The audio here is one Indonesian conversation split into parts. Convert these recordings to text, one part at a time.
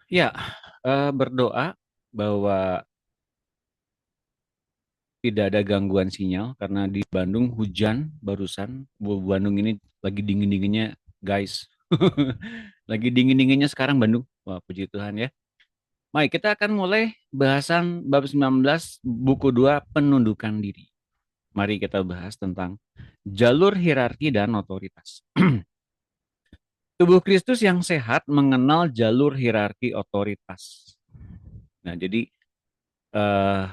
Ya, berdoa bahwa tidak ada gangguan sinyal karena di Bandung hujan barusan. Bandung ini lagi dingin-dinginnya, guys. Lagi dingin-dinginnya sekarang Bandung. Wah, puji Tuhan ya. Baik, kita akan mulai bahasan bab 19 buku 2 penundukan diri. Mari kita bahas tentang jalur hierarki dan otoritas. Tubuh Kristus yang sehat mengenal jalur hierarki otoritas. Nah, jadi eh,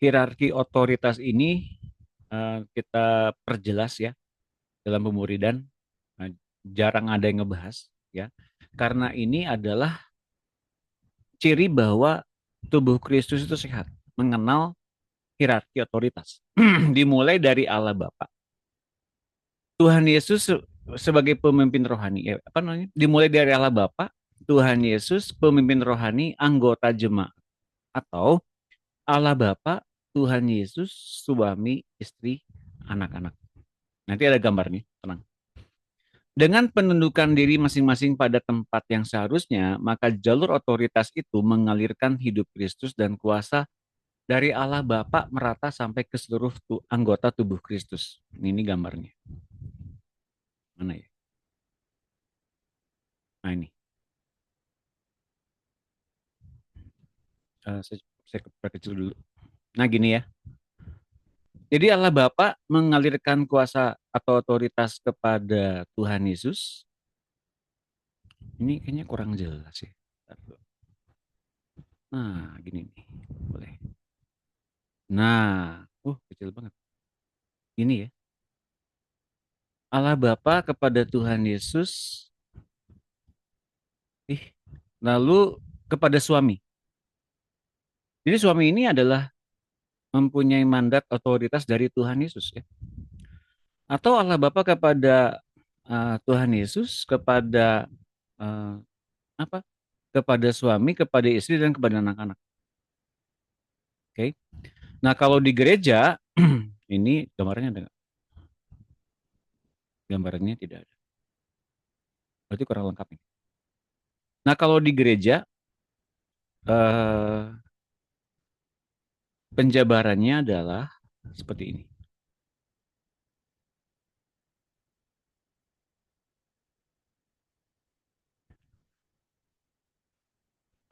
hierarki otoritas ini kita perjelas ya dalam pemuridan. Nah, jarang ada yang ngebahas ya. Karena ini adalah ciri bahwa tubuh Kristus itu sehat, mengenal hierarki otoritas. Dimulai dari Allah Bapa. Tuhan Yesus sebagai pemimpin rohani, apa namanya? Dimulai dari Allah Bapa, Tuhan Yesus pemimpin rohani, anggota jemaat atau Allah Bapa, Tuhan Yesus, suami, istri, anak-anak. Nanti ada gambarnya, tenang. Dengan penundukan diri masing-masing pada tempat yang seharusnya, maka jalur otoritas itu mengalirkan hidup Kristus dan kuasa dari Allah Bapa merata sampai ke seluruh anggota tubuh Kristus. Ini gambarnya. Mana ya? Nah ini. Saya perkecil dulu. Nah gini ya. Jadi Allah Bapa mengalirkan kuasa atau otoritas kepada Tuhan Yesus. Ini kayaknya kurang jelas ya. Nah gini nih. Boleh. Nah, kecil banget. Ini ya. Allah Bapa kepada Tuhan Yesus, lalu kepada suami. Jadi suami ini adalah mempunyai mandat otoritas dari Tuhan Yesus ya. Atau Allah Bapa kepada Tuhan Yesus, kepada uh, apa? Kepada suami, kepada istri dan kepada anak-anak. Oke. Okay? Nah, kalau di gereja ini gambarnya ada nggak? Gambarnya tidak ada. Berarti kurang lengkap ini. Nah, kalau di gereja uh, penjabarannya adalah seperti ini.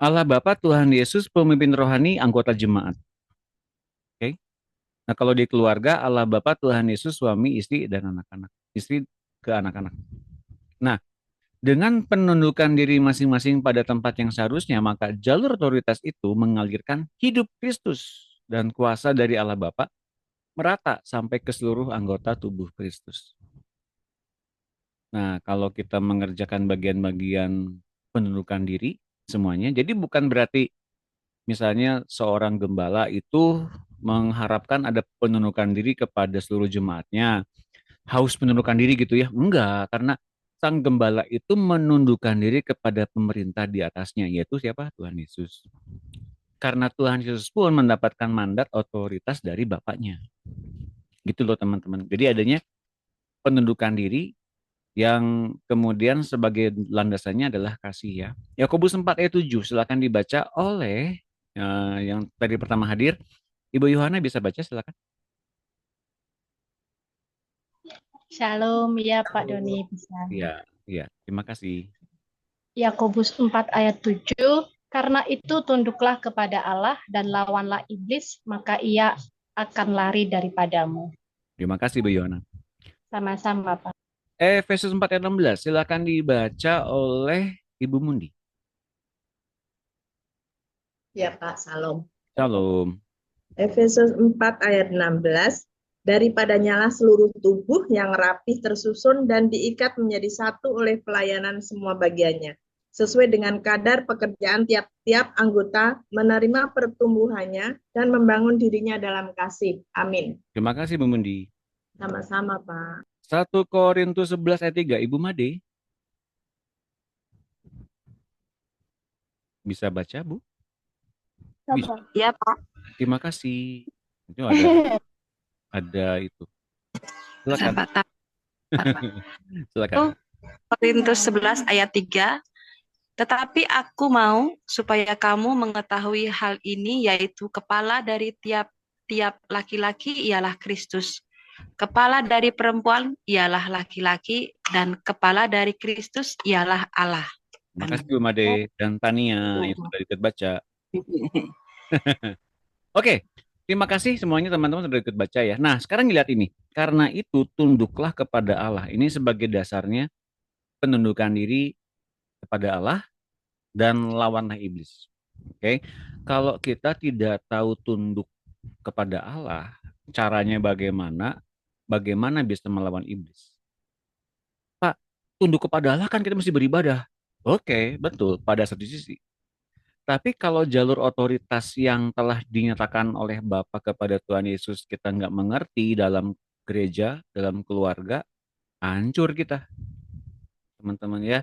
Allah Bapa, Tuhan Yesus, pemimpin rohani, anggota jemaat. Oke. Okay? Nah, kalau di keluarga, Allah Bapa, Tuhan Yesus, suami, istri, dan anak-anak. Istri ke anak-anak. Nah, dengan penundukan diri masing-masing pada tempat yang seharusnya, maka jalur otoritas itu mengalirkan hidup Kristus dan kuasa dari Allah Bapa merata sampai ke seluruh anggota tubuh Kristus. Nah, kalau kita mengerjakan bagian-bagian penundukan diri semuanya, jadi bukan berarti misalnya seorang gembala itu mengharapkan ada penundukan diri kepada seluruh jemaatnya, haus penundukan diri gitu ya. Enggak, karena sang gembala itu menundukkan diri kepada pemerintah di atasnya, yaitu siapa? Tuhan Yesus. Karena Tuhan Yesus pun mendapatkan mandat otoritas dari Bapaknya. Gitu loh teman-teman. Jadi adanya penundukan diri yang kemudian sebagai landasannya adalah kasih ya. Yakobus 4 ayat 7 silakan dibaca oleh yang tadi pertama hadir. Ibu Yohana bisa baca silakan. Shalom, ya Pak Doni bisa. Iya, iya. Terima kasih. Yakobus 4 ayat 7, karena itu tunduklah kepada Allah dan lawanlah iblis, maka ia akan lari daripadamu. Terima kasih Bu Yohana. Sama-sama, Pak. Efesus 4 ayat 16 silakan dibaca oleh Ibu Mundi. Ya Pak, salam. Shalom. Efesus 4 ayat 16, daripadanya seluruh tubuh yang rapih tersusun dan diikat menjadi satu oleh pelayanan semua bagiannya. Sesuai dengan kadar pekerjaan tiap-tiap anggota menerima pertumbuhannya dan membangun dirinya dalam kasih. Amin. Terima kasih Bu Mundi. Sama-sama Pak. 1 Korintus 11 ayat 3 Ibu Made. Bisa baca Bu? Bisa. Ya, Pak. Terima kasih. Itu ada itu. Silakan. Sahabat, Silakan. Korintus 11 ayat 3. Tetapi aku mau supaya kamu mengetahui hal ini, yaitu kepala dari tiap-tiap laki-laki ialah Kristus. Kepala dari perempuan ialah laki-laki, dan kepala dari Kristus ialah Allah. Makasih Bu Made dan Tania yang sudah ikut baca. Oke, terima kasih semuanya teman-teman sudah ikut baca ya. Nah, sekarang lihat ini. Karena itu tunduklah kepada Allah. Ini sebagai dasarnya penundukan diri kepada Allah dan lawanlah iblis. Oke. Kalau kita tidak tahu tunduk kepada Allah, caranya bagaimana? Bagaimana bisa melawan iblis? Pak, tunduk kepada Allah kan kita mesti beribadah. Oke, betul pada satu sisi. Tapi kalau jalur otoritas yang telah dinyatakan oleh Bapa kepada Tuhan Yesus kita nggak mengerti dalam gereja, dalam keluarga, hancur kita, teman-teman ya.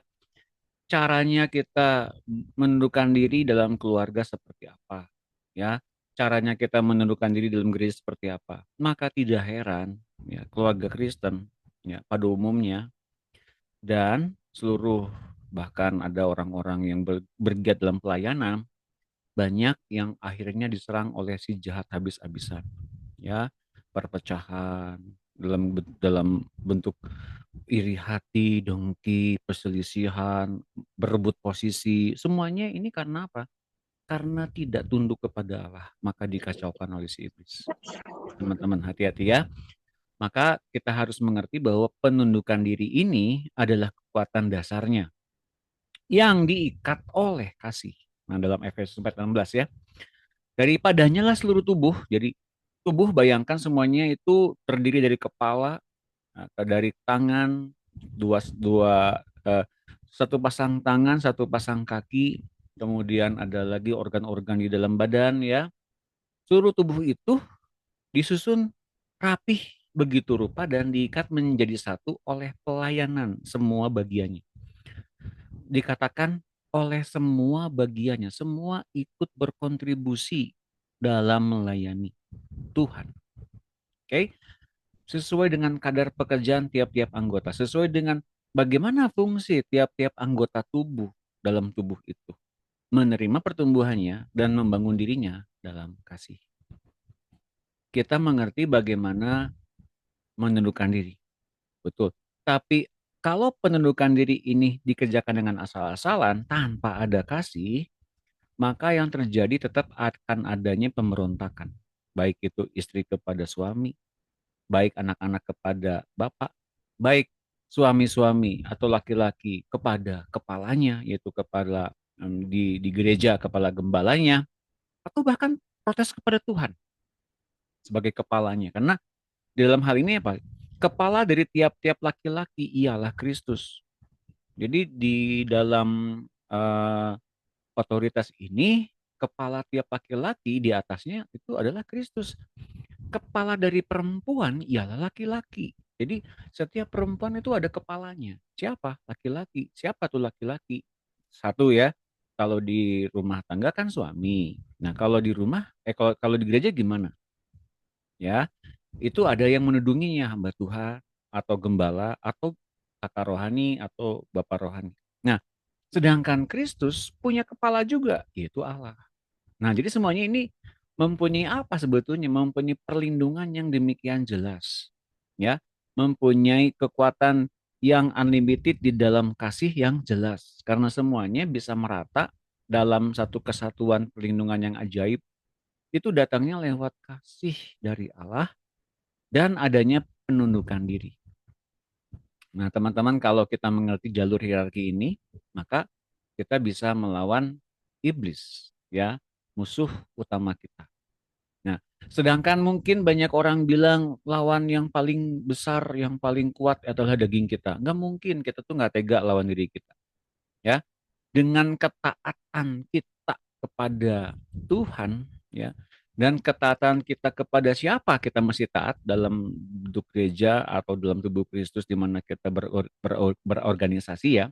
Caranya kita menundukkan diri dalam keluarga seperti apa, ya. Caranya kita menundukkan diri dalam gereja seperti apa. Maka tidak heran, ya, keluarga Kristen, ya, pada umumnya dan seluruh bahkan ada orang-orang yang bergiat dalam pelayanan banyak yang akhirnya diserang oleh si jahat habis-habisan, ya, perpecahan dalam bentuk iri hati, dengki, perselisihan, berebut posisi, semuanya ini karena apa? Karena tidak tunduk kepada Allah, maka dikacaukan oleh si iblis. Teman-teman hati-hati ya. Maka kita harus mengerti bahwa penundukan diri ini adalah kekuatan dasarnya yang diikat oleh kasih. Nah, dalam Efesus 4:16 ya. Daripadanya lah seluruh tubuh. Jadi tubuh bayangkan semuanya itu terdiri dari kepala, dari tangan, dua dua eh, satu pasang tangan, satu pasang kaki, kemudian ada lagi organ-organ di dalam badan ya. Seluruh tubuh itu disusun rapih begitu rupa dan diikat menjadi satu oleh pelayanan semua bagiannya. Dikatakan oleh semua bagiannya, semua ikut berkontribusi dalam melayani Tuhan. Oke, sesuai dengan kadar pekerjaan tiap-tiap anggota, sesuai dengan bagaimana fungsi tiap-tiap anggota tubuh dalam tubuh itu, menerima pertumbuhannya dan membangun dirinya dalam kasih. Kita mengerti bagaimana menundukkan diri, betul. Tapi kalau penundukan diri ini dikerjakan dengan asal-asalan tanpa ada kasih, maka yang terjadi tetap akan adanya pemberontakan. Baik itu istri kepada suami, baik anak-anak kepada bapak, baik suami-suami atau laki-laki kepada kepalanya, yaitu kepala di gereja, kepala gembalanya, atau bahkan protes kepada Tuhan sebagai kepalanya. Karena di dalam hal ini apa? Kepala dari tiap-tiap laki-laki ialah Kristus. Jadi di dalam uh, otoritas ini, kepala tiap laki-laki di atasnya itu adalah Kristus. Kepala dari perempuan ialah laki-laki. Jadi setiap perempuan itu ada kepalanya. Siapa? Laki-laki. Siapa tuh laki-laki? Satu ya. Kalau di rumah tangga kan suami. Nah, kalau di rumah kalau di gereja gimana? Ya, itu ada yang menudunginya hamba Tuhan atau gembala atau kakak rohani atau bapak rohani. Nah, sedangkan Kristus punya kepala juga, yaitu Allah. Nah, jadi semuanya ini mempunyai apa sebetulnya? Mempunyai perlindungan yang demikian jelas. Ya, mempunyai kekuatan yang unlimited di dalam kasih yang jelas. Karena semuanya bisa merata dalam satu kesatuan perlindungan yang ajaib. Itu datangnya lewat kasih dari Allah dan adanya penundukan diri. Nah, teman-teman, kalau kita mengerti jalur hierarki ini, maka kita bisa melawan iblis, ya, musuh utama kita. Nah, sedangkan mungkin banyak orang bilang lawan yang paling besar, yang paling kuat adalah daging kita. Nggak mungkin, kita tuh nggak tega lawan diri kita. Ya, dengan ketaatan kita kepada Tuhan, ya, dan ketaatan kita kepada siapa kita mesti taat dalam bentuk gereja atau dalam tubuh Kristus di mana kita berorganisasi ya.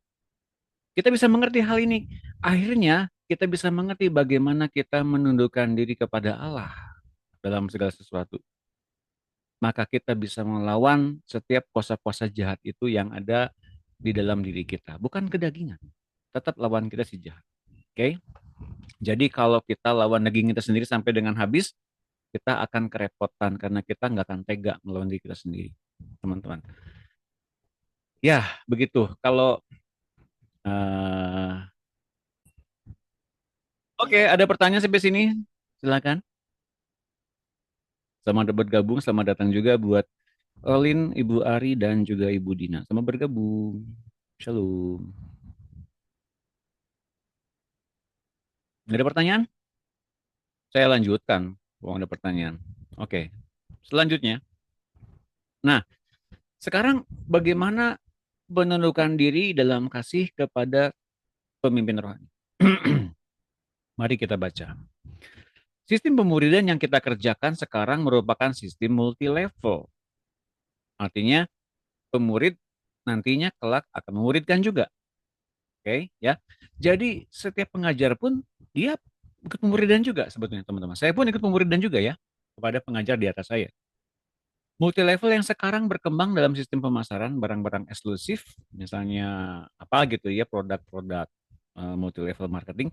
Kita bisa mengerti hal ini. Akhirnya kita bisa mengerti bagaimana kita menundukkan diri kepada Allah dalam segala sesuatu. Maka kita bisa melawan setiap kuasa-kuasa jahat itu yang ada di dalam diri kita. Bukan kedagingan. tetap lawan kita si jahat. Oke? Jadi kalau kita lawan daging kita sendiri sampai dengan habis, kita akan kerepotan karena kita nggak akan tega melawan diri kita sendiri, teman-teman. Ya, begitu. Kalau eh, oke, ada pertanyaan sampai sini? Silakan. Selamat bergabung, selamat datang juga buat Olin, Ibu Ari, dan juga Ibu Dina. Selamat bergabung. Shalom. Nggak ada pertanyaan? Saya lanjutkan. Oh, ada pertanyaan. Oke. Selanjutnya. Nah, sekarang bagaimana menundukkan diri dalam kasih kepada pemimpin rohani? Mari kita baca. Sistem pemuridan yang kita kerjakan sekarang merupakan sistem multi level. Artinya pemurid nantinya kelak akan memuridkan juga. Oke, ya. Jadi setiap pengajar pun dia ikut pemuridan juga sebetulnya, teman-teman. Saya pun ikut pemuridan juga ya kepada pengajar di atas saya. Multi level yang sekarang berkembang dalam sistem pemasaran barang-barang eksklusif, misalnya apa gitu ya, produk-produk multi level marketing.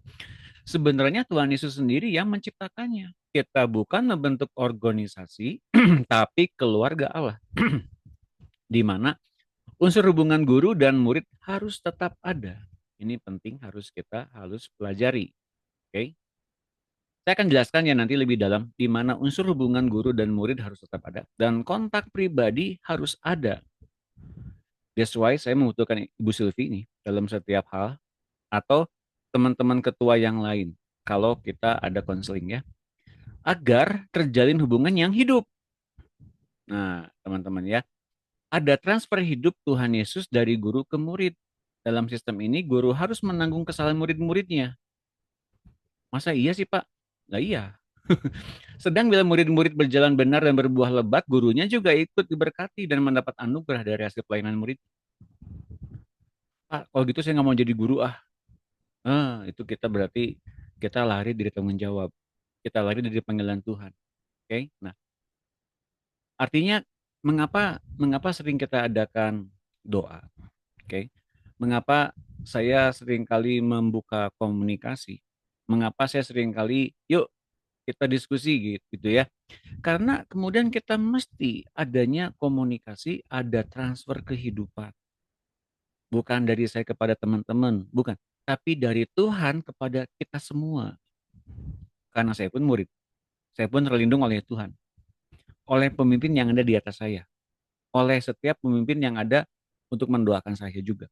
Sebenarnya Tuhan Yesus sendiri yang menciptakannya. Kita bukan membentuk organisasi, tapi keluarga Allah. Di mana unsur hubungan guru dan murid harus tetap ada. Ini penting, harus pelajari. Oke? Saya akan jelaskan ya nanti lebih dalam di mana unsur hubungan guru dan murid harus tetap ada dan kontak pribadi harus ada. That's why saya membutuhkan Ibu Sylvie ini dalam setiap hal atau teman-teman ketua yang lain kalau kita ada konseling ya, agar terjalin hubungan yang hidup. Nah, teman-teman ya, ada transfer hidup Tuhan Yesus dari guru ke murid. Dalam sistem ini, guru harus menanggung kesalahan murid-muridnya. Masa iya sih, Pak? Lah iya. Sedang bila murid-murid berjalan benar dan berbuah lebat, gurunya juga ikut diberkati dan mendapat anugerah dari hasil pelayanan murid. Pak, kalau gitu saya nggak mau jadi guru ah. Itu kita berarti kita lari dari tanggung jawab. Kita lari dari panggilan Tuhan. Oke? Nah, artinya mengapa sering kita adakan doa? Oke? Mengapa saya sering kali membuka komunikasi? Mengapa saya sering kali yuk kita diskusi gitu ya? Karena kemudian kita mesti adanya komunikasi, ada transfer kehidupan. Bukan dari saya kepada teman-teman, bukan. Tapi dari Tuhan kepada kita semua. Karena saya pun murid. Saya pun terlindung oleh Tuhan. Oleh pemimpin yang ada di atas saya. Oleh setiap pemimpin yang ada untuk mendoakan saya juga.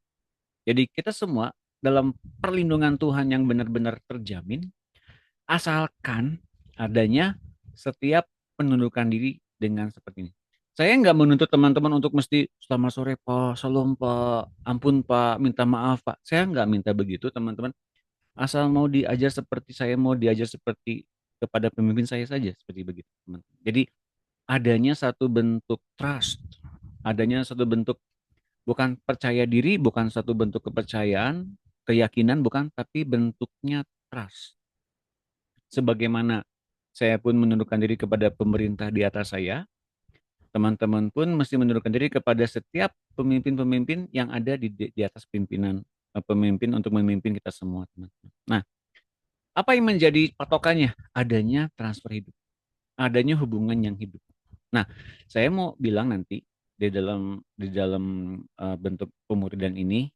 Jadi kita semua dalam perlindungan Tuhan yang benar-benar terjamin, asalkan adanya setiap penundukan diri dengan seperti ini. Saya nggak menuntut teman-teman untuk mesti selamat sore Pak, salam Pak, ampun Pak, minta maaf Pak. Saya nggak minta begitu teman-teman. Asal mau diajar seperti saya, mau diajar seperti kepada pemimpin saya saja, seperti begitu teman. Jadi adanya satu bentuk trust, adanya satu bentuk bukan percaya diri, bukan satu bentuk kepercayaan, keyakinan bukan, tapi bentuknya trust. Sebagaimana saya pun menundukkan diri kepada pemerintah di atas saya, teman-teman pun mesti menundukkan diri kepada setiap pemimpin-pemimpin yang ada di atas pimpinan pemimpin untuk memimpin kita semua, teman-teman. Nah, apa yang menjadi patokannya? Adanya transfer hidup, adanya hubungan yang hidup. Nah, saya mau bilang nanti di dalam bentuk pemuridan ini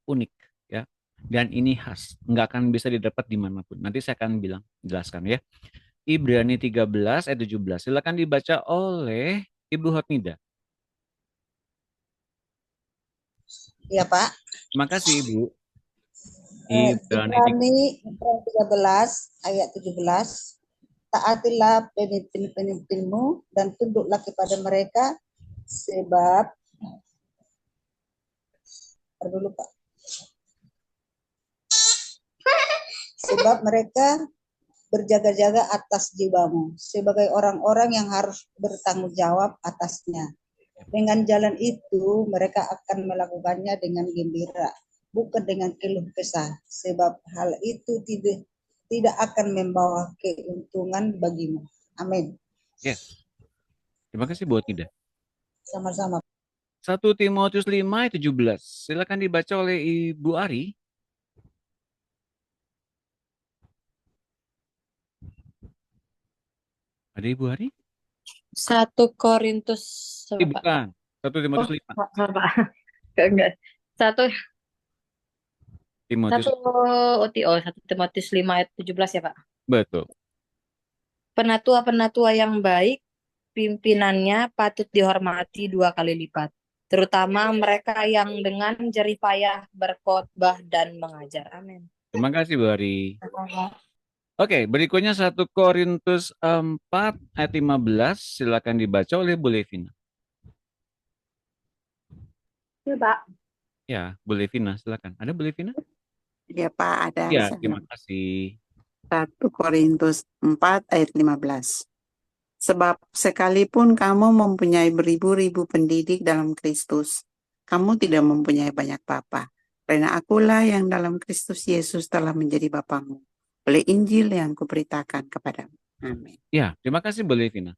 unik ya, dan ini khas, nggak akan bisa didapat dimanapun. Nanti saya akan jelaskan ya. Ibrani 13 ayat 17. Silakan dibaca oleh Ibu Hotnida. Ya Pak. Terima kasih Ibu. Ibrani 13 ayat 17. Taatilah pemimpin-pemimpinmu dan tunduklah kepada mereka sebab dulu Pak. Sebab mereka berjaga-jaga atas jiwamu sebagai orang-orang yang harus bertanggung jawab atasnya. Dengan jalan itu mereka akan melakukannya dengan gembira, bukan dengan keluh kesah, sebab hal itu tidak akan membawa keuntungan bagimu. Amin. Yes. Terima kasih buat Nida. Sama-sama. 1 Timotius 5 ayat 17. Silakan dibaca oleh Ibu Ari. Ada Ibu Hari? 1 Korintus Pak. Bukan. 1 Oh, Timotius 5. Pak. Enggak. Satu Timotius. satu OTO 1 Timotius 5 ayat 17 ya Pak. Betul. Penatua-penatua yang baik, pimpinannya patut dihormati 2 kali lipat, terutama mereka yang dengan jerih payah berkhotbah dan mengajar. Amin. Terima kasih Bu Hari. Oke, berikutnya 1 Korintus 4 ayat 15. Silakan dibaca oleh Bu Levina. Ya, Pak. Ya, Bu Levina, silakan. Ada Bu Levina? Ya Pak, ada. Ya, Saya terima kasih. 1 Korintus 4 ayat 15. Sebab sekalipun kamu mempunyai beribu-ribu pendidik dalam Kristus, kamu tidak mempunyai banyak bapa. Karena akulah yang dalam Kristus Yesus telah menjadi bapamu oleh Injil yang kuberitakan kepadamu. Amin. Ya, terima kasih Bu Levina.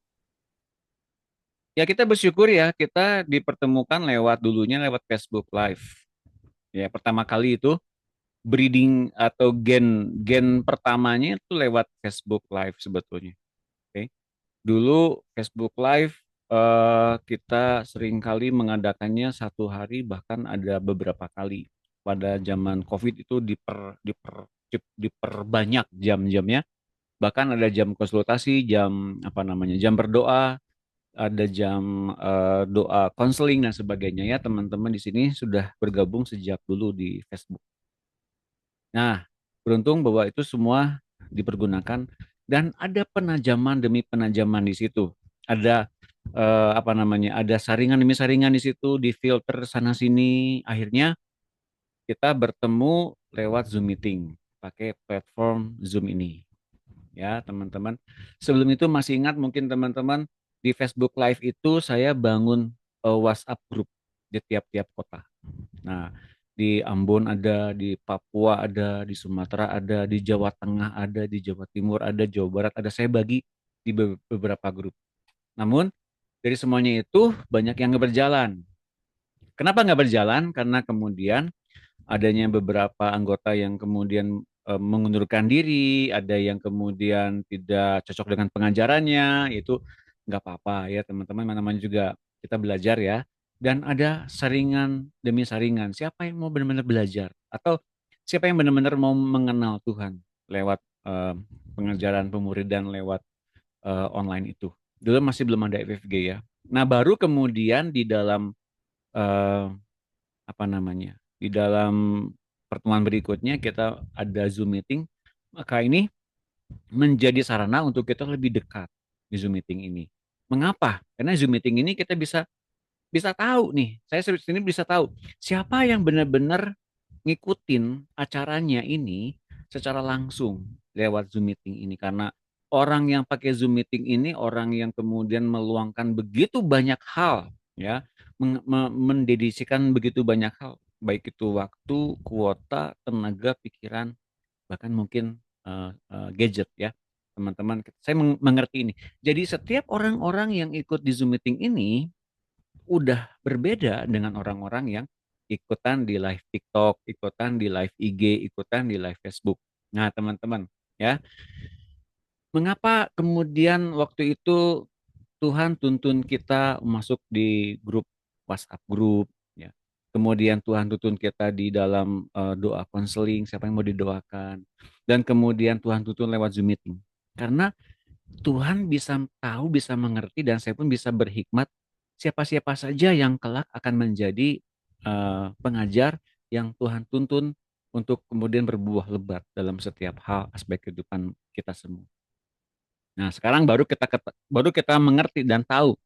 Ya, kita bersyukur ya, kita dipertemukan dulunya lewat Facebook Live. Ya, pertama kali itu breeding atau gen pertamanya itu lewat Facebook Live sebetulnya. Oke. Dulu Facebook Live kita seringkali mengadakannya 1 hari, bahkan ada beberapa kali. Pada zaman COVID itu diperbanyak jam-jamnya. Bahkan ada jam konsultasi, jam berdoa, ada jam doa konseling dan sebagainya ya. Teman-teman di sini sudah bergabung sejak dulu di Facebook. Nah, beruntung bahwa itu semua dipergunakan dan ada penajaman demi penajaman di situ. Ada ada saringan demi saringan di situ, difilter sana sini. Akhirnya kita bertemu lewat Zoom meeting pakai platform Zoom ini. Ya, teman-teman. Sebelum itu masih ingat mungkin teman-teman di Facebook Live itu saya bangun WhatsApp group di tiap-tiap kota. Nah, di Ambon ada, di Papua ada, di Sumatera ada, di Jawa Tengah ada, di Jawa Timur ada, Jawa Barat ada. Saya bagi di beberapa grup. Namun dari semuanya itu banyak yang nggak berjalan. Kenapa nggak berjalan? Karena kemudian adanya beberapa anggota yang kemudian mengundurkan diri, ada yang kemudian tidak cocok dengan pengajarannya, itu nggak apa-apa ya teman-teman, mana-mana juga kita belajar ya. Dan ada saringan demi saringan, siapa yang mau benar-benar belajar, atau siapa yang benar-benar mau mengenal Tuhan lewat pengajaran pemuridan lewat online itu. Dulu masih belum ada FFG ya. Nah baru kemudian di dalam eh, di dalam pertemuan berikutnya kita ada Zoom meeting, maka ini menjadi sarana untuk kita lebih dekat di Zoom meeting ini. Mengapa? Karena Zoom meeting ini kita bisa bisa tahu nih, saya sini bisa tahu siapa yang benar-benar ngikutin acaranya ini secara langsung lewat Zoom meeting ini, karena orang yang pakai Zoom meeting ini orang yang kemudian meluangkan begitu banyak hal ya, mendedikasikan begitu banyak hal, baik itu waktu, kuota, tenaga, pikiran, bahkan mungkin gadget ya. Teman-teman, saya mengerti ini. Jadi setiap orang-orang yang ikut di Zoom meeting ini udah berbeda dengan orang-orang yang ikutan di live TikTok, ikutan di live IG, ikutan di live Facebook. Nah, teman-teman, ya. Mengapa kemudian waktu itu Tuhan tuntun kita masuk di grup WhatsApp grup, ya. Kemudian Tuhan tuntun kita di dalam doa konseling, siapa yang mau didoakan. Dan kemudian Tuhan tuntun lewat Zoom meeting. Karena Tuhan bisa tahu, bisa mengerti, dan saya pun bisa berhikmat siapa-siapa saja yang kelak akan menjadi pengajar yang Tuhan tuntun untuk kemudian berbuah lebat dalam setiap hal aspek kehidupan kita semua. Nah, sekarang baru kita mengerti dan tahu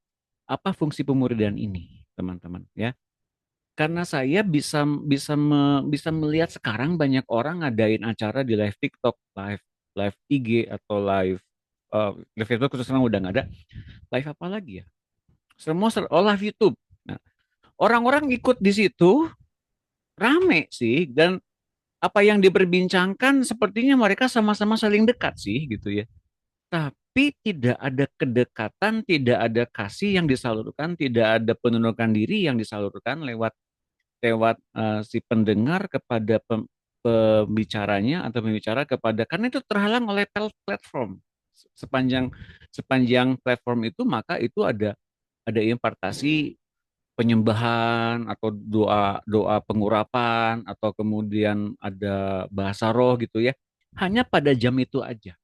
apa fungsi pemuridan ini, teman-teman, ya. Karena saya bisa melihat sekarang banyak orang ngadain acara di live TikTok, live live IG atau live Facebook terus sekarang udah nggak ada. Live apa lagi ya? Semua live YouTube. Nah, orang-orang ikut di situ rame sih, dan apa yang diperbincangkan sepertinya mereka sama-sama saling dekat sih gitu ya. Tapi tidak ada kedekatan, tidak ada kasih yang disalurkan, tidak ada penundukan diri yang disalurkan lewat lewat si pendengar kepada pembicaranya atau pembicara kepada, karena itu terhalang oleh platform sepanjang sepanjang platform itu, maka itu ada impartasi penyembahan atau doa doa pengurapan atau kemudian ada bahasa roh gitu ya. Hanya pada jam itu aja.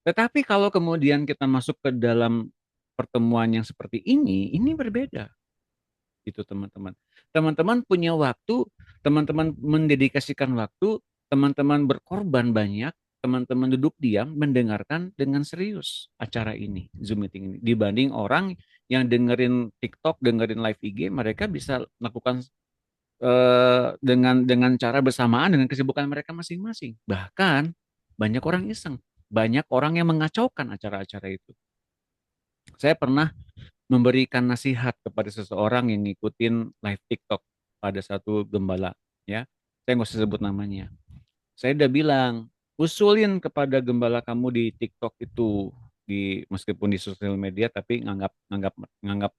Tetapi kalau kemudian kita masuk ke dalam pertemuan yang seperti ini berbeda gitu teman-teman. Teman-teman punya waktu, teman-teman mendedikasikan waktu, teman-teman berkorban banyak, teman-teman duduk diam mendengarkan dengan serius acara ini, Zoom meeting ini. Dibanding orang yang dengerin TikTok, dengerin live IG, mereka bisa lakukan dengan cara bersamaan dengan kesibukan mereka masing-masing. Bahkan banyak orang iseng, banyak orang yang mengacaukan acara-acara itu. Saya pernah memberikan nasihat kepada seseorang yang ngikutin live TikTok pada satu gembala, ya. Saya nggak usah sebut namanya. Saya udah bilang, usulin kepada gembala kamu di TikTok itu, meskipun di sosial media, tapi nganggap nganggap nganggap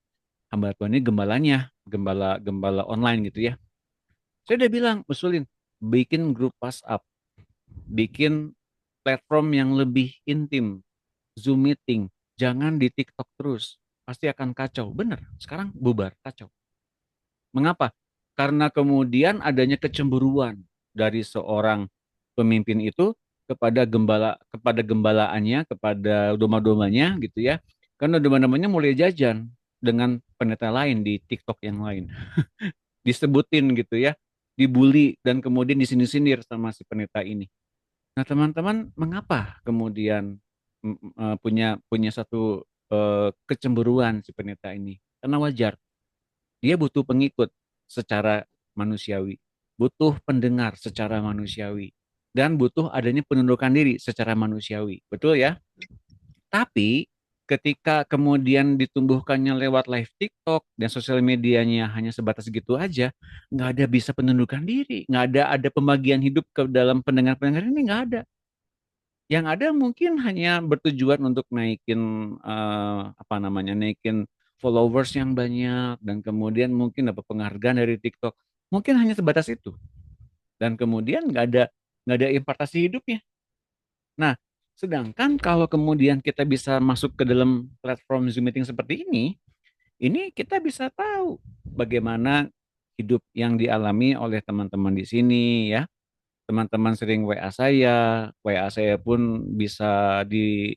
hamba Tuhan ini gembalanya, gembala gembala online gitu ya. Saya udah bilang, usulin, bikin grup WhatsApp, bikin platform yang lebih intim, Zoom meeting, jangan di TikTok terus, pasti akan kacau. Bener, sekarang bubar, kacau. Mengapa? Karena kemudian adanya kecemburuan dari seorang pemimpin itu kepada gembalaannya, kepada domba-dombanya gitu ya. Karena domba-dombanya mulai jajan dengan pendeta lain di TikTok yang lain. Disebutin gitu ya, dibully dan kemudian disindir-sindir sama si pendeta ini. Nah, teman-teman, mengapa kemudian punya punya satu kecemburuan si pendeta ini? Karena wajar, dia butuh pengikut secara manusiawi, butuh pendengar secara manusiawi, dan butuh adanya penundukan diri secara manusiawi. Betul ya? Tapi ketika kemudian ditumbuhkannya lewat live TikTok dan sosial medianya hanya sebatas gitu aja, nggak ada bisa penundukan diri, nggak ada pembagian hidup ke dalam pendengar-pendengar ini, nggak ada. Yang ada mungkin hanya bertujuan untuk naikin apa namanya, naikin followers yang banyak dan kemudian mungkin dapat penghargaan dari TikTok. Mungkin hanya sebatas itu. Dan kemudian nggak ada impartasi hidupnya. Nah, sedangkan kalau kemudian kita bisa masuk ke dalam platform Zoom meeting seperti ini kita bisa tahu bagaimana hidup yang dialami oleh teman-teman di sini ya. Teman-teman sering WA saya pun bisa di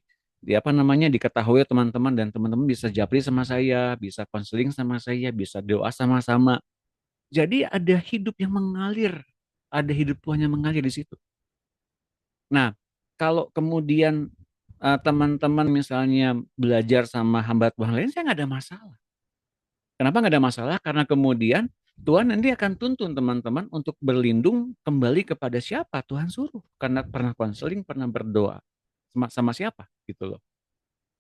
apa namanya diketahui teman-teman dan teman-teman bisa japri sama saya, bisa konseling sama saya, bisa doa sama-sama. Jadi ada hidup yang mengalir, ada hidup Tuhan yang mengalir di situ. Nah, kalau kemudian teman-teman misalnya belajar sama hamba Tuhan lain, saya nggak ada masalah. Kenapa nggak ada masalah? Karena kemudian Tuhan nanti akan tuntun teman-teman untuk berlindung kembali kepada siapa Tuhan suruh. Karena pernah konseling, pernah berdoa sama siapa gitu loh.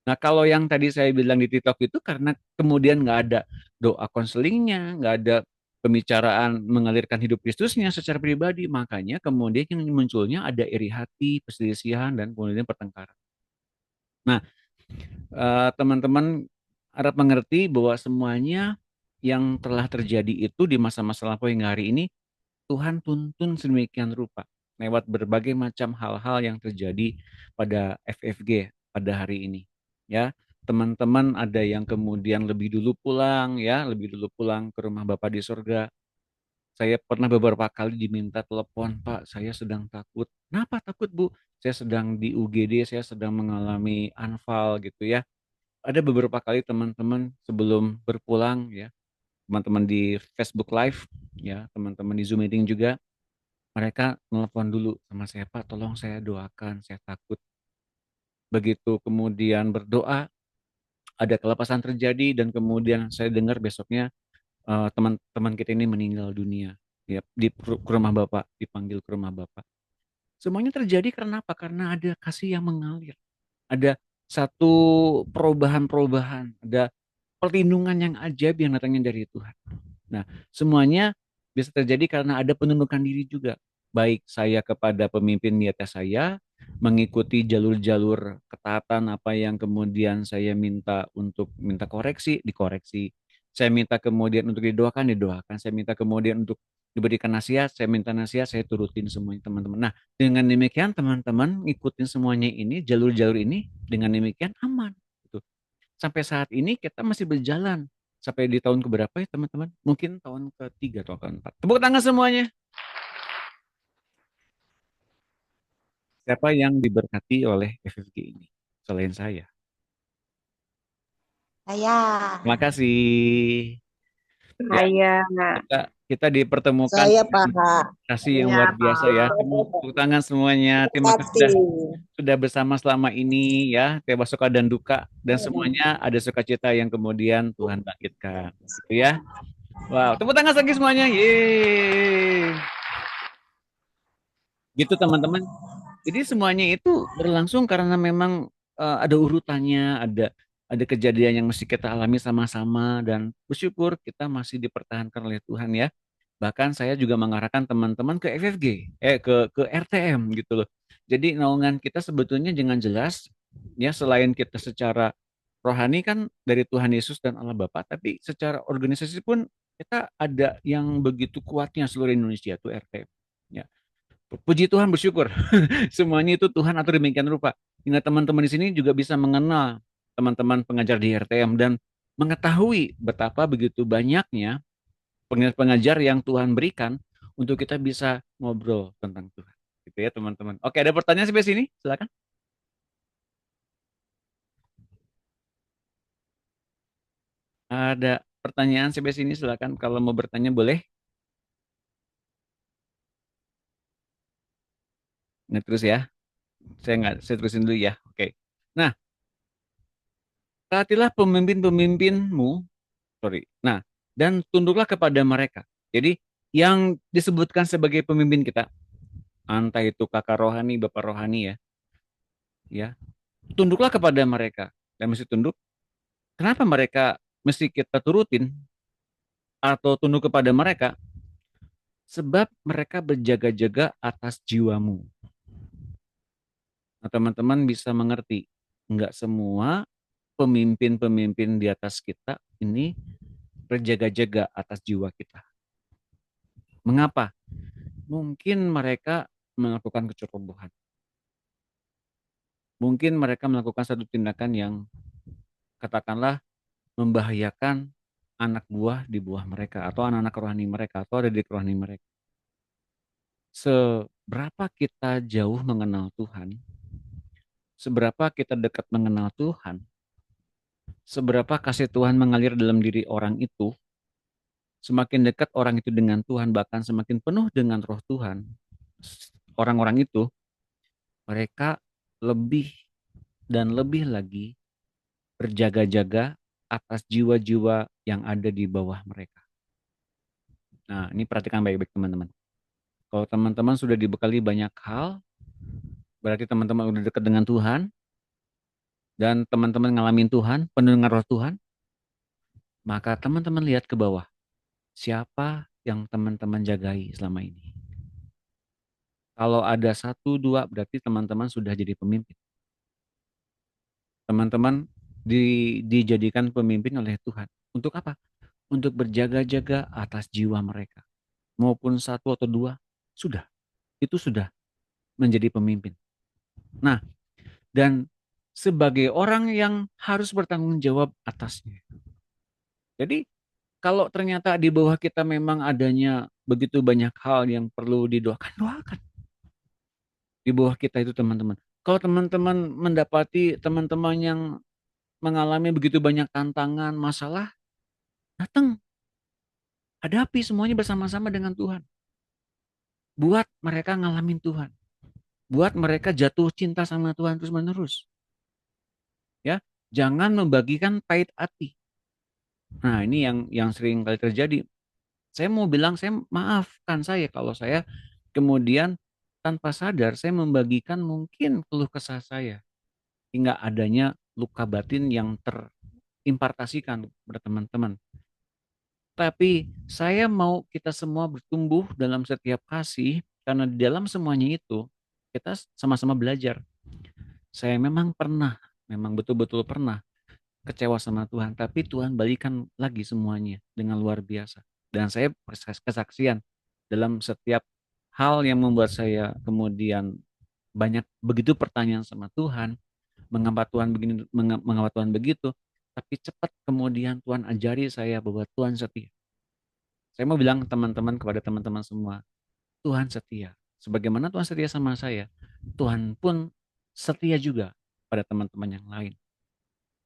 Nah kalau yang tadi saya bilang di TikTok itu karena kemudian nggak ada doa konselingnya, nggak ada pembicaraan mengalirkan hidup Kristusnya secara pribadi, makanya kemudian yang munculnya ada iri hati, perselisihan, dan kemudian pertengkaran. Nah, teman-teman harap mengerti bahwa semuanya yang telah terjadi itu di masa-masa lampau hingga hari ini Tuhan tuntun sedemikian rupa lewat berbagai macam hal-hal yang terjadi pada FFG pada hari ini. Ya, teman-teman ada yang kemudian lebih dulu pulang ya, lebih dulu pulang ke rumah Bapa di surga. Saya pernah beberapa kali diminta telepon, Pak, saya sedang takut. Kenapa takut, Bu? Saya sedang di UGD, saya sedang mengalami anfal gitu ya. Ada beberapa kali teman-teman sebelum berpulang ya, teman-teman di Facebook Live ya, teman-teman di Zoom meeting juga, mereka telepon dulu sama saya, Pak, tolong saya doakan, saya takut. Begitu kemudian berdoa, ada kelepasan terjadi dan kemudian saya dengar besoknya teman-teman kita ini meninggal dunia ya ke rumah Bapak, dipanggil ke rumah Bapak. Semuanya terjadi karena apa? Karena ada kasih yang mengalir. Ada satu perubahan-perubahan, ada perlindungan yang ajaib yang datangnya dari Tuhan. Nah, semuanya bisa terjadi karena ada penundukan diri juga. Baik saya kepada pemimpin di atas saya, mengikuti jalur-jalur ketaatan apa yang kemudian saya minta untuk minta koreksi, dikoreksi. Saya minta kemudian untuk didoakan, didoakan. Saya minta kemudian untuk diberikan nasihat, saya minta nasihat, saya turutin semuanya teman-teman. Nah, dengan demikian teman-teman ngikutin semuanya ini, jalur-jalur ini, dengan demikian aman. Gitu. Sampai saat ini kita masih berjalan. Sampai di tahun keberapa ya teman-teman? Mungkin tahun ketiga atau keempat. Tepuk tangan semuanya. Siapa yang diberkati oleh FFG ini? Selain saya. Saya. Terima kasih. Ya, Saya kita dipertemukan Saya dengan Pak. kasih yang ya luar biasa ya. Terima Tepuk tangan semuanya. Terima kasih kasih. sudah bersama selama ini ya, tiba suka dan duka dan semuanya ada sukacita yang kemudian Tuhan bangkitkan. Gitu ya. Wow, tepuk tangan lagi semuanya. Yeay. Gitu teman-teman. Jadi semuanya itu berlangsung karena memang ada urutannya, ada kejadian yang mesti kita alami sama-sama dan bersyukur kita masih dipertahankan oleh Tuhan ya. Bahkan saya juga mengarahkan teman-teman ke FFG, ke RTM gitu loh. Jadi naungan kita sebetulnya dengan jelas ya selain kita secara rohani kan dari Tuhan Yesus dan Allah Bapa, tapi secara organisasi pun kita ada yang begitu kuatnya seluruh Indonesia tuh RTM. Ya. Puji Tuhan bersyukur. Semuanya itu Tuhan atur demikian rupa. Hingga teman-teman di sini juga bisa mengenal teman-teman pengajar di RTM dan mengetahui betapa begitu banyaknya pengajar yang Tuhan berikan untuk kita bisa ngobrol tentang Tuhan. Gitu ya teman-teman. Oke, ada pertanyaan sampai sini? Silakan. Ada pertanyaan sampai sini? Silakan kalau mau bertanya boleh. Nah, terus ya. Saya terusin dulu ya. Oke. Nah, taatilah pemimpin-pemimpinmu, sorry. Nah, dan tunduklah kepada mereka. Jadi, yang disebutkan sebagai pemimpin kita, entah itu kakak rohani, bapak rohani ya, tunduklah kepada mereka dan mesti tunduk. Kenapa mereka mesti kita turutin atau tunduk kepada mereka? Sebab mereka berjaga-jaga atas jiwamu. Nah, teman-teman bisa mengerti, enggak semua pemimpin-pemimpin di atas kita ini berjaga-jaga atas jiwa kita. Mengapa? Mungkin mereka melakukan kecerobohan. Mungkin mereka melakukan satu tindakan yang katakanlah membahayakan anak buah di buah mereka atau anak-anak rohani mereka atau adik rohani mereka. Seberapa kita jauh mengenal Tuhan, seberapa kita dekat mengenal Tuhan, seberapa kasih Tuhan mengalir dalam diri orang itu, semakin dekat orang itu dengan Tuhan, bahkan semakin penuh dengan roh Tuhan, orang-orang itu, mereka lebih dan lebih lagi berjaga-jaga atas jiwa-jiwa yang ada di bawah mereka. Nah, ini perhatikan baik-baik teman-teman. Kalau teman-teman sudah dibekali banyak hal, berarti teman-teman udah dekat dengan Tuhan, dan teman-teman ngalamin Tuhan, penuh dengan roh Tuhan, maka teman-teman lihat ke bawah. Siapa yang teman-teman jagai selama ini? Kalau ada satu, dua, berarti teman-teman sudah jadi pemimpin. Teman-teman dijadikan pemimpin oleh Tuhan. Untuk apa? Untuk berjaga-jaga atas jiwa mereka. Maupun satu atau dua, sudah. Itu sudah menjadi pemimpin. Nah, dan sebagai orang yang harus bertanggung jawab atasnya. Jadi, kalau ternyata di bawah kita memang adanya begitu banyak hal yang perlu didoakan, doakan. Di bawah kita itu teman-teman. Kalau teman-teman mendapati teman-teman yang mengalami begitu banyak tantangan, masalah, datang. Hadapi semuanya bersama-sama dengan Tuhan. Buat mereka ngalamin Tuhan. Buat mereka jatuh cinta sama Tuhan terus-menerus. Ya, jangan membagikan pahit hati. Nah, ini yang sering kali terjadi. Saya mau bilang, saya maafkan saya kalau saya kemudian tanpa sadar saya membagikan mungkin keluh kesah saya hingga adanya luka batin yang terimpartasikan kepada teman-teman. Tapi saya mau kita semua bertumbuh dalam setiap kasih karena di dalam semuanya itu kita sama-sama belajar. Saya memang pernah, memang betul-betul pernah kecewa sama Tuhan, tapi Tuhan balikan lagi semuanya dengan luar biasa. Dan saya kesaksian, dalam setiap hal yang membuat saya kemudian banyak begitu pertanyaan sama Tuhan, mengapa Tuhan begini, mengapa Tuhan begitu, tapi cepat kemudian Tuhan ajari saya bahwa Tuhan setia. Saya mau bilang teman-teman kepada teman-teman semua, Tuhan setia. Sebagaimana Tuhan setia sama saya, Tuhan pun setia juga pada teman-teman yang lain.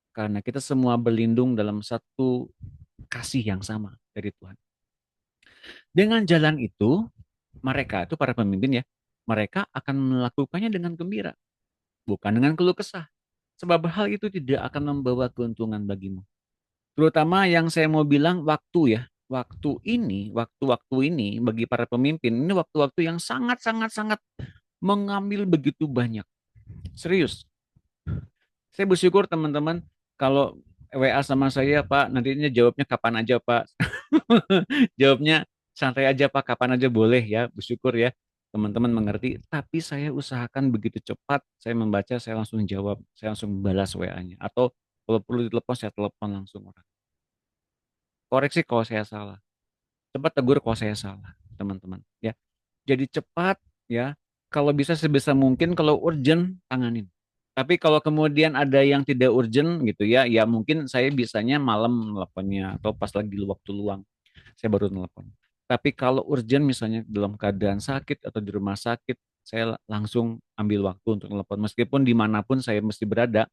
Karena kita semua berlindung dalam satu kasih yang sama dari Tuhan. Dengan jalan itu, mereka itu para pemimpin ya, mereka akan melakukannya dengan gembira, bukan dengan keluh kesah. Sebab hal itu tidak akan membawa keuntungan bagimu. Terutama yang saya mau bilang waktu ya. Waktu-waktu ini bagi para pemimpin, ini waktu-waktu yang sangat-sangat-sangat mengambil begitu banyak. Serius. Saya bersyukur teman-teman kalau WA sama saya, Pak, nantinya jawabnya kapan aja, Pak. Jawabnya santai aja, Pak, kapan aja boleh ya. Bersyukur ya teman-teman mengerti. Tapi saya usahakan begitu cepat saya membaca, saya langsung jawab, saya langsung balas WA-nya. Atau kalau perlu ditelepon, saya telepon langsung orang. Koreksi kalau saya salah. Cepat tegur kalau saya salah, teman-teman. Ya, jadi cepat ya. Kalau bisa sebisa mungkin, kalau urgent tanganin. Tapi kalau kemudian ada yang tidak urgent gitu ya, ya mungkin saya bisanya malam nelponnya atau pas lagi waktu luang saya baru telepon. Tapi kalau urgent misalnya dalam keadaan sakit atau di rumah sakit, saya langsung ambil waktu untuk telepon. Meskipun dimanapun saya mesti berada,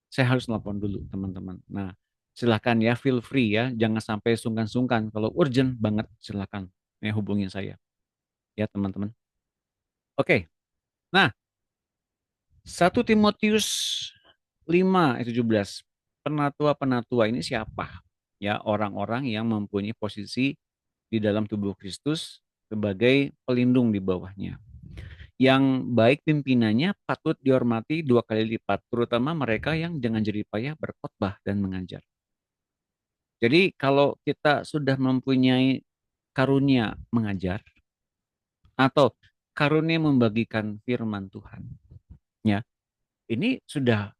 saya harus telepon dulu teman-teman. Nah, silahkan ya, feel free ya, jangan sampai sungkan-sungkan. Kalau urgent banget, silahkan ya hubungin saya ya teman-teman. Oke, nah 1 Timotius 5 ayat 17. Penatua-penatua ini siapa? Ya, orang-orang yang mempunyai posisi di dalam tubuh Kristus sebagai pelindung di bawahnya. Yang baik pimpinannya patut dihormati 2 kali lipat, terutama mereka yang dengan jerih payah berkhotbah dan mengajar. Jadi kalau kita sudah mempunyai karunia mengajar atau karunia membagikan firman Tuhan, ya, ini sudah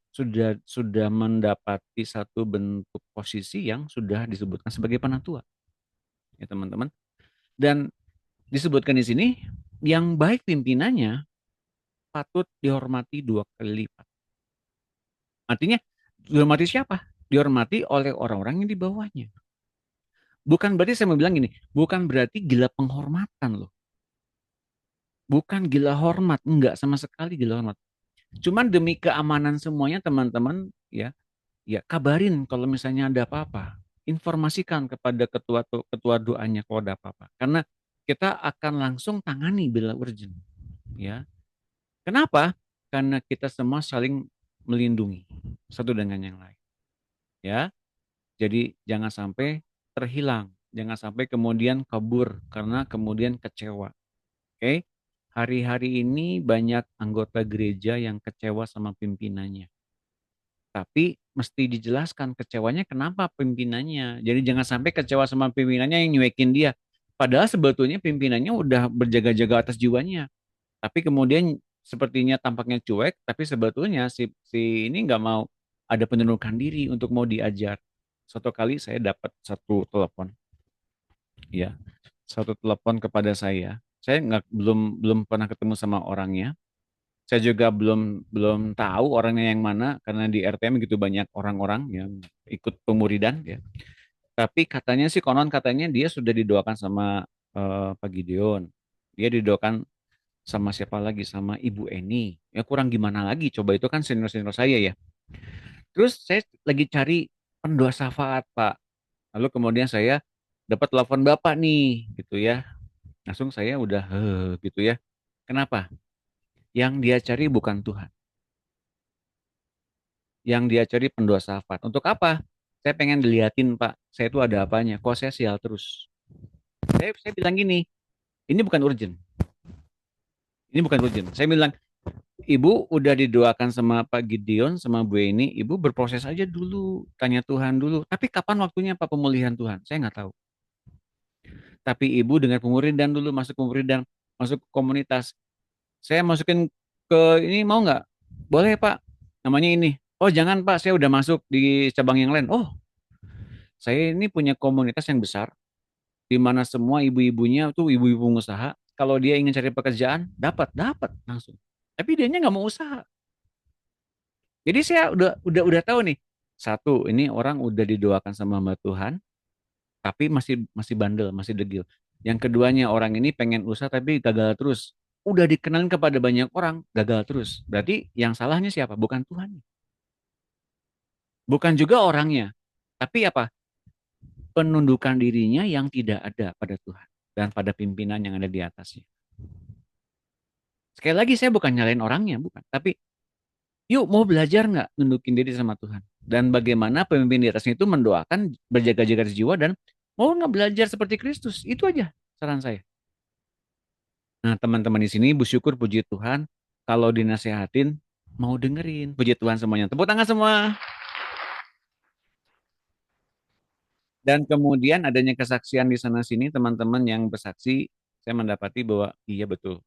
mendapati satu bentuk posisi yang sudah disebutkan sebagai penatua, ya teman-teman. Dan disebutkan di sini yang baik pimpinannya patut dihormati 2 kali lipat. Artinya dihormati siapa? Dihormati oleh orang-orang yang di bawahnya. Bukan berarti saya mau bilang gini, bukan berarti gila penghormatan loh. Bukan gila hormat, enggak sama sekali gila hormat. Cuman demi keamanan semuanya teman-teman ya, ya kabarin kalau misalnya ada apa-apa. Informasikan kepada ketua doanya kalau ada apa-apa. Karena kita akan langsung tangani bila urgent. Ya. Kenapa? Karena kita semua saling melindungi satu dengan yang lain. Ya. Jadi jangan sampai terhilang, jangan sampai kemudian kabur karena kemudian kecewa. Oke? Hari-hari ini banyak anggota gereja yang kecewa sama pimpinannya. Tapi mesti dijelaskan kecewanya kenapa pimpinannya. Jadi jangan sampai kecewa sama pimpinannya yang nyuekin dia. Padahal sebetulnya pimpinannya udah berjaga-jaga atas jiwanya. Tapi kemudian sepertinya tampaknya cuek, tapi sebetulnya si ini nggak mau ada penundukan diri untuk mau diajar. Suatu kali saya dapat satu telepon, ya, satu telepon kepada saya. Saya belum pernah ketemu sama orangnya. Saya juga belum tahu orangnya yang mana karena di RTM gitu banyak orang-orang yang ikut pemuridan ya. Tapi katanya sih konon katanya dia sudah didoakan sama Pak Gideon. Dia didoakan sama siapa lagi sama Ibu Eni. Ya kurang gimana lagi coba itu kan senior-senior saya ya. Terus saya lagi cari pendoa syafaat, Pak. Lalu kemudian saya dapat telepon Bapak nih gitu ya. Langsung saya udah gitu ya. Kenapa? Yang dia cari bukan Tuhan. Yang dia cari pendoa syafaat. Untuk apa? Saya pengen dilihatin, Pak. Saya itu ada apanya. Kok saya sial terus? Saya bilang gini, ini bukan urgent. Ini bukan urgent. Saya bilang, Ibu udah didoakan sama Pak Gideon, sama Bu Eni, Ibu berproses aja dulu, tanya Tuhan dulu. Tapi kapan waktunya Pak pemulihan Tuhan? Saya nggak tahu. Tapi Ibu dengan pemuridan dulu, masuk pemuridan, masuk komunitas. Saya masukin ke ini mau nggak? Boleh Pak, namanya ini. Oh jangan Pak, saya udah masuk di cabang yang lain. Oh, saya ini punya komunitas yang besar di mana semua ibu-ibunya tuh ibu-ibu pengusaha, kalau dia ingin cari pekerjaan, dapat langsung. Tapi dianya nggak mau usaha. Jadi saya udah tahu nih, satu ini orang udah didoakan sama Mbak Tuhan, tapi masih masih bandel, masih degil. Yang keduanya orang ini pengen usaha tapi gagal terus. Udah dikenalin kepada banyak orang, gagal terus. Berarti yang salahnya siapa? Bukan Tuhan. Bukan juga orangnya. Tapi apa? Penundukan dirinya yang tidak ada pada Tuhan dan pada pimpinan yang ada di atasnya. Sekali lagi saya bukan nyalain orangnya, bukan. Tapi yuk mau belajar nggak nundukin diri sama Tuhan? Dan bagaimana pemimpin di atasnya itu mendoakan berjaga-jaga di jiwa dan mau nggak belajar seperti Kristus? Itu aja saran saya. Nah teman-teman di sini bersyukur puji Tuhan kalau dinasehatin mau dengerin. Puji Tuhan semuanya. Tepuk tangan semua. Dan kemudian adanya kesaksian di sana sini teman-teman yang bersaksi, saya mendapati bahwa iya betul.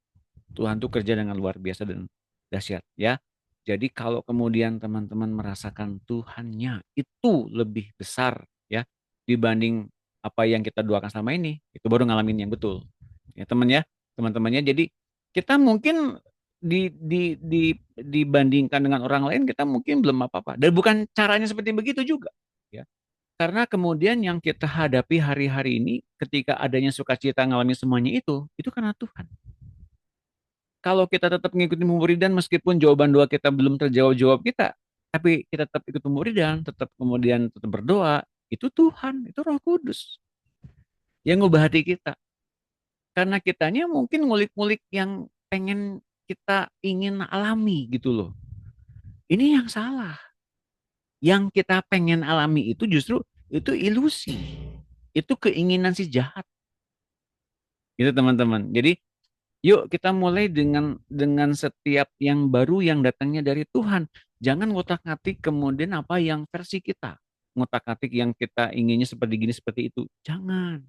Tuhan tuh kerja dengan luar biasa dan dahsyat ya. Jadi kalau kemudian teman-teman merasakan Tuhannya itu lebih besar ya dibanding apa yang kita doakan selama ini, itu baru ngalamin yang betul. Ya teman ya, teman-temannya. Jadi kita mungkin dibandingkan dengan orang lain kita mungkin belum apa-apa. Dan bukan caranya seperti begitu juga ya. Karena kemudian yang kita hadapi hari-hari ini ketika adanya sukacita ngalami semuanya itu karena Tuhan. Kalau kita tetap mengikuti pemberian meskipun jawaban doa kita belum terjawab kita, tapi kita tetap ikut pemberian, tetap kemudian tetap berdoa, itu Tuhan, itu Roh Kudus yang ngubah hati kita. Karena kitanya mungkin ngulik-ngulik yang pengen kita ingin alami gitu loh. Ini yang salah. Yang kita pengen alami itu justru itu ilusi. Itu keinginan si jahat. Gitu teman-teman. Jadi yuk kita mulai dengan setiap yang baru yang datangnya dari Tuhan. Jangan ngotak-ngatik kemudian apa yang versi kita. Ngotak-ngatik yang kita inginnya seperti gini, seperti itu. Jangan.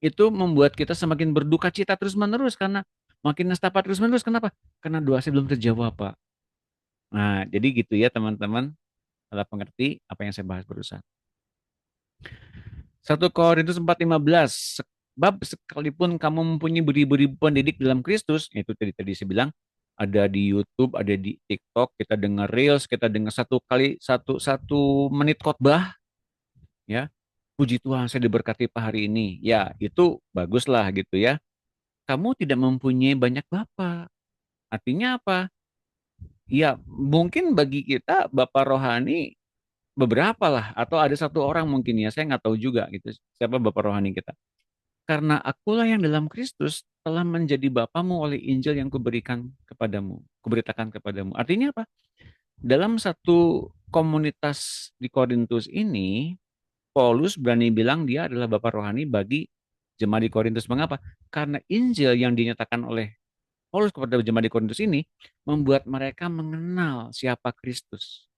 Itu membuat kita semakin berduka cita terus-menerus karena makin nestapa terus-menerus. Kenapa? Karena doa saya belum terjawab, Pak. Nah, jadi gitu ya teman-teman. Salah pengerti apa yang saya bahas barusan. 1 Korintus 4:15. Sebab sekalipun kamu mempunyai beribu-ribu pendidik dalam Kristus, itu tadi saya bilang, ada di YouTube, ada di TikTok, kita dengar Reels, kita dengar satu menit khotbah, ya. Puji Tuhan saya diberkati Pak hari ini. Ya, itu baguslah gitu ya. Kamu tidak mempunyai banyak bapak. Artinya apa? Ya, mungkin bagi kita bapak rohani beberapa lah, atau ada satu orang mungkin ya, saya nggak tahu juga gitu siapa bapak rohani kita. Karena akulah yang dalam Kristus telah menjadi bapamu oleh Injil yang kuberikan kepadamu, kuberitakan kepadamu. Artinya apa? Dalam satu komunitas di Korintus ini, Paulus berani bilang dia adalah bapak rohani bagi jemaat di Korintus. Mengapa? Karena Injil yang dinyatakan oleh Paulus kepada jemaat di Korintus ini membuat mereka mengenal siapa Kristus.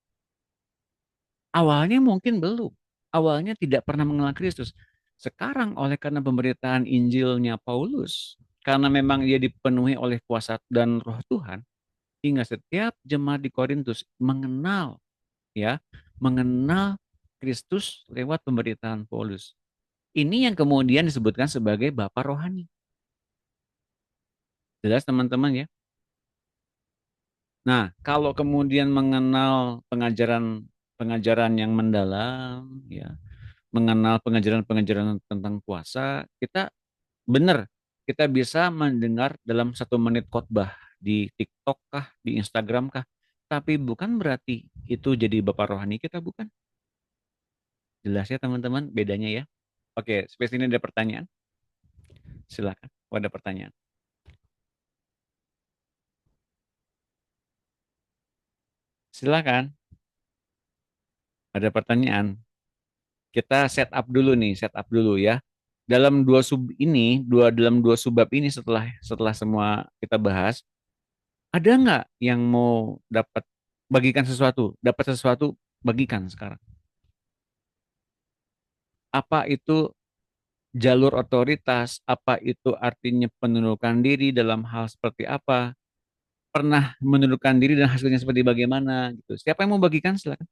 Awalnya mungkin belum. Awalnya tidak pernah mengenal Kristus. Sekarang oleh karena pemberitaan Injilnya Paulus, karena memang ia dipenuhi oleh kuasa dan roh Tuhan, hingga setiap jemaat di Korintus mengenal ya, mengenal Kristus lewat pemberitaan Paulus. Ini yang kemudian disebutkan sebagai Bapak Rohani. Jelas teman-teman ya? Nah, kalau kemudian mengenal pengajaran yang mendalam, ya, mengenal pengajaran-pengajaran tentang puasa, kita benar, kita bisa mendengar dalam 1 menit khotbah di TikTok kah, di Instagram kah, tapi bukan berarti itu jadi bapak rohani kita, bukan. Jelas ya teman-teman bedanya ya. Oke, space ini ada pertanyaan. Silakan, ada pertanyaan. Silakan. Ada pertanyaan. Kita set up dulu ya. Dalam dua subbab ini setelah semua kita bahas, ada nggak yang mau bagikan sesuatu, dapat sesuatu, bagikan sekarang. Apa itu jalur otoritas? Apa itu artinya penundukan diri dalam hal seperti apa? Pernah menundukkan diri dan hasilnya seperti bagaimana? Gitu. Siapa yang mau bagikan? Silakan.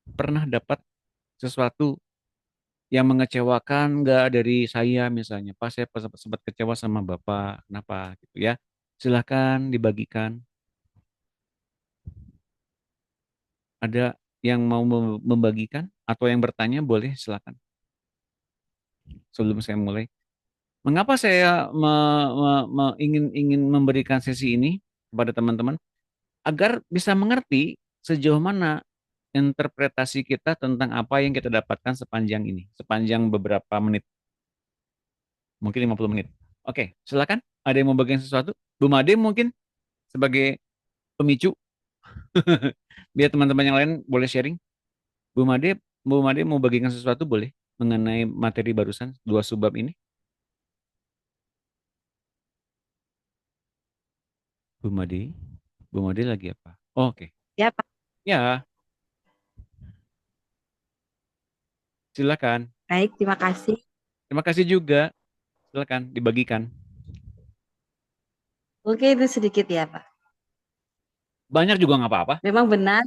Pernah dapat sesuatu yang mengecewakan nggak dari saya misalnya? Pas saya sempat kecewa sama Bapak, kenapa gitu ya? Silahkan dibagikan. Ada yang mau membagikan atau yang bertanya boleh silakan sebelum saya mulai. Mengapa saya ingin ingin memberikan sesi ini kepada teman-teman agar bisa mengerti sejauh mana interpretasi kita tentang apa yang kita dapatkan sepanjang ini, sepanjang beberapa menit, mungkin 50 menit. Oke, silakan. Ada yang mau bagian sesuatu? Bu Made mungkin sebagai pemicu, biar teman-teman yang lain boleh sharing. Bu Made, Bu Made mau bagikan sesuatu boleh mengenai materi barusan dua subbab ini? Bu Made, Bu Made lagi apa? Oh, oke. Ya, Pak. Ya, silakan. Baik, terima kasih. Terima kasih juga. Silakan dibagikan. Oke, itu sedikit ya, Pak. Banyak juga nggak apa-apa. Memang benar,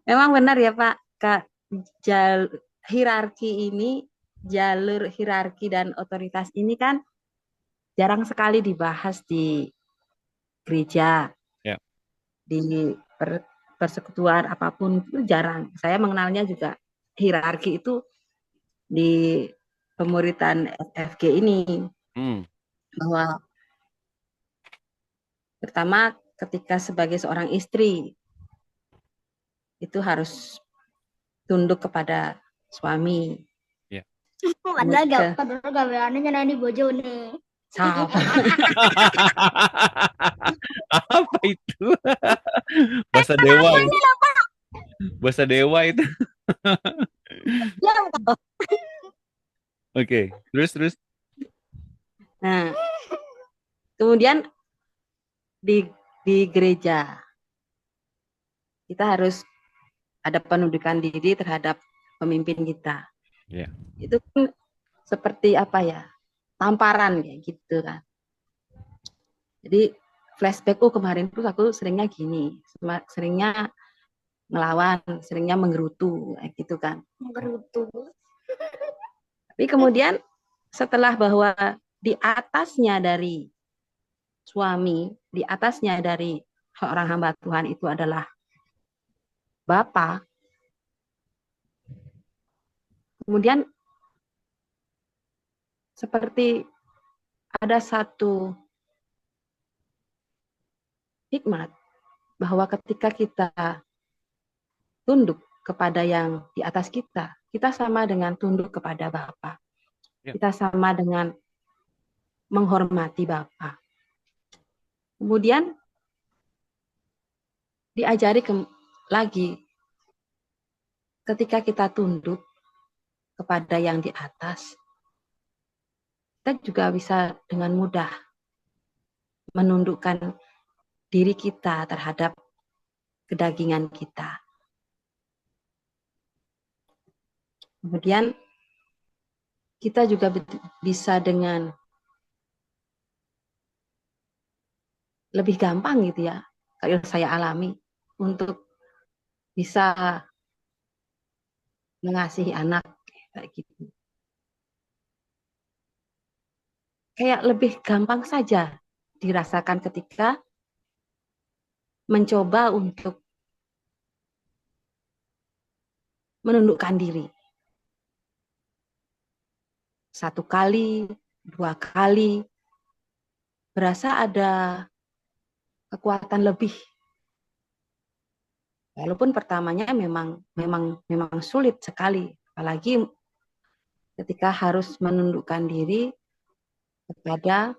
memang benar ya, Pak. Kak, hierarki ini, jalur hierarki dan otoritas ini kan jarang sekali dibahas di gereja, Ya. di persekutuan apapun itu jarang. Saya mengenalnya juga hierarki itu di pemuritan FG ini, bahwa pertama ketika sebagai seorang istri itu harus tunduk kepada suami. Ya. Padahal gaweannya nyanyi bojo nih. Apa itu? Bahasa dewa itu. Bahasa dewa itu. Oke, terus. Nah, kemudian di gereja kita harus ada penundukan diri terhadap pemimpin kita. Yeah. Itu kan seperti apa ya, tamparan kayak gitu kan. Jadi flashback, kemarin tuh aku seringnya gini, seringnya ngelawan, seringnya menggerutu kayak gitu kan. Menggerutu. Tapi kemudian setelah bahwa di atasnya dari suami, di atasnya dari seorang hamba Tuhan itu adalah Bapa. Kemudian seperti ada satu hikmat bahwa ketika kita tunduk kepada yang di atas kita, kita sama dengan tunduk kepada Bapa. Ya. Kita sama dengan menghormati Bapa. Kemudian diajari lagi ketika kita tunduk kepada yang di atas, kita juga bisa dengan mudah menundukkan diri kita terhadap kedagingan kita. Kemudian kita juga bisa dengan lebih gampang gitu ya, kalau saya alami, untuk bisa mengasihi anak kayak gitu. Kayak lebih gampang saja dirasakan ketika mencoba untuk menundukkan diri. Satu kali, dua kali, berasa ada kekuatan lebih. Walaupun pertamanya memang sulit sekali, apalagi ketika harus menundukkan diri kepada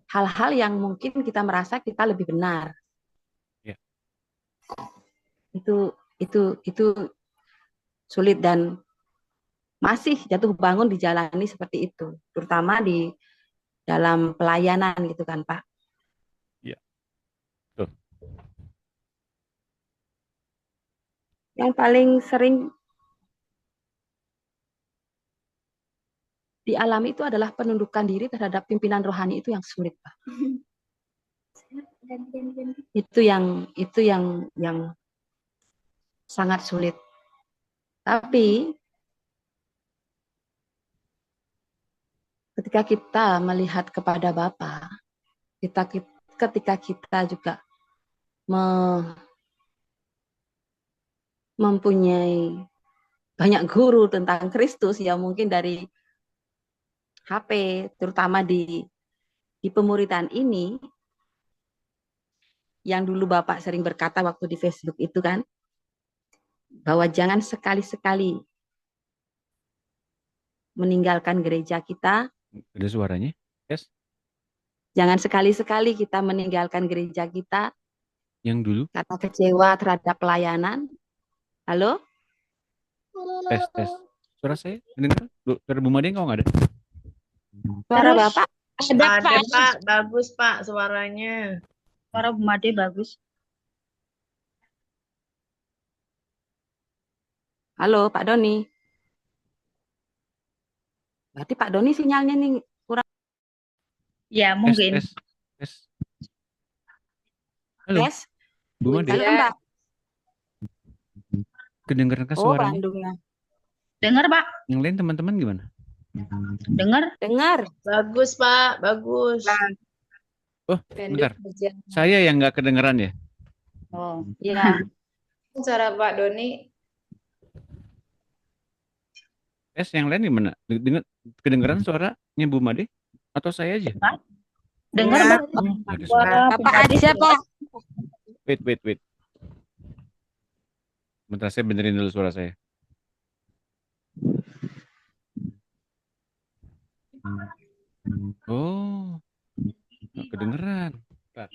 hal-hal yang mungkin kita merasa kita lebih benar. Ya. Itu sulit dan masih jatuh bangun dijalani seperti itu, terutama di dalam pelayanan gitu kan, Pak. Ya. Tuh. Yang paling sering dialami itu adalah penundukan diri terhadap pimpinan rohani, itu yang sulit, Pak. Itu yang sangat sulit. Tapi ketika kita melihat kepada Bapa, ketika kita juga mempunyai banyak guru tentang Kristus, ya mungkin dari HP, terutama di pemuridan ini, yang dulu Bapak sering berkata waktu di Facebook itu kan, bahwa jangan sekali-sekali meninggalkan gereja kita. Ada suaranya? Yes. Jangan sekali-sekali kita meninggalkan gereja kita. Yang dulu? Karena kecewa terhadap pelayanan. Halo? Tes. Suara saya dengar? Suara Bu Made kok nggak ada? Suara Bapak? Ada Pak, bagus Pak suaranya. Suara Bu Made bagus. Halo Pak Doni. Berarti Pak Doni sinyalnya nih kurang. Ya, mungkin. Tes. Halo. Tes. Bu Made. Halo Mbak. Kedengeran kan Oh, suaranya? Bandungnya. Dengar, Pak? Yang lain teman-teman gimana? Dengar. Bagus Pak, bagus. Oh, bentar. Saya yang nggak kedengeran ya? Oh, iya. Suara Pak Doni. Tes yang lain gimana? Kedengeran suaranya Bu Made? Atau saya aja? Dengar, Pak. Ada suara. Bapak Adi siapa? Wait. Bentar, saya benerin dulu suara saya. Oh, nggak kedengeran. Bentar.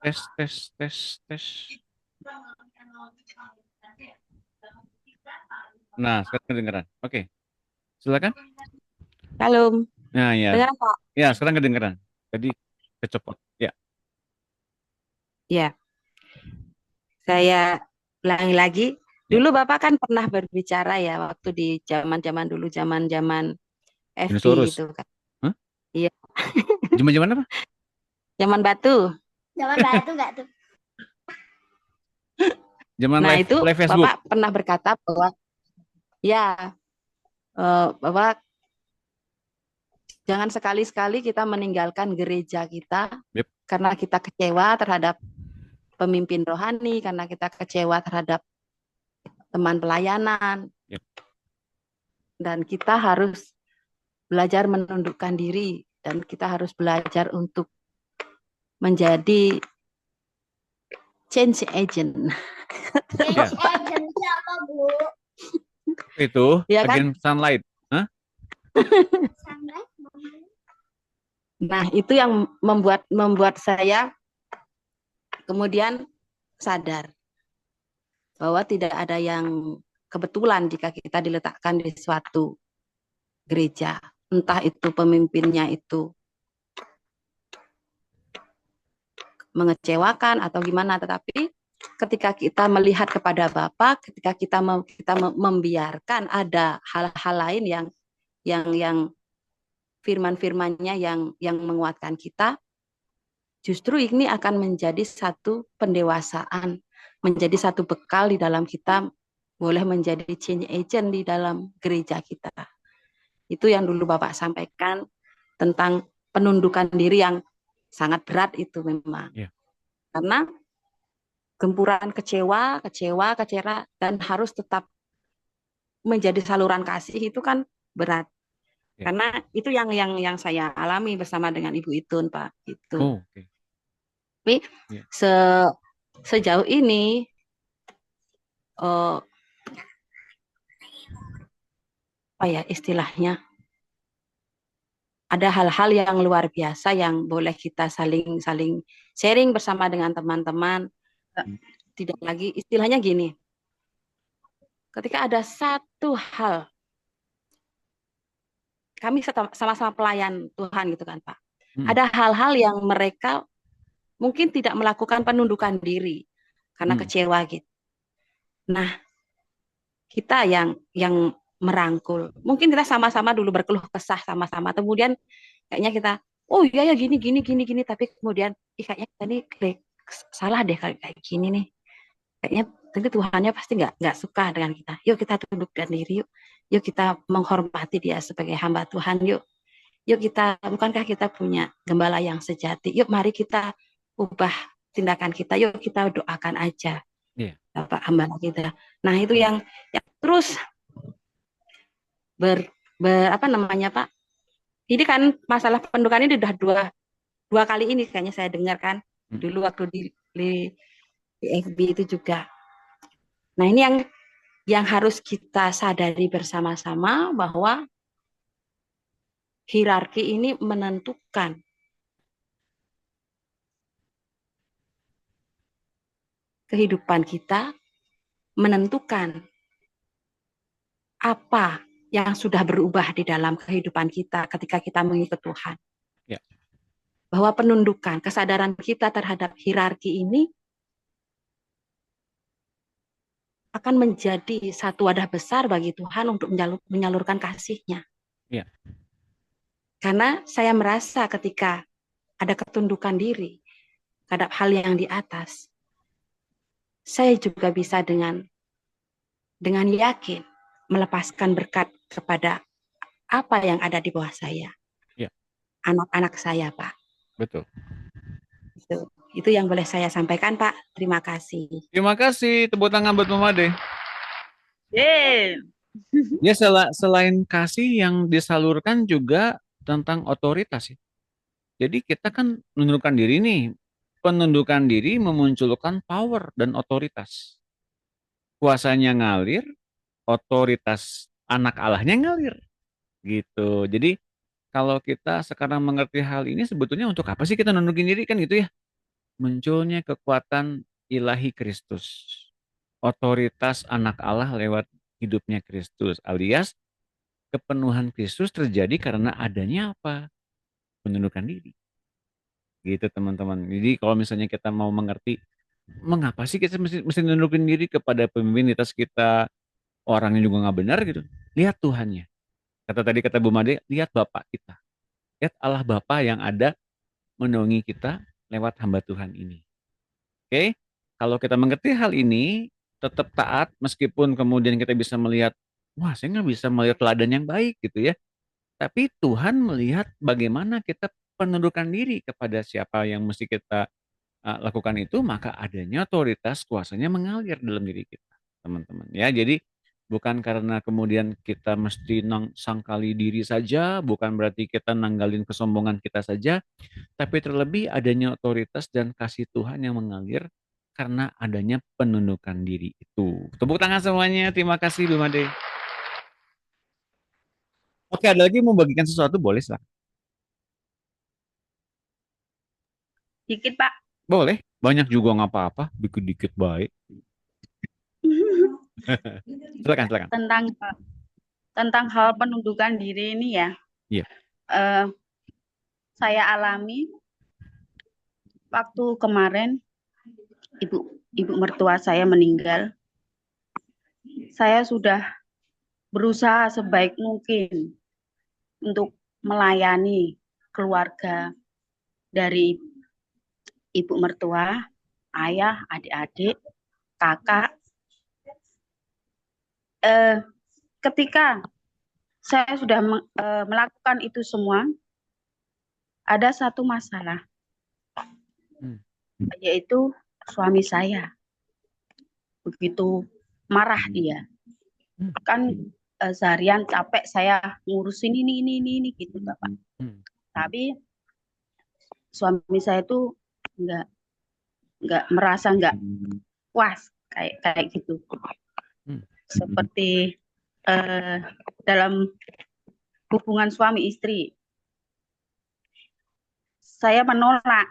Tes. Nah, sekarang kedengeran. Oke. Silakan. Halo. Nah, ya. Dengar Pak? Ya, sekarang kedengeran. Tadi kecopot. Ya. Ya. Saya ulangi lagi. Dulu Bapak kan pernah berbicara ya waktu di zaman-zaman dulu, zaman-zaman FB Dinosaurus. itu kan. Hah? Iya. Zaman apa? Zaman batu. Jangan batu enggak tuh. Zaman Nah, live, itu live Facebook. Bapak pernah berkata bahwa ya bahwa jangan sekali-sekali kita meninggalkan gereja kita. Yep. Karena kita kecewa terhadap pemimpin rohani, karena kita kecewa terhadap teman pelayanan. Yep. Dan kita harus belajar menundukkan diri, dan kita harus belajar untuk menjadi change agent. Change agent apa, Bu? Itu Ya kan? agen sunlight. Hah? Sunlight, Mama. Nah, itu yang membuat saya kemudian sadar bahwa tidak ada yang kebetulan jika kita diletakkan di suatu gereja, entah itu pemimpinnya itu mengecewakan atau gimana, tetapi ketika kita melihat kepada Bapa, ketika kita membiarkan ada hal-hal lain yang firman-firmannya yang menguatkan kita, justru ini akan menjadi satu pendewasaan, menjadi satu bekal di dalam kita, boleh menjadi change agent di dalam gereja kita. Itu yang dulu Bapak sampaikan tentang penundukan diri yang sangat berat itu memang. Yeah. Karena gempuran kecewa, dan harus tetap menjadi saluran kasih itu kan berat. Yeah. Karena itu yang saya alami bersama dengan Ibu Itun, Pak. Itu. Oh, okay. Tapi sejauh ini apa ya istilahnya, ada hal-hal yang luar biasa yang boleh kita saling sharing bersama dengan teman-teman. Tidak lagi istilahnya gini, ketika ada satu hal, kami sama-sama pelayan Tuhan gitu kan Pak, ada hal-hal yang mereka mungkin tidak melakukan penundukan diri karena kecewa gitu. Nah, kita yang merangkul, mungkin kita sama-sama dulu berkeluh kesah sama-sama, kemudian kayaknya kita, oh iya ya gini, tapi kemudian kayaknya tadi salah deh kayak gini nih, kayaknya Tapi Tuhannya pasti nggak suka dengan kita. Yuk kita tundukkan diri, yuk kita menghormati dia sebagai hamba Tuhan, yuk kita, bukankah kita punya gembala yang sejati? Yuk mari kita ubah tindakan kita, yuk kita doakan aja Iya. Bapak hamba kita. Nah itu yang terus apa namanya Pak? Ini kan masalah pendudukan ini sudah dua kali ini kayaknya saya dengar kan. Dulu waktu di FB itu juga. Nah ini yang harus kita sadari bersama-sama bahwa hierarki ini menentukan kehidupan kita, menentukan apa yang sudah berubah di dalam kehidupan kita ketika kita mengikut Tuhan. Ya. Bahwa penundukan, kesadaran kita terhadap hierarki ini akan menjadi satu wadah besar bagi Tuhan untuk menyalurkan kasih-Nya. Ya. Karena saya merasa ketika ada ketundukan diri terhadap hal yang di atas, saya juga bisa dengan yakin melepaskan berkat kepada apa yang ada di bawah saya. Ya. Anak-anak saya, Pak. Betul. Itu yang boleh saya sampaikan, Pak. Terima kasih. Terima kasih. Tepuk tangan buat Mama Ade. Yeay. Ya, selain kasih yang disalurkan juga tentang otoritas ya. Jadi kita kan menundukkan diri nih. Penundukan diri memunculkan power dan otoritas. Kuasanya ngalir, otoritas anak Allahnya ngalir. Gitu. Jadi kalau kita sekarang mengerti hal ini sebetulnya untuk apa sih kita nundukin diri kan gitu ya? Munculnya kekuatan ilahi Kristus. Otoritas anak Allah lewat hidupnya Kristus alias kepenuhan Kristus terjadi karena adanya apa? Menundukkan diri. Gitu teman-teman. Jadi kalau misalnya kita mau mengerti mengapa sih kita mesti nundukin diri kepada pemimpin di atas kita, orangnya juga nggak benar gitu. Lihat Tuhannya. Kata Bu Made, lihat Bapak kita. Lihat Allah Bapa yang ada menaungi kita lewat hamba Tuhan ini. Oke? Kalau kita mengerti hal ini, tetap taat meskipun kemudian kita bisa melihat, wah saya nggak bisa melihat teladan yang baik gitu ya. Tapi Tuhan melihat bagaimana kita penundukan diri kepada siapa yang mesti kita lakukan itu, maka adanya otoritas kuasanya mengalir dalam diri kita, teman-teman. Ya, jadi bukan karena kemudian kita mesti sangkali diri saja, bukan berarti kita nanggalin kesombongan kita saja, tapi terlebih adanya otoritas dan kasih Tuhan yang mengalir karena adanya penundukan diri itu. Tepuk tangan semuanya. Terima kasih, Bu Made. Oke, ada lagi mau bagikan sesuatu? Boleh, silakan. Dikit, Pak. Boleh. Banyak juga nggak apa-apa. Dikit-dikit baik. Silakan. Tentang hal penundukan diri ini ya. Iya. Saya alami waktu kemarin ibu mertua saya meninggal. Saya sudah berusaha sebaik mungkin untuk melayani keluarga dari ibu mertua, ayah, adik-adik, kakak. Ketika saya sudah melakukan itu semua, ada satu masalah, yaitu suami saya. Begitu marah dia. Kan seharian capek saya ngurusin ini gitu, Bapak. Tapi suami saya itu nggak merasa nggak puas kayak gitu. Seperti dalam hubungan suami istri, saya menolak,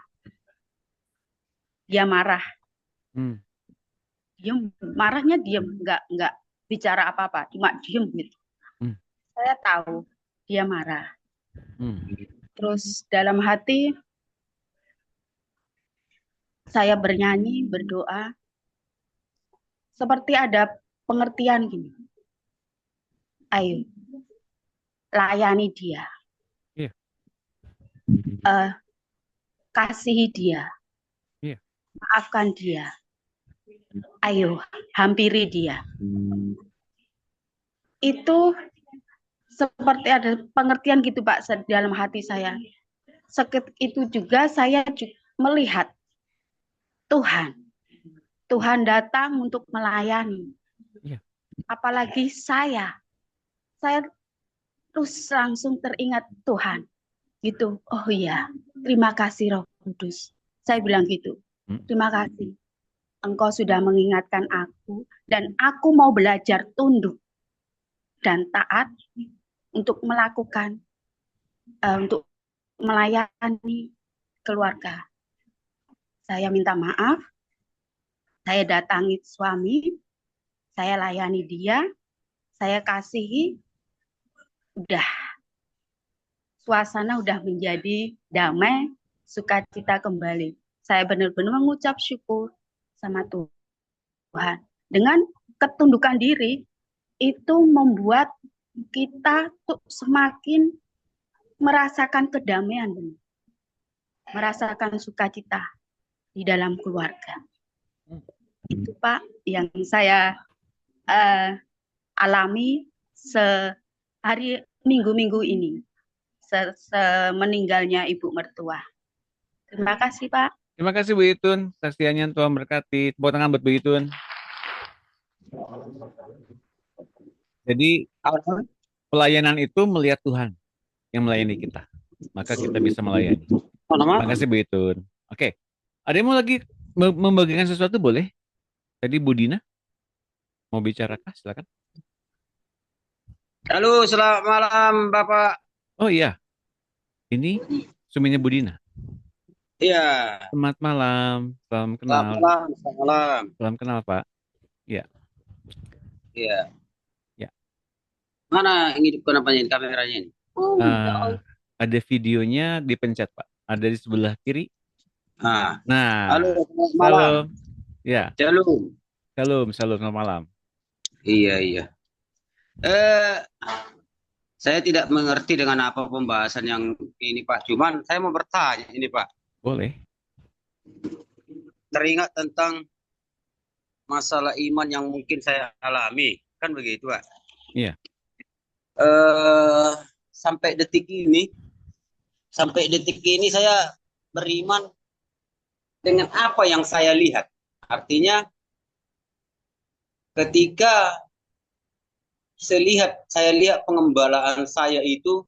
dia marah, marahnya diam, nggak bicara apa-apa, cuma diem gitu. Saya tahu dia marah. Terus dalam hati saya bernyanyi, berdoa, seperti ada pengertian gini. Ayo, layani dia. Kasihi dia. Maafkan dia. ayo hampiri dia. Hmm. Itu seperti ada pengertian gitu Pak dalam hati saya. Itu juga saya melihat Tuhan. Tuhan datang untuk melayani. Iya. Apalagi saya terus langsung teringat Tuhan. Gitu. Oh iya, terima kasih Roh Kudus. Saya bilang gitu. Terima kasih. Engkau sudah mengingatkan aku dan aku mau belajar tunduk dan taat untuk melakukan untuk melayani keluarga. Saya minta maaf. Saya datangi suami, saya layani dia, saya kasihi, udah suasana udah menjadi damai, sukacita kembali. Saya benar-benar mengucap syukur sama Tuhan. Dengan ketundukan diri, itu membuat kita tuh semakin merasakan kedamaian, merasakan sukacita di dalam keluarga. Itu Pak yang saya alami sehari minggu-minggu ini semeninggalnya ibu mertua. Terima kasih Pak. Terima kasih Bu Itun, saksiannya Tuhan berkati. Tepuk tangan buat Bu Itun. Jadi pelayanan itu melihat Tuhan yang melayani kita, maka kita bisa melayani. Terima kasih Bu Itun. Oke, ada yang mau lagi membagikan sesuatu boleh? Tadi Bu Dina mau bicara kah? Silakan. Halo, selamat malam Bapak. Oh iya, ini suaminya Bu Dina. Iya. Selamat malam, salam kenal. Selamat malam. Salam kenal Pak. Iya. Iya. Ya. Mana ngidupkan apanya ini, kameranya ini? Ada videonya dipencet Pak. Ada di sebelah kiri. Nah. Halo, selamat malam. Halo. Ya. Shalom. Shalom, selamat malam. Iya. Saya tidak mengerti dengan apa pembahasan yang ini Pak. Cuman saya mau bertanya ini Pak. Boleh. Teringat tentang masalah iman yang mungkin saya alami. Kan begitu Pak. Iya. Sampai detik ini saya beriman dengan apa yang saya lihat. Artinya ketika saya lihat pengembalaan saya itu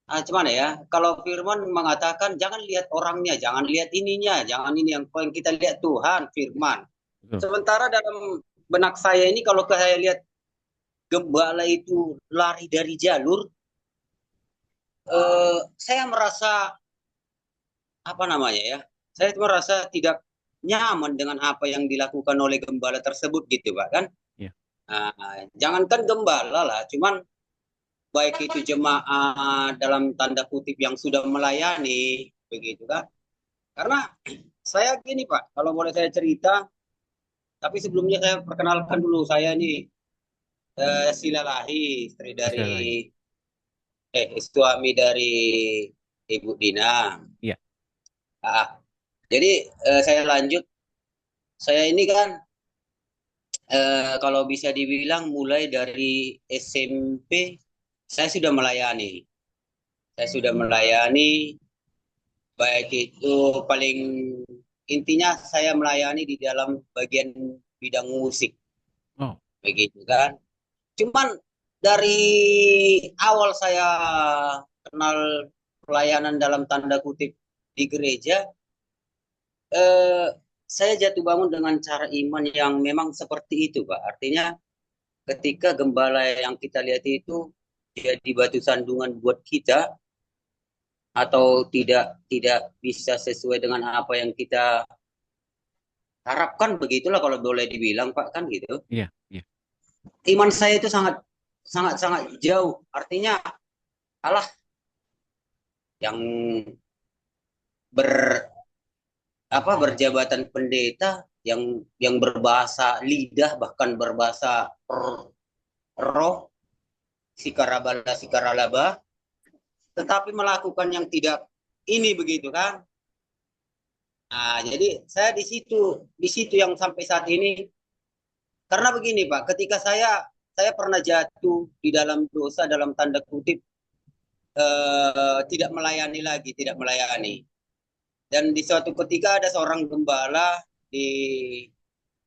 gimana ya? Kalau Firman mengatakan jangan lihat orangnya, jangan lihat ininya, jangan ini yang kita lihat Tuhan, Firman. Sementara dalam benak saya ini kalau saya lihat gembala itu lari dari jalur, saya merasa saya merasa tidak nyaman dengan apa yang dilakukan oleh gembala tersebut gitu Pak kan. Yeah. Jangankan gembala lah, cuman baik itu jemaah dalam tanda kutip yang sudah melayani begitu kan. Karena saya gini Pak, kalau boleh saya cerita, tapi sebelumnya saya perkenalkan dulu, saya ini Silalahi, istri dari suami dari Ibu Dina. Iya. Jadi saya lanjut. Saya ini kan kalau bisa dibilang mulai dari SMP saya sudah melayani. Baik itu paling intinya saya melayani di dalam bagian bidang musik. Begitu kan. Cuman dari awal saya kenal pelayanan dalam tanda kutip di gereja, saya jatuh bangun dengan cara iman yang memang seperti itu Pak. Artinya ketika gembala yang kita lihat itu jadi batu sandungan buat kita atau tidak bisa sesuai dengan apa yang kita harapkan, begitulah kalau boleh dibilang Pak kan gitu. Iya. Iman saya itu sangat jauh. Artinya Allah yang berjabatan pendeta yang berbahasa lidah, bahkan berbahasa roh, sikaralaba, tetapi melakukan yang tidak ini begitu kan. Jadi saya di situ yang sampai saat ini, karena begini Pak, ketika saya pernah jatuh di dalam dosa dalam tanda kutip, tidak melayani lagi, tidak melayani. Dan di suatu ketika ada seorang gembala di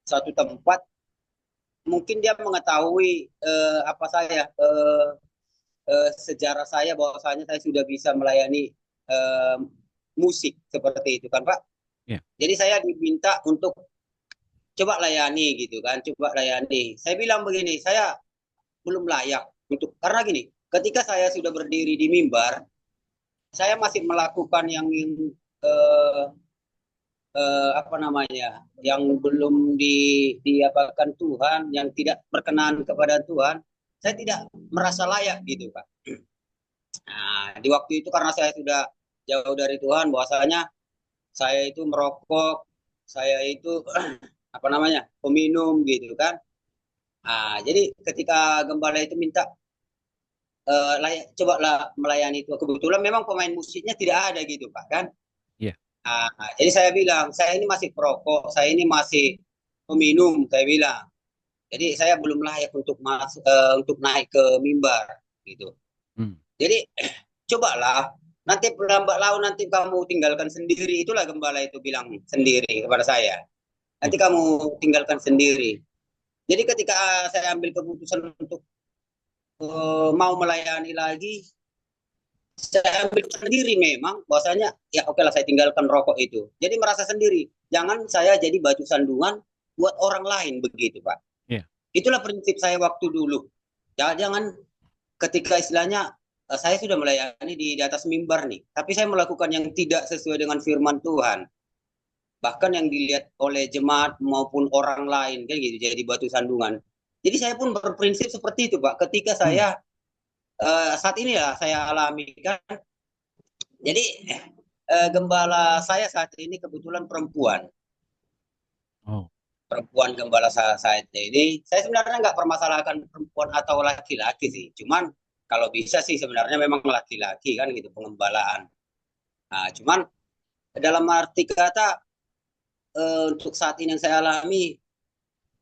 suatu tempat, mungkin dia mengetahui apa saya sejarah saya, bahwasanya saya sudah bisa melayani eh, musik seperti itu kan Pak. Ya. Jadi saya diminta untuk coba layani gitu kan, coba layani. Saya bilang begini, saya belum layak untuk, karena gini, ketika saya sudah berdiri di mimbar, saya masih melakukan yang eh, apa namanya, yang belum diapakan Tuhan, yang tidak berkenan kepada Tuhan, saya tidak merasa layak gitu Pak. Nah, di waktu itu karena saya sudah jauh dari Tuhan, bahwasanya saya itu merokok, saya itu apa namanya, peminum gitu kan. Jadi ketika gembala itu minta coba lah melayani itu, kebetulan memang pemain musiknya tidak ada gitu Pak kan. Iya. Jadi saya bilang, saya ini masih perokok, saya ini masih peminum, saya bilang. Jadi saya belum layak untuk masuk, untuk naik ke mimbar gitu. Jadi cobalah, nanti lambat laun nanti kamu tinggalkan sendiri. Itulah gembala itu bilang sendiri kepada saya. Nanti kamu tinggalkan sendiri. Jadi ketika saya ambil keputusan untuk mau melayani lagi, saya ambil sendiri memang bahwasanya ya oke lah, saya tinggalkan rokok itu. Jadi merasa sendiri. Jangan saya jadi batu sandungan buat orang lain begitu Pak. Iya. Itulah prinsip saya waktu dulu. Jangan ketika istilahnya saya sudah melayani di atas mimbar nih, tapi saya melakukan yang tidak sesuai dengan firman Tuhan. Bahkan yang dilihat oleh jemaat maupun orang lain kan gitu, jadi batu sandungan. Jadi saya pun berprinsip seperti itu Pak. Ketika saya saat ini ya saya alami kan. Jadi gembala saya saat ini kebetulan perempuan. Perempuan gembala saya ini, saya sebenarnya nggak permasalahkan perempuan atau laki-laki sih. Cuman kalau bisa sih sebenarnya memang laki-laki kan gitu pengembalaan. Cuman dalam arti kata untuk saat ini yang saya alami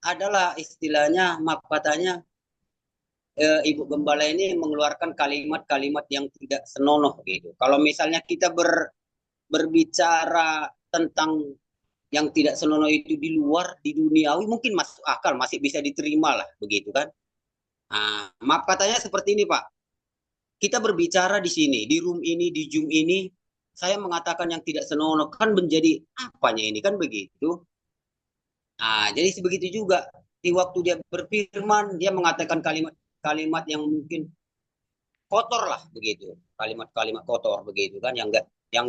adalah istilahnya, maaf katanya, Ibu Gembala ini mengeluarkan kalimat-kalimat yang tidak senonoh gitu. Kalau misalnya kita berbicara tentang yang tidak senonoh itu di luar, di duniawi mungkin masuk akal, masih bisa diterima lah begitu kan. Maaf katanya seperti ini Pak. Kita berbicara di sini, di room ini, di Zoom ini, saya mengatakan yang tidak senonoh kan menjadi apanya ini kan begitu. Jadi sebegitu juga di waktu dia berfirman, dia mengatakan kalimat-kalimat yang mungkin kotor lah begitu, kalimat-kalimat kotor begitu kan, yang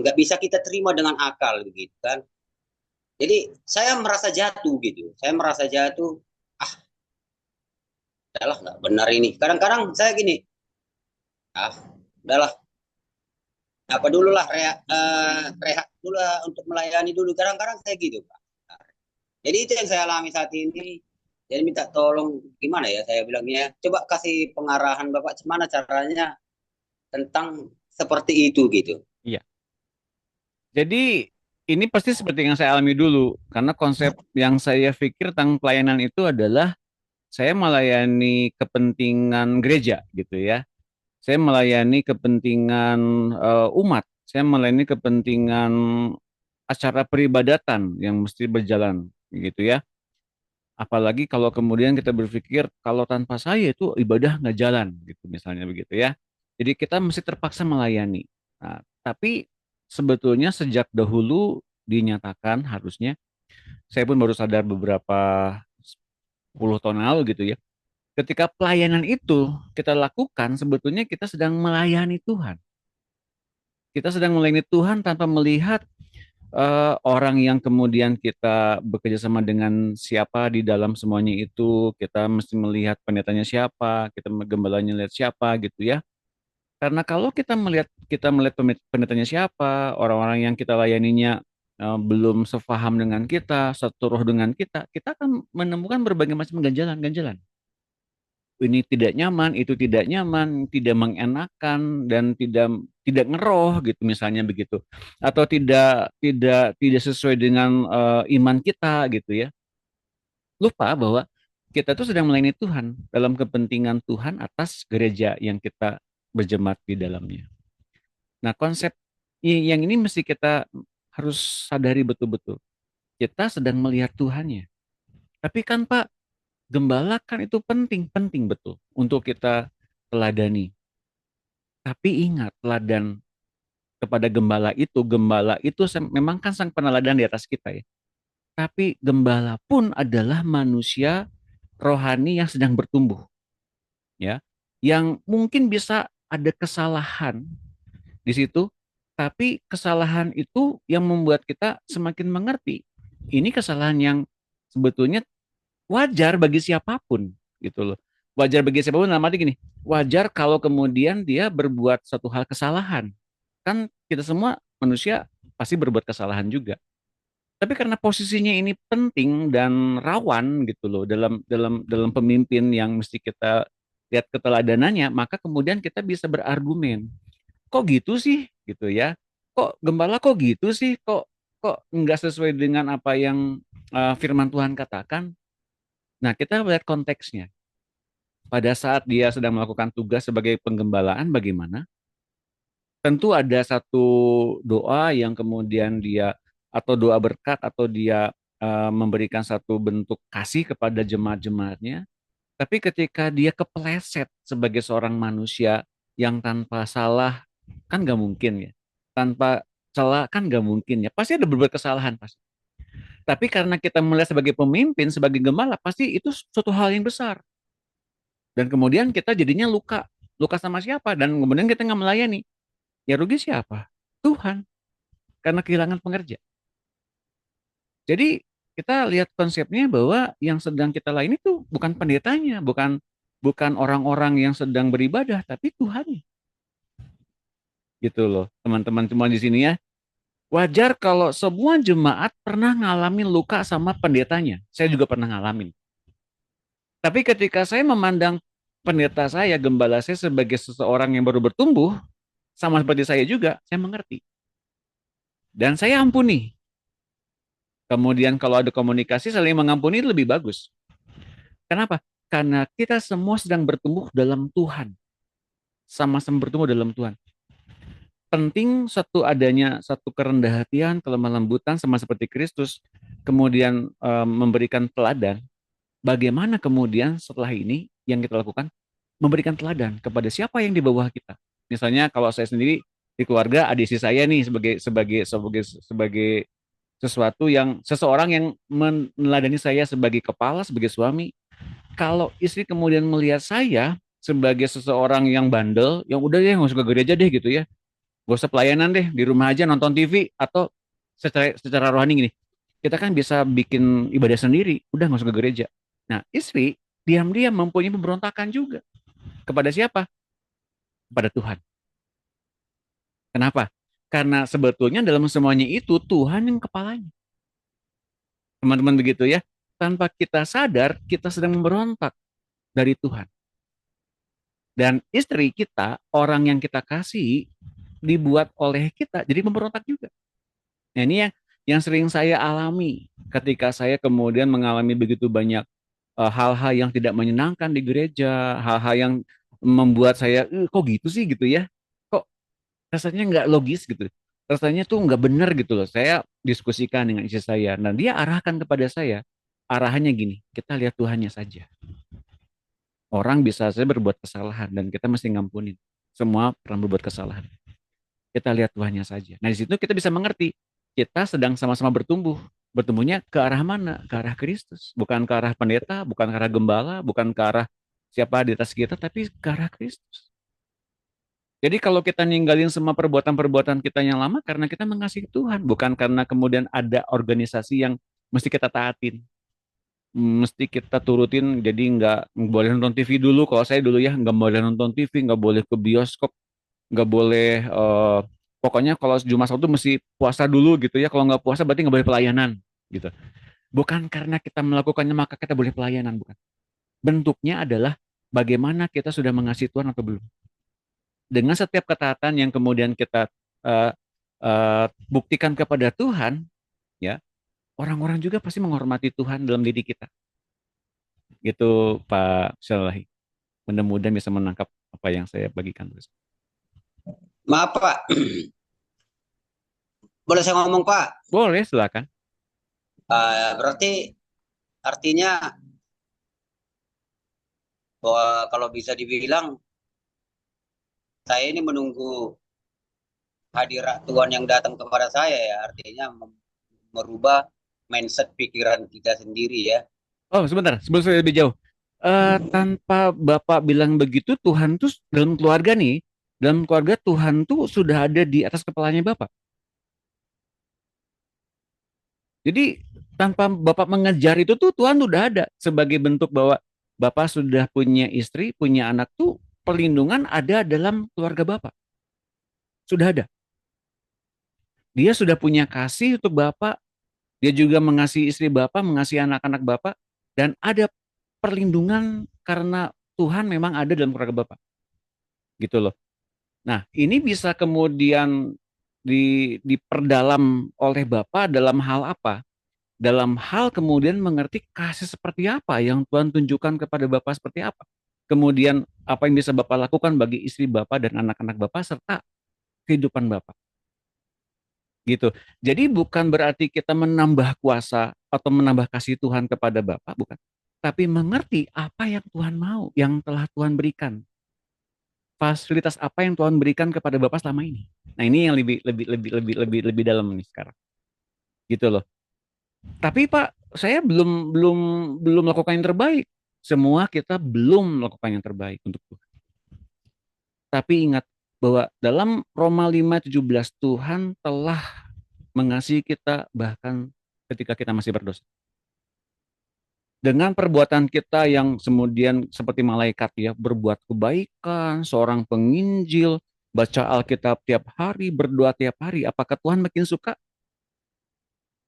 nggak bisa kita terima dengan akal begitu kan. Jadi saya merasa jatuh gitu, saya merasa jatuh, udahlah nggak benar ini. Kadang-kadang saya gini, udahlah, apa dulu lah, rehat dulu lah untuk melayani dulu. Kadang-kadang saya gitu Pak. Jadi itu yang saya alami saat ini. Jadi minta tolong gimana ya saya bilangnya, coba kasih pengarahan Bapak gimana caranya tentang seperti itu gitu. Iya. Jadi ini pasti seperti yang saya alami dulu, karena konsep yang saya pikir tentang pelayanan itu adalah saya melayani kepentingan gereja gitu ya. Saya melayani kepentingan umat, saya melayani kepentingan acara peribadatan yang mesti berjalan gitu ya. Apalagi kalau kemudian kita berpikir kalau tanpa saya itu ibadah nggak jalan gitu misalnya begitu ya. Jadi kita mesti terpaksa melayani. Nah, tapi sebetulnya sejak dahulu dinyatakan harusnya, saya pun baru sadar beberapa puluh tahun lalu gitu ya. Ketika pelayanan itu kita lakukan, sebetulnya kita sedang melayani Tuhan. Kita sedang melayani Tuhan tanpa melihat orang yang kemudian kita bekerja sama dengan siapa di dalam semuanya itu. Kita mesti melihat pendetanya siapa, kita gembalanya lihat siapa gitu ya. Karena kalau kita melihat pendetanya siapa, orang-orang yang kita layaninya belum sefaham dengan kita, satu roh dengan kita akan menemukan berbagai macam ganjalan-ganjalan. ini tidak nyaman, itu tidak nyaman, tidak mengenakan dan tidak ngeroh gitu misalnya begitu. Atau tidak sesuai dengan iman kita gitu ya. Lupa bahwa kita tuh sedang melayani Tuhan dalam kepentingan Tuhan atas gereja yang kita berjemaat di dalamnya. Nah, konsep yang ini mesti kita harus sadari betul-betul. Kita sedang melihat Tuhannya. Tapi kan Pak, gembala kan itu penting betul untuk kita teladani. Tapi ingat, teladan kepada gembala itu memang kan sang peneladan di atas kita ya. Tapi gembala pun adalah manusia rohani yang sedang bertumbuh, ya, yang mungkin bisa ada kesalahan di situ, tapi kesalahan itu yang membuat kita semakin mengerti. Ini kesalahan yang sebetulnya wajar bagi siapapun, gitu loh. Wajar bagi siapapun, dalam arti gini, wajar kalau kemudian dia berbuat satu hal kesalahan. Kan kita semua manusia pasti berbuat kesalahan juga. Tapi karena posisinya ini penting dan rawan gitu loh dalam pemimpin yang mesti kita lihat keteladanannya, maka kemudian kita bisa berargumen. Kok gitu sih gitu ya? Kok gembala kok gitu sih? Kok nggak sesuai dengan apa yang firman Tuhan katakan? Nah, kita lihat konteksnya. Pada saat dia sedang melakukan tugas sebagai penggembalaan bagaimana? Tentu ada satu doa yang kemudian dia atau doa berkat atau dia memberikan satu bentuk kasih kepada jemaat-jemaatnya. Tapi ketika dia kepleset sebagai seorang manusia yang tanpa salah, kan nggak mungkin ya. Tanpa celah kan nggak mungkin ya. Pasti ada berbuat kesalahan pasti. Tapi karena kita melihat sebagai pemimpin, sebagai gembala, pasti itu suatu hal yang besar. Dan kemudian kita jadinya luka. Luka sama siapa? Dan kemudian kita nggak melayani. Ya rugi siapa? Tuhan. Karena kehilangan pengerja. Jadi kita lihat konsepnya bahwa yang sedang kita layani itu bukan pendetanya, bukan orang-orang yang sedang beribadah, tapi Tuhan. Gitu loh, teman-teman semua di sini ya. Wajar kalau semua jemaat pernah ngalamin luka sama pendetanya. Saya juga pernah ngalamin. Tapi ketika saya memandang pendeta saya, gembala saya sebagai seseorang yang baru bertumbuh, sama seperti saya juga, saya mengerti. Dan saya ampuni. Kemudian kalau ada komunikasi saling mengampuni lebih bagus. Kenapa? Karena kita semua sedang bertumbuh dalam Tuhan. Sama-sama bertumbuh dalam Tuhan. Penting adanya satu kerendahan hatian, kelemah lembutan sama seperti Kristus, kemudian memberikan teladan. Bagaimana kemudian setelah ini yang kita lakukan memberikan teladan kepada siapa yang di bawah kita. Misalnya kalau saya sendiri di keluarga adik istri saya nih sebagai seseorang yang meneladani saya sebagai kepala, sebagai suami. Kalau istri kemudian melihat saya sebagai seseorang yang bandel, yang udah deh nggak usah ke gereja deh gitu ya, gak usah pelayanan deh, di rumah aja nonton TV, atau secara rohani gini, kita kan bisa bikin ibadah sendiri, udah nggak usah ke gereja. Nah, istri diam-diam mempunyai pemberontakan juga. Kepada siapa? Kepada Tuhan. Kenapa? Karena sebetulnya dalam semuanya itu Tuhan yang kepalanya. Teman-teman begitu ya. Tanpa kita sadar, kita sedang memberontak dari Tuhan. Dan istri kita, orang yang kita kasih, dibuat oleh kita jadi pemberontak juga. Nah, ini yang sering saya alami ketika saya kemudian mengalami begitu banyak hal-hal yang tidak menyenangkan di gereja, hal-hal yang membuat saya kok gitu sih gitu ya, kok rasanya nggak logis gitu, rasanya tuh nggak benar gitu loh. Saya diskusikan dengan istri saya, dan dia arahkan kepada saya, arahannya gini, kita lihat Tuhannya saja. Orang bisa saja berbuat kesalahan dan kita mesti ngampunin. Semua pernah berbuat kesalahan. Kita lihat Tuhannya saja. Nah, di situ kita bisa mengerti kita sedang sama-sama bertumbuh. Bertumbuhnya ke arah mana? Ke arah Kristus. Bukan ke arah pendeta, bukan ke arah gembala, bukan ke arah siapa di atas kita, tapi ke arah Kristus. Jadi kalau kita ninggalin semua perbuatan-perbuatan kita yang lama karena kita mengasihi Tuhan, bukan karena kemudian ada organisasi yang mesti kita taatin, mesti kita turutin. Jadi nggak boleh nonton TV dulu. Kalau saya dulu ya nggak boleh nonton TV, nggak boleh ke bioskop, nggak boleh pokoknya kalau Jumat Sabtu mesti puasa dulu gitu ya. Kalau nggak puasa berarti nggak boleh pelayanan gitu. Bukan karena kita melakukannya maka kita boleh pelayanan, bukan. Bentuknya adalah bagaimana kita sudah mengasihi Tuhan atau belum. Dengan setiap ketaatan yang kemudian kita uh, buktikan kepada Tuhan, ya, orang-orang juga pasti menghormati Tuhan dalam diri kita. Gitu Pak Syalahi. Mudah-mudahan bisa menangkap apa yang saya bagikan. Maaf Pak, boleh saya ngomong Pak? Boleh, silakan. Berarti artinya bahwa kalau bisa dibilang saya ini menunggu hadirat Tuhan yang datang kepada saya ya, artinya merubah mindset pikiran kita sendiri ya. Oh, sebentar, sebelum saya lebih jauh. Tanpa Bapak bilang begitu, Tuhan tuh dalam keluarga nih, dalam keluarga Tuhan tuh sudah ada di atas kepalanya Bapak. Jadi tanpa Bapak mengejar itu tuh Tuhan udah ada sebagai bentuk bahwa Bapak sudah punya istri, punya anak tuh perlindungan ada dalam keluarga Bapak. Sudah ada. Dia sudah punya kasih untuk Bapak, dia juga mengasihi istri Bapak, mengasihi anak-anak Bapak, dan ada perlindungan karena Tuhan memang ada dalam keluarga Bapak. Gitu loh. Nah, ini bisa kemudian diperdalam oleh Bapak dalam hal apa? Dalam hal kemudian mengerti kasih seperti apa yang Tuhan tunjukkan kepada Bapak seperti apa. Kemudian apa yang bisa Bapak lakukan bagi istri Bapak dan anak-anak Bapak serta kehidupan Bapak. Gitu. Jadi bukan berarti kita menambah kuasa atau menambah kasih Tuhan kepada Bapak, bukan. Tapi mengerti apa yang Tuhan mau, yang telah Tuhan berikan. Fasilitas apa yang Tuhan berikan kepada Bapak selama ini. Nah, ini yang lebih dalam nih sekarang. Gitu loh. Tapi Pak, saya belum melakukan yang terbaik. Semua kita belum melakukan yang terbaik untuk Tuhan. Tapi ingat bahwa dalam Roma 5:17 Tuhan telah mengasihi kita bahkan ketika kita masih berdosa. Dengan perbuatan kita yang kemudian seperti malaikat ya, berbuat kebaikan, seorang penginjil, baca Alkitab tiap hari, berdoa tiap hari, apakah Tuhan makin suka?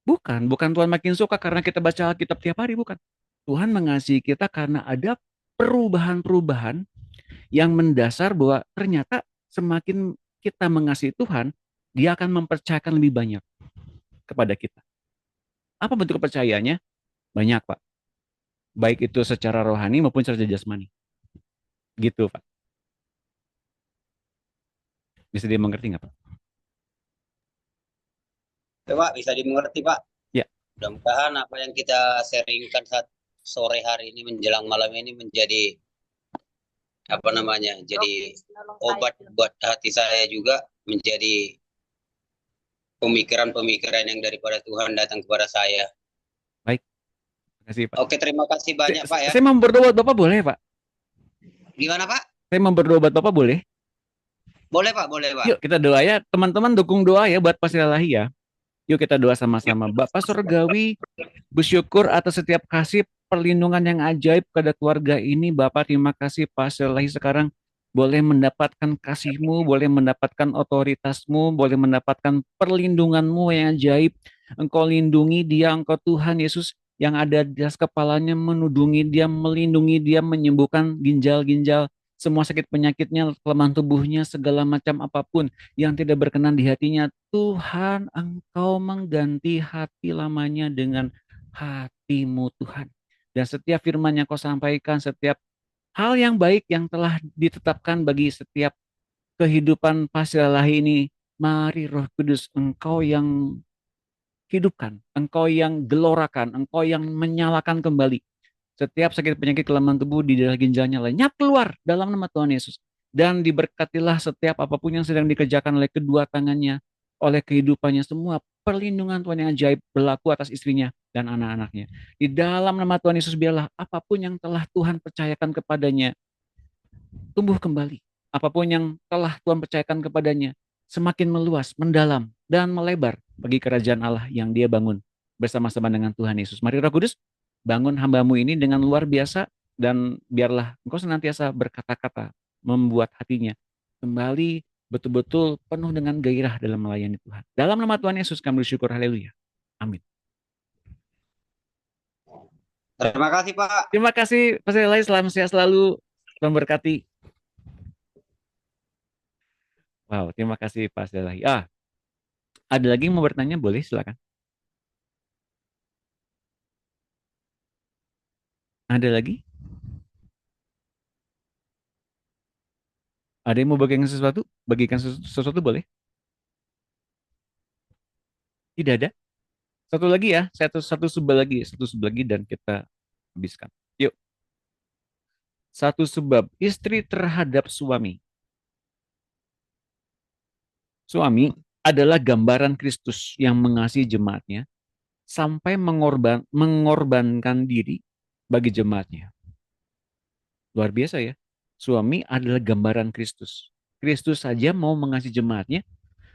Bukan Tuhan makin suka karena kita baca Alkitab tiap hari, bukan. Tuhan mengasihi kita karena ada perubahan-perubahan yang mendasar bahwa ternyata semakin kita mengasihi Tuhan, dia akan mempercayakan lebih banyak kepada kita. Apa bentuk kepercayaannya? Banyak, Pak. Baik itu secara rohani maupun secara jasmani. Gitu, Pak. Bisa dimengerti nggak, Pak? Pak, bisa dimengerti, Pak. Ya. Mudah-mudahan apa yang kita sharingkan saat sore hari ini menjelang malam ini menjadi jadi obat buat hati saya juga, menjadi pemikiran-pemikiran yang daripada Tuhan datang kepada saya. Baik. Terima kasih, Pak. Oke, terima kasih banyak, Pak ya. Saya mau berdoa buat Bapak boleh, Pak? Gimana, Pak? Saya mau berdoa buat Bapak boleh? Boleh, Pak, boleh, Pak. Yuk kita doa ya, teman-teman dukung doa ya buat Pak Syalahi ya. Yuk kita doa sama-sama. Bapak Surgawi, bersyukur atas setiap kasih perlindungan yang ajaib pada keluarga ini. Bapak terima kasih Pak Syalahi sekarang boleh mendapatkan kasih-Mu, boleh mendapatkan otoritas-Mu, boleh mendapatkan perlindungan-Mu yang ajaib. Engkau lindungi dia, Engkau Tuhan Yesus yang ada di atas kepalanya, menudungi dia, melindungi dia, menyembuhkan ginjal-ginjal, semua sakit penyakitnya, kelemahan tubuhnya, segala macam apapun yang tidak berkenan di hatinya. Tuhan, Engkau mengganti hati lamanya dengan hati-Mu Tuhan. Dan setiap firman yang Kau sampaikan, setiap hal yang baik yang telah ditetapkan bagi setiap kehidupan Pak Syalahi ini, mari Roh Kudus Engkau yang hidupkan, Engkau yang gelorakan, Engkau yang menyalakan kembali setiap sakit penyakit kelemahan tubuh di dalam ginjalnya lenyap keluar dalam nama Tuhan Yesus. Dan diberkatilah setiap apapun yang sedang dikerjakan oleh kedua tangannya, oleh kehidupannya, semua perlindungan Tuhan yang ajaib berlaku atas istrinya dan anak-anaknya. Di dalam nama Tuhan Yesus biarlah apapun yang telah Tuhan percayakan kepadanya tumbuh kembali. Apapun yang telah Tuhan percayakan kepadanya semakin meluas, mendalam, dan melebar bagi kerajaan Allah yang dia bangun bersama-sama dengan Tuhan Yesus. Mari Roh Kudus, bangun hamba-Mu ini dengan luar biasa, dan biarlah Engkau senantiasa berkata-kata, membuat hatinya kembali betul-betul penuh dengan gairah dalam melayani Tuhan. Dalam nama Tuhan Yesus kami bersyukur, haleluya. Amin. Terima kasih, Pak. Terima kasih, Pak Syalahi, selamat sehat selalu. Tuhan berkati. Wow, terima kasih Pak Selahi. Ada lagi yang mau bertanya? Boleh, silakan. Ada lagi? Ada yang mau bagikan sesuatu? Bagikan sesuatu boleh? Tidak ada? Satu lagi ya, satu sub lagi dan kita habiskan. Yuk. Satu sebab istri terhadap suami. Suami adalah gambaran Kristus yang mengasihi jemaatnya sampai mengorbankan diri bagi jemaatnya. Luar biasa ya. Suami adalah gambaran Kristus. Kristus saja mau mengasihi jemaatnya,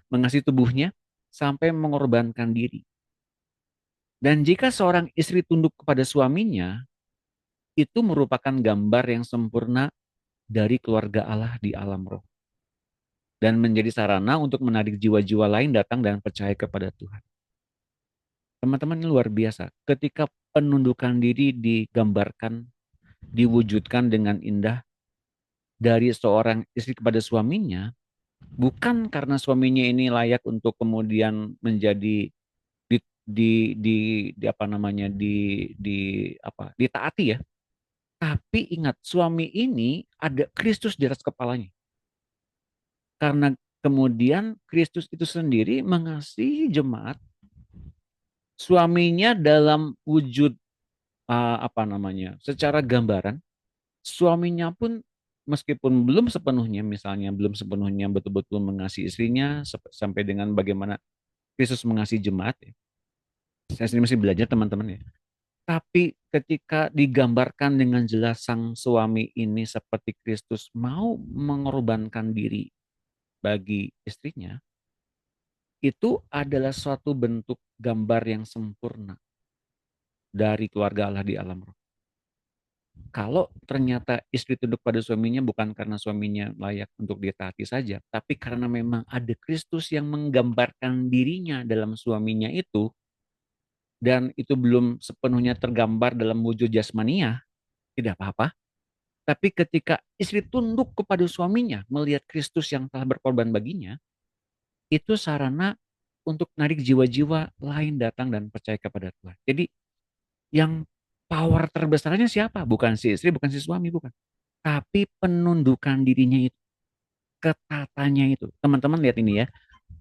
mengasihi tubuhnya, sampai mengorbankan diri. Dan jika seorang istri tunduk kepada suaminya, itu merupakan gambar yang sempurna dari keluarga Allah di alam roh. Dan menjadi sarana untuk menarik jiwa-jiwa lain datang dan percaya kepada Tuhan. Teman-teman, ini luar biasa. Ketika penundukan diri digambarkan, diwujudkan dengan indah dari seorang istri kepada suaminya, bukan karena suaminya ini layak untuk kemudian menjadi ditaati ya. Tapi ingat, suami ini ada Kristus di atas kepalanya. Karena kemudian Kristus itu sendiri mengasihi jemaat, suaminya dalam wujud secara gambaran, suaminya pun meskipun belum sepenuhnya betul-betul mengasihi istrinya sampai dengan bagaimana Kristus mengasihi jemaat ya. Saya sendiri masih belajar teman-teman ya. Tapi ketika digambarkan dengan jelas sang suami ini seperti Kristus mau mengorbankan diri bagi istrinya, itu adalah suatu bentuk gambar yang sempurna dari keluarga Allah di alam roh. Kalau ternyata istri tunduk pada suaminya bukan karena suaminya layak untuk ditaati saja, tapi karena memang ada Kristus yang menggambarkan dirinya dalam suaminya itu, dan itu belum sepenuhnya tergambar dalam wujud jasmania, tidak apa-apa. Tapi ketika istri tunduk kepada suaminya, melihat Kristus yang telah berkorban baginya, itu sarana untuk narik jiwa-jiwa lain datang dan percaya kepada Tuhan. Jadi yang power terbesarnya siapa? Bukan si istri, bukan si suami, bukan. Tapi penundukan dirinya itu, ketatannya itu. Teman-teman lihat ini ya,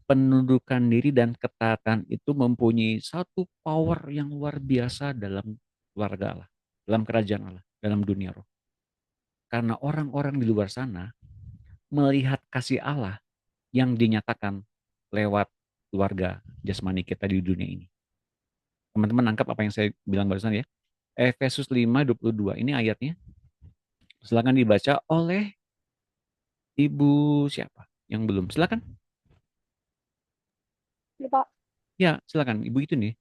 penundukan diri dan ketaatan itu mempunyai satu power yang luar biasa dalam keluarga Allah, dalam kerajaan Allah, dalam dunia roh. Karena orang-orang di luar sana melihat kasih Allah yang dinyatakan lewat keluarga jasmani kita di dunia ini. Teman-teman nangkap apa yang saya bilang barusan ya? Efesus 5:22 ini ayatnya. Silakan dibaca oleh Ibu siapa? Yang belum? Silakan. Ya, Pak. Ya, silakan. Ibu itu nih.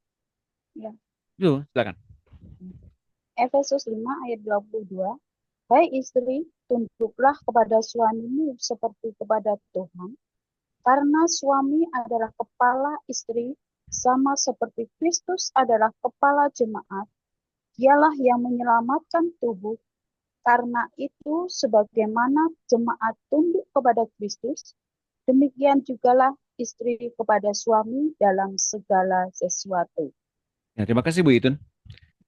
Ya. Yuk, silakan. Efesus 5 ayat 22. Hai istri, tunduklah kepada suamimu seperti kepada Tuhan, karena suami adalah kepala istri, sama seperti Kristus adalah kepala jemaat. Dialah yang menyelamatkan tubuh. Karena itu, sebagaimana jemaat tunduk kepada Kristus, demikian jugalah istri kepada suami dalam segala sesuatu. Ya, terima kasih Bu Itun.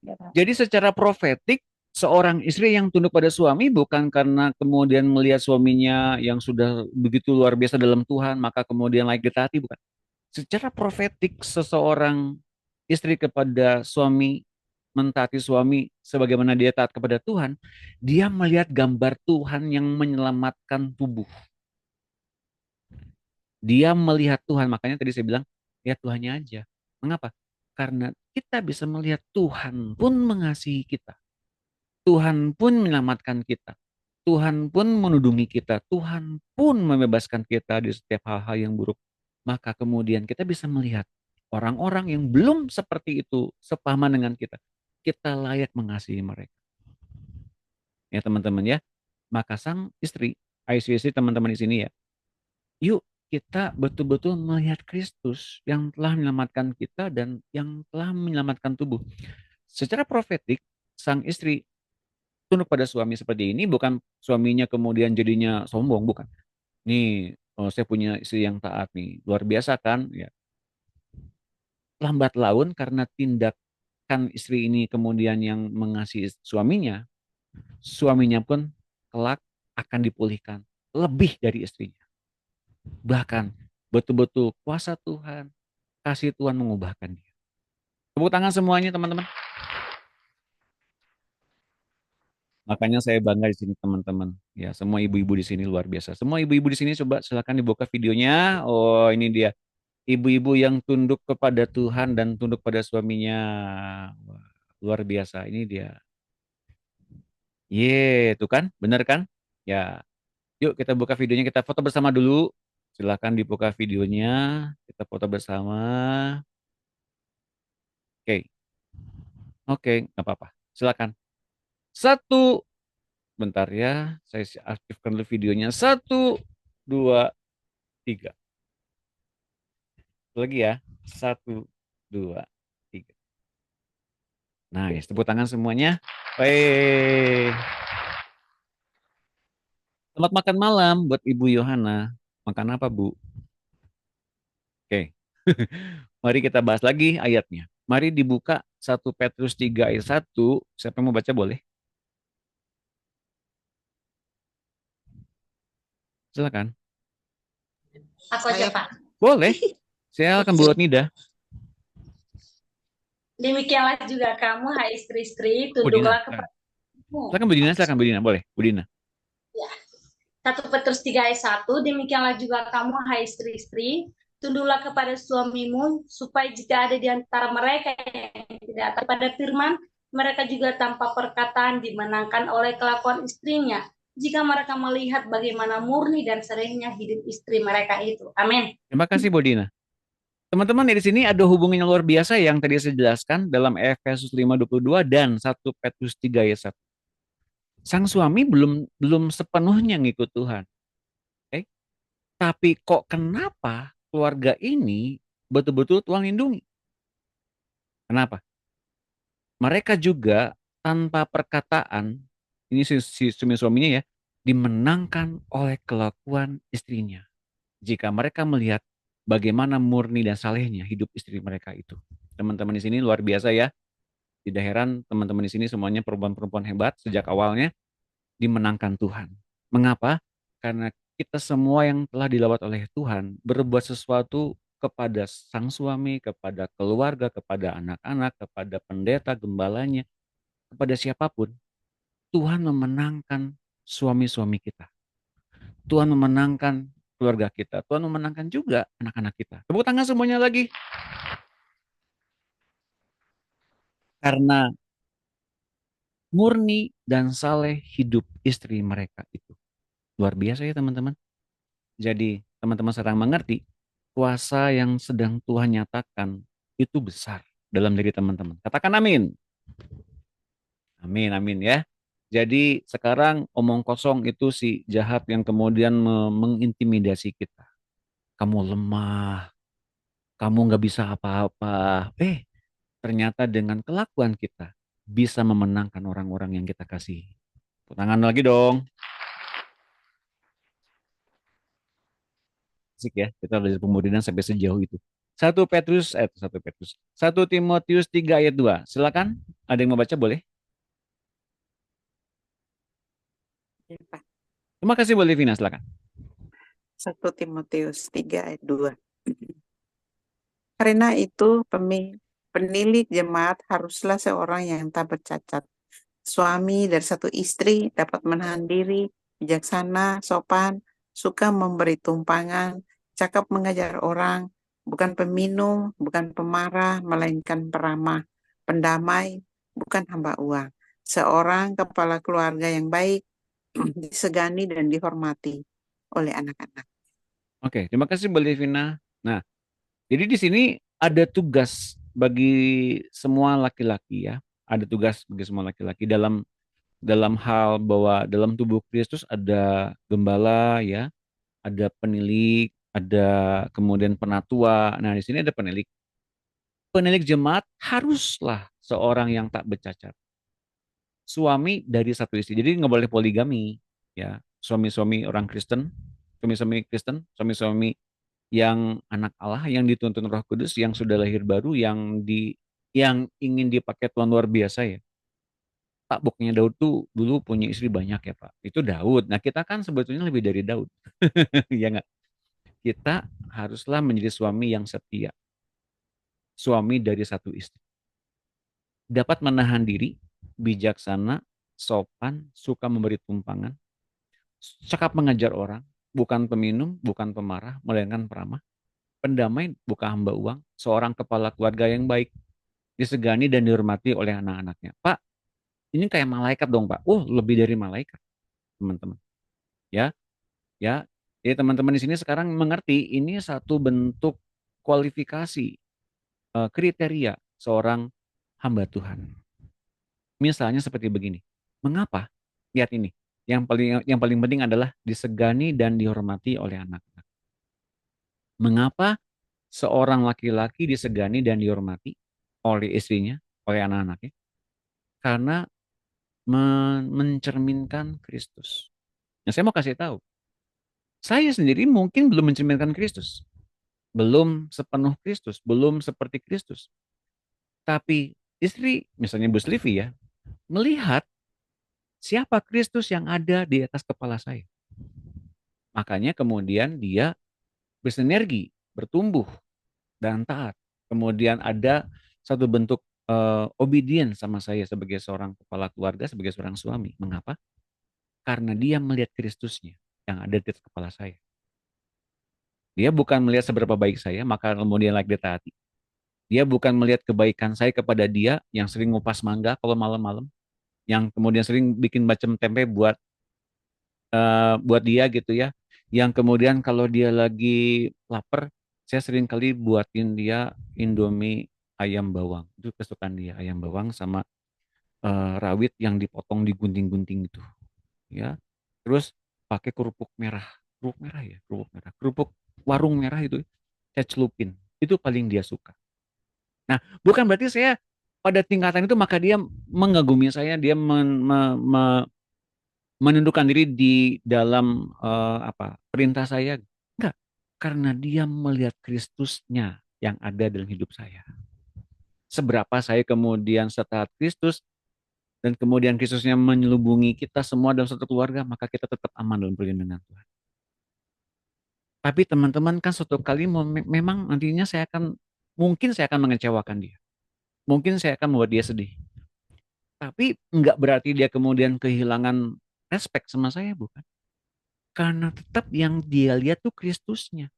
Ya, Pak. Jadi secara profetik, seorang istri yang tunduk pada suami bukan karena kemudian melihat suaminya yang sudah begitu luar biasa dalam Tuhan, maka kemudian layak ditaati, bukan. Secara profetik, seseorang istri kepada suami, mentaati suami sebagaimana dia taat kepada Tuhan, dia melihat gambar Tuhan yang menyelamatkan tubuh. Dia melihat Tuhan, makanya tadi saya bilang, lihat Tuhannya aja. Mengapa? Karena kita bisa melihat Tuhan pun mengasihi kita. Tuhan pun menyelamatkan kita. Tuhan pun menudungi kita. Tuhan pun membebaskan kita di setiap hal-hal yang buruk. Maka kemudian kita bisa melihat orang-orang yang belum seperti itu, sepahaman dengan kita. Kita layak mengasihi mereka. Ya teman-teman ya. Maka sang istri, ICC teman-teman di sini ya. Yuk kita betul-betul melihat Kristus yang telah menyelamatkan kita dan yang telah menyelamatkan tubuh. Secara profetik, sang istri tunduk pada suami seperti ini bukan suaminya kemudian jadinya sombong, bukan. Nih, oh, saya punya istri yang taat nih, luar biasa kan? Ya, lambat laun karena tindakan istri ini kemudian yang mengasihi suaminya, suaminya pun kelak akan dipulihkan lebih dari istrinya. Bahkan betul-betul kuasa Tuhan, kasih Tuhan mengubahkan dia. Tepuk tangan semuanya teman-teman. Makanya saya bangga di sini teman-teman. Ya, semua ibu-ibu di sini luar biasa. Semua ibu-ibu di sini coba silakan dibuka videonya. Oh, ini dia. Ibu-ibu yang tunduk kepada Tuhan dan tunduk pada suaminya. Wah, luar biasa. Ini dia. Ye, tuh kan? Bener kan? Ya. Yuk kita buka videonya, kita foto bersama dulu. Silakan dibuka videonya. Kita foto bersama. Oke. Oke, nggak apa-apa. Silakan. Satu. Bentar ya, saya aktifkan dulu videonya. Satu, dua, tiga. Lagi ya. Satu, dua, tiga. Nice, tepuk tangan semuanya. Baik. Selamat makan malam buat Ibu Yohana. Makan apa, Bu? Oke. Mari kita bahas lagi ayatnya. Mari dibuka 1 Petrus 3 ayat 1. Siapa yang mau baca boleh? Silakan. Aku aja, Pak. Boleh. Saya akan buat Nida. Demikianlah juga kamu, hai istri-istri, Bu Dina. tunduklah kepadamu. Silakan Bu Dina, silakan Bu Dina. Boleh, Bu Dina. Ya. 1 Petrus 3 ayat 1, demikianlah juga kamu, hai istri-istri, tunduklah kepada suamimu, supaya jika ada di antara mereka yang tidak taat pada firman, mereka juga tanpa perkataan dimenangkan oleh kelakuan istrinya, jika mereka melihat bagaimana murni dan seringnya hidup istri mereka itu. Amin. Terima kasih Bu Dina. Teman-teman di sini ada hubungan yang luar biasa yang tadi saya jelaskan dalam Efesus 5:22 dan 1 Petrus 3 ayat 1. Sang suami belum sepenuhnya ngikut Tuhan. Okay? Tapi kok kenapa keluarga ini betul-betul Tuhan lindungi? Kenapa? Mereka juga tanpa perkataan, ini si suaminya ya, dimenangkan oleh kelakuan istrinya. Jika mereka melihat bagaimana murni dan salehnya hidup istri mereka itu. Teman-teman di sini luar biasa ya. Tidak heran teman-teman di sini semuanya perempuan-perempuan hebat sejak awalnya dimenangkan Tuhan. Mengapa? Karena kita semua yang telah dilawat oleh Tuhan berbuat sesuatu kepada sang suami, kepada keluarga, kepada anak-anak, kepada pendeta, gembalanya, kepada siapapun. Tuhan memenangkan suami-suami kita. Tuhan memenangkan keluarga kita. Tuhan memenangkan juga anak-anak kita. Tepuk tangan semuanya lagi. Karena murni dan saleh hidup istri mereka itu. Luar biasa ya teman-teman. Jadi teman-teman sedang mengerti kuasa yang sedang Tuhan nyatakan itu besar dalam diri teman-teman. Katakan amin. Amin, amin ya. Jadi sekarang omong kosong itu si jahat yang kemudian mengintimidasi kita. Kamu lemah, kamu nggak bisa apa-apa. Ternyata dengan kelakuan kita bisa memenangkan orang-orang yang kita kasih. Tangan lagi dong. Asik ya, kita belajar pemuridan sampai sejauh itu. 1 Timotius 3 ayat 2. Silakan, ada yang mau baca boleh? Terima kasih Bu Livina, silakan. 1 Timotius 3 ayat 2. Karena itu penilik jemaat haruslah seorang yang tak bercacat. Suami dari satu istri dapat menahan diri, bijaksana, sopan, suka memberi tumpangan, cakap mengajar orang, bukan peminum, bukan pemarah, melainkan peramah, pendamai, bukan hamba uang. Seorang kepala keluarga yang baik, disegani dan dihormati oleh anak-anak. Oke, terima kasih Bu Livina. Nah, jadi di sini ada tugas bagi semua laki-laki ya. Ada tugas bagi semua laki-laki dalam hal bahwa dalam tubuh Kristus ada gembala ya, ada penilik, ada kemudian penatua. Nah, di sini ada penilik. Penilik jemaat haruslah seorang yang tak bercacat. suami dari satu istri. Jadi nggak boleh poligami, ya. Suami-suami orang Kristen, suami-suami Kristen, suami-suami yang anak Allah, yang dituntun Roh Kudus, yang sudah lahir baru, yang ingin dipakai Tuhan luar biasa ya. Pak, buktinya Daud tuh dulu punya istri banyak ya Pak. Itu Daud. Nah kita kan sebetulnya lebih dari Daud, ya nggak? Kita haruslah menjadi suami yang setia, suami dari satu istri. Dapat menahan diri, bijaksana, sopan, suka memberi tumpangan, cakap mengajar orang, bukan peminum, bukan pemarah, melainkan peramah, pendamai, bukan hamba uang, seorang kepala keluarga yang baik, disegani dan dihormati oleh anak-anaknya. Pak, ini kayak malaikat dong Pak. Oh, lebih dari malaikat, teman-teman. Ya, ya. Jadi teman-teman di sini sekarang mengerti ini satu bentuk kualifikasi, kriteria seorang hamba Tuhan. Misalnya seperti begini. Mengapa? Lihat ini. Yang paling penting adalah disegani dan dihormati oleh anak-anak. Mengapa seorang laki-laki disegani dan dihormati oleh istrinya, oleh anak-anaknya? Karena mencerminkan Kristus. Nah, saya mau kasih tahu. Saya sendiri mungkin belum mencerminkan Kristus. Belum sepenuh Kristus, belum seperti Kristus. Tapi istri, misalnya Bu Slivi ya, melihat siapa Kristus yang ada di atas kepala saya. Makanya kemudian dia bersinergi, bertumbuh, dan taat. Kemudian ada satu bentuk obedience sama saya sebagai seorang kepala keluarga, sebagai seorang suami. Mengapa? Karena dia melihat Kristusnya yang ada di atas kepala saya. Dia bukan melihat seberapa baik saya, maka kemudian like dia taati. Dia bukan melihat kebaikan saya kepada dia yang sering ngupas mangga kalau malam-malam, yang kemudian sering bikin bacem tempe buat dia gitu ya. Yang kemudian kalau dia lagi lapar, saya sering kali buatin dia Indomie ayam bawang. Itu kesukaan dia, ayam bawang sama rawit yang dipotong digunting-gunting itu. Ya. Terus pakai kerupuk merah. Kerupuk merah ya, kerupuk merah. Kerupuk warung merah itu saya celupin. Itu paling dia suka. Nah, bukan berarti saya pada tingkatan itu maka dia mengagumi saya, dia menundukkan diri di dalam perintah saya. Enggak, karena dia melihat Kristusnya yang ada dalam hidup saya. Seberapa saya kemudian setaat Kristus dan kemudian Kristusnya menyelubungi kita semua dalam satu keluarga, maka kita tetap aman dalam perlindungan Tuhan. Tapi teman-teman kan suatu kali memang nantinya mungkin saya akan mengecewakan dia. Mungkin saya akan membuat dia sedih. Tapi enggak berarti dia kemudian kehilangan respect sama saya, bukan. Karena tetap yang dia lihat tuh Kristusnya.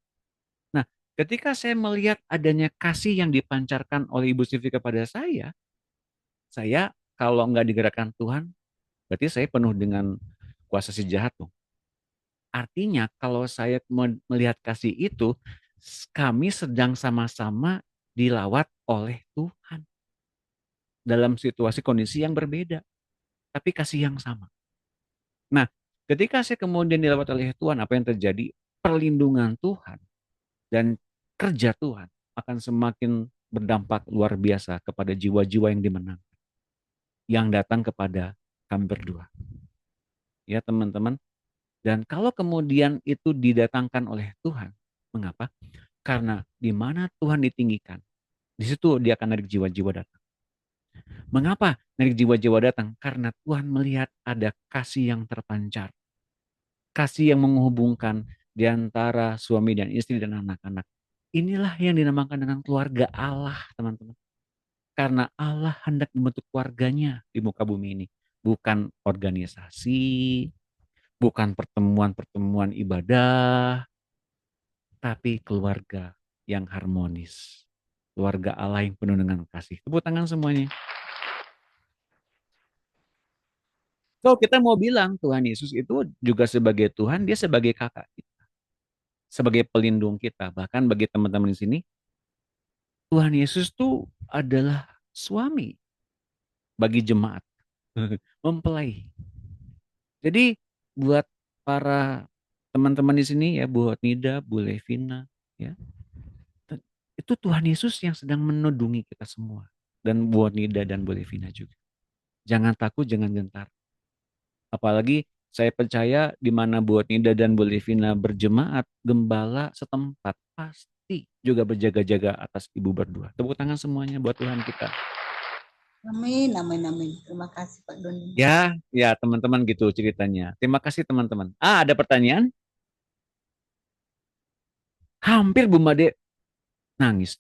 Nah, ketika saya melihat adanya kasih yang dipancarkan oleh Ibu Sylvie kepada saya kalau nggak digerakkan Tuhan, berarti saya penuh dengan kuasa si jahat tuh. Artinya kalau saya melihat kasih itu, kami sedang sama-sama dilawat oleh Tuhan. Dalam situasi kondisi yang berbeda, tapi kasih yang sama. Nah, ketika saya kemudian dilawat oleh Tuhan, apa yang terjadi? Perlindungan Tuhan dan kerja Tuhan akan semakin berdampak luar biasa kepada jiwa-jiwa yang dimenangkan, yang datang kepada kami berdua. Ya teman-teman. Dan kalau kemudian itu didatangkan oleh Tuhan, mengapa? Karena di mana Tuhan ditinggikan, di situ dia akan narik jiwa-jiwa datang. Mengapa narik jiwa-jiwa datang? Karena Tuhan melihat ada kasih yang terpancar. Kasih yang menghubungkan di antara suami dan istri dan anak-anak. Inilah yang dinamakan dengan keluarga Allah, teman-teman. Karena Allah hendak membentuk keluarganya di muka bumi ini. Bukan organisasi, bukan pertemuan-pertemuan ibadah, tapi keluarga yang harmonis. Keluarga Allah yang penuh dengan kasih. Tepuk tangan semuanya. So, kita mau bilang Tuhan Yesus itu juga sebagai Tuhan, dia sebagai kakak kita. Sebagai pelindung kita. Bahkan bagi teman-teman di sini, Tuhan Yesus itu adalah suami bagi jemaat. Mempelai. Jadi buat para teman-teman di sini ya, buat Nida, Bu Levina, ya. Itu Tuhan Yesus yang sedang menudungi kita semua. Dan buat Nida dan Bu Levina juga. Jangan takut, jangan gentar. Apalagi saya percaya di mana Bu Nida dan Bu Livina berjemaat, gembala setempat pasti juga berjaga-jaga atas ibu berdua. Tepuk tangan semuanya buat Tuhan kita. Amin, amin, amin. Terima kasih Pak Doni. Ya, ya teman-teman gitu ceritanya. Terima kasih teman-teman. Ada pertanyaan? Hampir Bu Made nangis.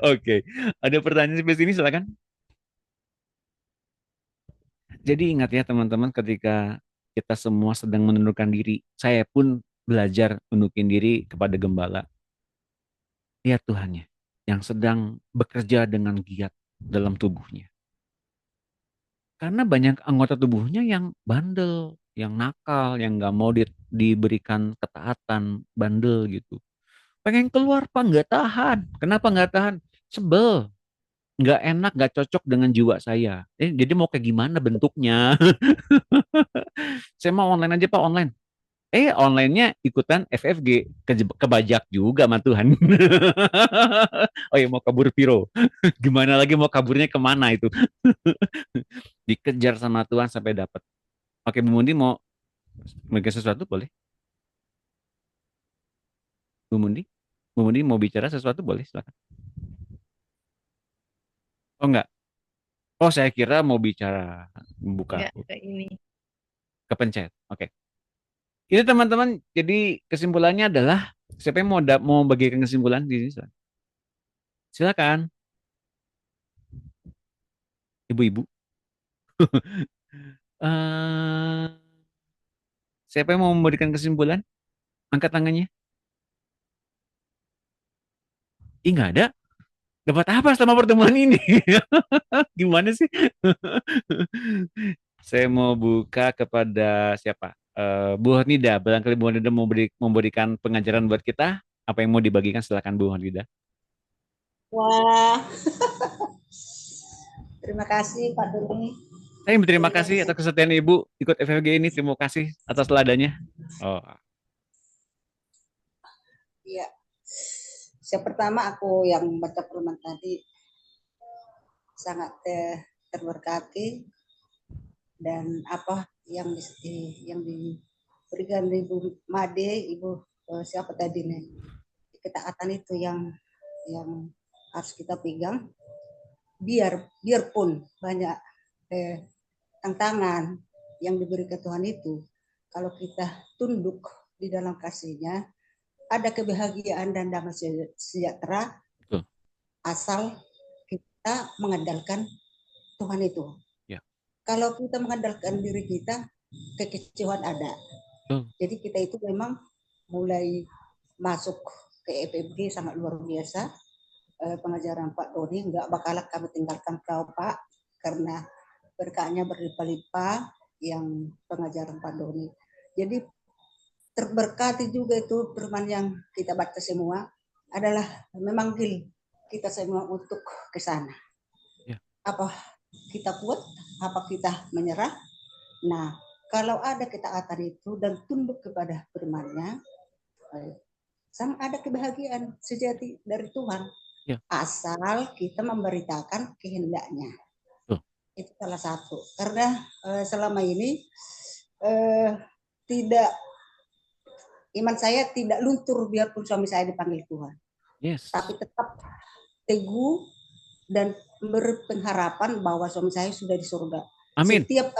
Oke, ada pertanyaan sampai sini silakan. Jadi ingat ya teman-teman, ketika kita semua sedang menundukkan diri, saya pun belajar menundukkan diri kepada gembala. Lihat Tuhannya yang sedang bekerja dengan giat dalam tubuhnya. Karena banyak anggota tubuhnya yang bandel, yang nakal, yang nggak mau diberikan ketaatan, bandel gitu. Pengen keluar Pak, nggak tahan. Kenapa nggak tahan? Sebel, nggak enak, nggak cocok dengan jiwa saya. Jadi mau kayak gimana bentuknya? Saya mau online aja Pak, online. Onlinenya ikutan FFG, kebajak juga sama Tuhan. Oh ya mau kabur Piro. Gimana lagi mau kaburnya kemana itu? Dikejar sama Tuhan sampai dapat. Oke, Bu Mundi mau bikin sesuatu boleh? Bu Mundi? Bu Mundi mau bicara sesuatu boleh, silakan. Oh enggak. Oh saya kira mau bicara buka Enggak ini. kepencet. Oke. Ini teman-teman, jadi kesimpulannya adalah siapa yang mau bagikan kesimpulan di sini? Silakan. Ibu-ibu. Eh, siapa yang mau memberikan kesimpulan? Angkat tangannya. Ih, nggak ada. Dapat apa selama pertemuan ini? Gimana sih? Saya mau buka kepada siapa? Bu Nida. Barangkali Bu Nida mau memberikan pengajaran buat kita. Apa yang mau dibagikan? Silakan Bu Nida. Wah, terima kasih Pak Doni. Saya berterima kasih atas kesetiaan Ibu ikut FFG ini. Terima kasih atas teladanya. Oh. Iya. Yang pertama aku yang baca firman tadi sangat terberkati, dan apa yang diberikan Ibu Made, Ibu siapa tadi nih, ketaatan itu yang harus kita pegang, biarpun banyak tantangan yang diberikan Tuhan itu, kalau kita tunduk di dalam kasih-Nya, ada kebahagiaan dan damai sejahtera. Betul. Asal kita mengandalkan Tuhan itu. Ya. Kalau kita mengandalkan diri kita, kekecewaan ada. Jadi kita itu memang mulai masuk ke FFG sangat luar biasa. Pengajaran Pak Doni, nggak bakalan kami tinggalkan kau Pak, karena berkahnya berlimpah-limpah yang pengajaran Pak Doni. Jadi terberkati juga itu firman yang kita baca semua adalah memanggil kita semua untuk ke sana. Ya. Apa kita kuat, apa kita menyerah? Nah, kalau ada ketaatan itu dan tunduk kepada firman-Nya, sang ada kebahagiaan sejati dari Tuhan. Ya. Asal kita memberitakan kehendak-Nya. Itu salah satu. Karena selama ini iman saya tidak luntur biarpun suami saya dipanggil Tuhan. Yes. Tapi tetap teguh dan berpengharapan bahwa suami saya sudah di surga. Amin. Setiap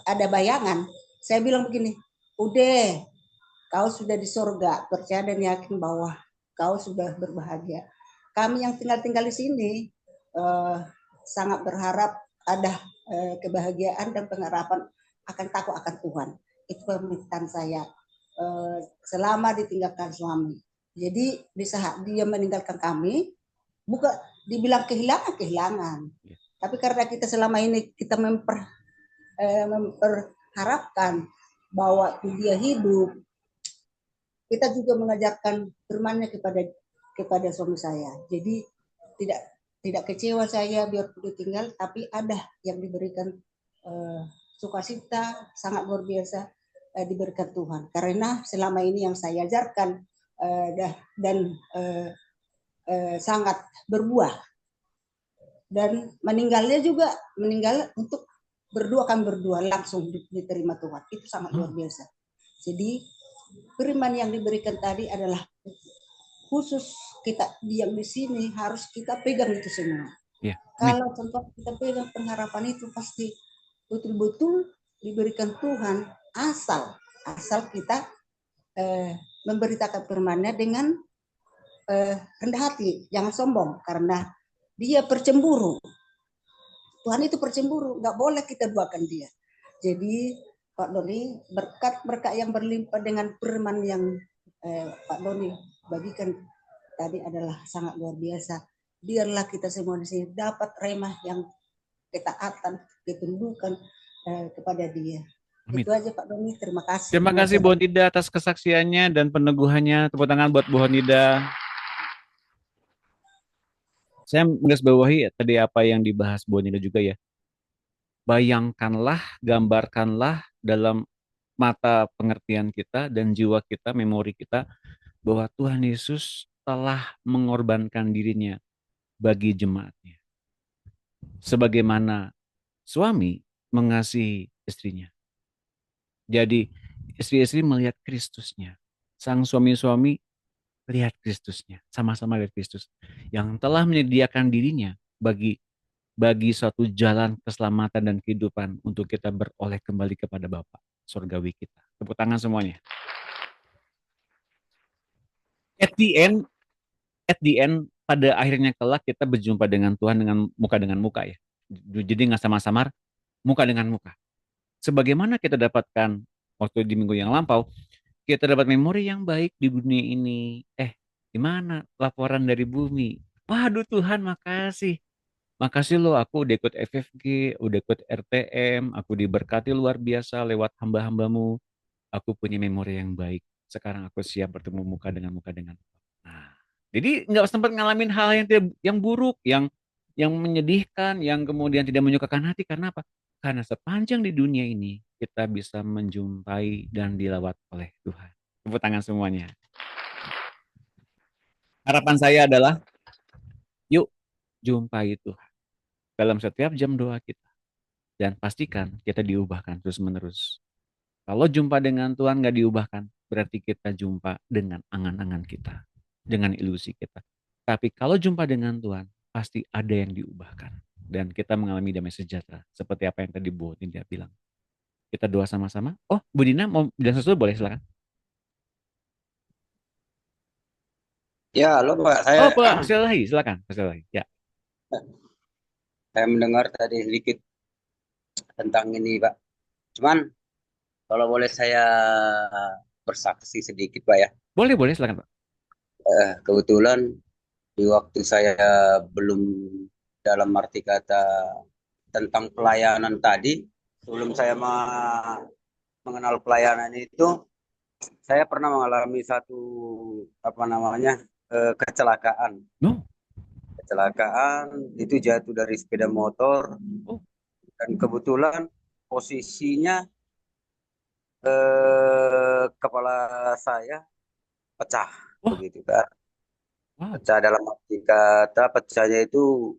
ada bayangan, saya bilang begini, udah, kau sudah di surga, percaya dan yakin bahwa kau sudah berbahagia. Kami yang tinggal di sini sangat berharap ada kebahagiaan dan pengharapan akan takut akan Tuhan. Itu permintaan saya selama ditinggalkan suami. Jadi di saat dia meninggalkan kami, bukan dibilang kehilangan. Tapi karena kita selama ini kita memperharapkan bahwa dia hidup, kita juga mengajarkan firman-Nya kepada suami saya. Jadi tidak kecewa saya biar ditinggal, tapi ada yang diberikan sukacita sangat luar biasa diberikan Tuhan. Karena selama ini yang saya ajarkan dan sangat berbuah. Dan meninggalnya juga meninggal untuk berdua, kan berdua langsung diterima Tuhan. Itu sangat luar biasa. Jadi firman yang diberikan tadi adalah khusus kita diam di sini, harus kita pegang itu semua. Ya. Kalau contoh kita pegang pengharapan itu, pasti betul-betul diberikan Tuhan, asal kita memberitakan firman-Nya dengan rendah hati, jangan sombong, karena dia percemburu. Tuhan itu percemburu, nggak boleh kita duakan dia. Jadi Pak Doni, berkat-berkat yang berlimpah dengan firman yang Pak Doni bagikan tadi adalah sangat luar biasa. Biarlah kita semua di sini dapat remah yang ketaatan, ketundukan kepada dia. Amin. Itu aja Pak Doni, terima kasih. Terima kasih Bu Honida atas kesaksiannya dan peneguhannya. Tepuk tangan buat Bu Honida. Saya menggarisbawahi tadi apa yang dibahas Bu Honida juga ya. Bayangkanlah, gambarkanlah dalam mata pengertian kita dan jiwa kita, memori kita, bahwa Tuhan Yesus telah mengorbankan dirinya bagi jemaatnya. Sebagaimana suami mengasihi istrinya. Jadi istri-istri melihat Kristusnya. Sang suami-suami lihat Kristusnya. Sama-sama lihat Kristus. Yang telah menyediakan dirinya bagi suatu jalan keselamatan dan kehidupan untuk kita beroleh kembali kepada Bapa surgawi kita. Tepuk tangan semuanya. At the end, pada akhirnya kelak kita berjumpa dengan Tuhan dengan muka ya. Jadi nggak samar-samar, muka dengan muka. Sebagaimana kita dapatkan waktu di minggu yang lampau, kita dapat memori yang baik di dunia ini. Gimana laporan dari bumi? Waduh Tuhan, makasih. Makasih loh, aku udah ikut FFG, udah ikut RTM, aku diberkati luar biasa lewat hamba-hambamu. Aku punya memori yang baik. Sekarang aku siap bertemu muka dengan muka dengan. Nah, jadi nggak sempat ngalamin hal yang buruk, yang menyedihkan, yang kemudian tidak menyukakan hati. Karena apa? Karena sepanjang di dunia ini kita bisa menjumpai dan dilawat oleh Tuhan. Tepuk tangan semuanya. Harapan saya adalah, yuk jumpai Tuhan dalam setiap jam doa kita. Dan pastikan kita diubahkan terus-menerus. Kalau jumpa dengan Tuhan nggak diubahkan, berarti kita jumpa dengan angan-angan kita, dengan ilusi kita. Tapi kalau jumpa dengan Tuhan, pasti ada yang diubahkan. Dan kita mengalami damai sejahtera. Seperti apa yang tadi Bu Dinda bilang. Kita doa sama-sama. Oh, Bu Dina mau bilang sesuatu? Boleh, silakan. Ya, halo Pak. Oh, Pak, silakan. Ya. Saya mendengar tadi sedikit tentang ini, Pak. Cuman kalau boleh saya bersaksi sedikit, Pak ya. Boleh, silakan, Pak. Kebetulan di waktu saya belum dalam arti kata tentang pelayanan tadi, sebelum saya mengenal pelayanan itu, saya pernah mengalami satu kecelakaan. Kecelakaan itu jatuh dari sepeda motor dan kebetulan posisinya kepala saya pecah, begitu kan. Pecah dalam arti kata pecahnya itu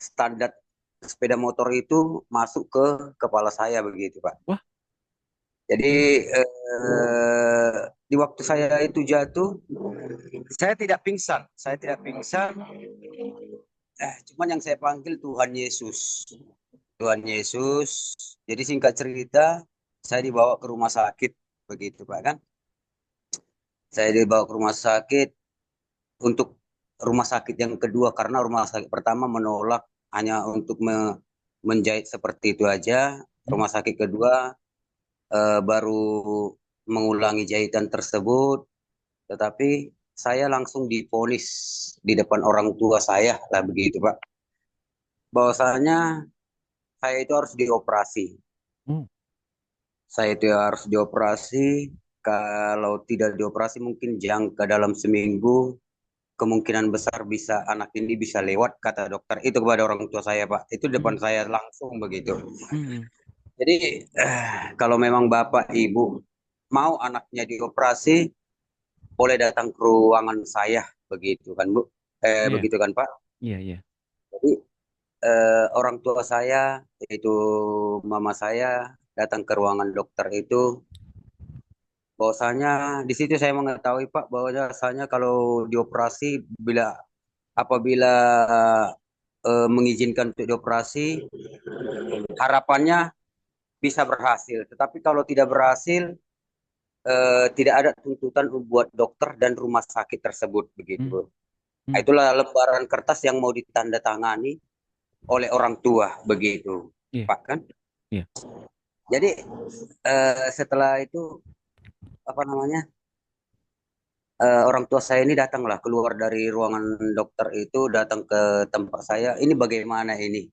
standar sepeda motor itu masuk ke kepala saya begitu Pak. Jadi di waktu saya itu jatuh, saya tidak pingsan. Cuman yang saya panggil Tuhan Yesus. Tuhan Yesus. Jadi singkat cerita, saya dibawa ke rumah sakit begitu Pak kan. Saya dibawa ke rumah sakit untuk rumah sakit yang kedua karena rumah sakit pertama menolak hanya untuk menjahit seperti itu aja. Rumah sakit kedua baru mengulangi jahitan tersebut, tetapi saya langsung divonis di depan orang tua saya lah begitu Pak. Bahwasanya saya itu harus dioperasi. Saya itu harus dioperasi. Kalau tidak dioperasi mungkin jangka dalam seminggu kemungkinan besar bisa anak ini bisa lewat kata dokter itu kepada orang tua saya Pak. Itu depan saya langsung begitu. Jadi kalau memang bapak ibu mau anaknya dioperasi, boleh datang ke ruangan saya, begitu kan Bu? Iya, Begitu kan Pak? iya, iya. Jadi orang tua saya, yaitu mama saya, datang ke ruangan dokter itu, bahwasanya di situ saya mengetahui Pak, bahwasanya kalau dioperasi, apabila mengizinkan untuk dioperasi, harapannya bisa berhasil. Tetapi kalau tidak berhasil, tidak ada tuntutan buat dokter dan rumah sakit tersebut, begitu Bu. Nah, itulah lembaran kertas yang mau ditandatangani oleh orang tua, begitu Iya, Pak kan. iya. Jadi setelah itu apa namanya, orang tua saya ini datanglah keluar dari ruangan dokter itu, datang ke tempat saya. Ini bagaimana ini,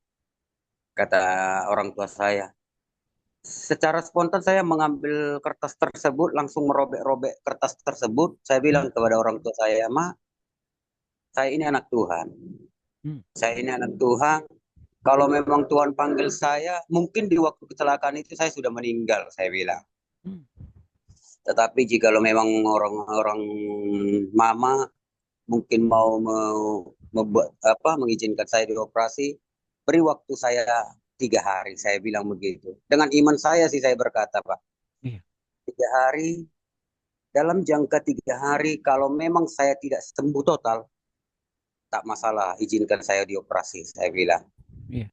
kata orang tua saya. Secara spontan saya mengambil kertas tersebut, langsung merobek-robek kertas tersebut. Saya bilang kepada orang tua saya, Ma, saya ini anak Tuhan. Saya ini anak Tuhan. Kalau memang Tuhan panggil saya, mungkin di waktu kecelakaan itu saya sudah meninggal, saya bilang. Tetapi jikalau memang orang-orang mama mungkin mengizinkan saya dioperasi, beri waktu saya 3 hari, saya bilang begitu. Dengan iman saya sih saya berkata, Pak, Iya. 3 hari, dalam jangka 3 hari, kalau memang saya tidak sembuh total, tak masalah, izinkan saya dioperasi, saya bilang. Iya.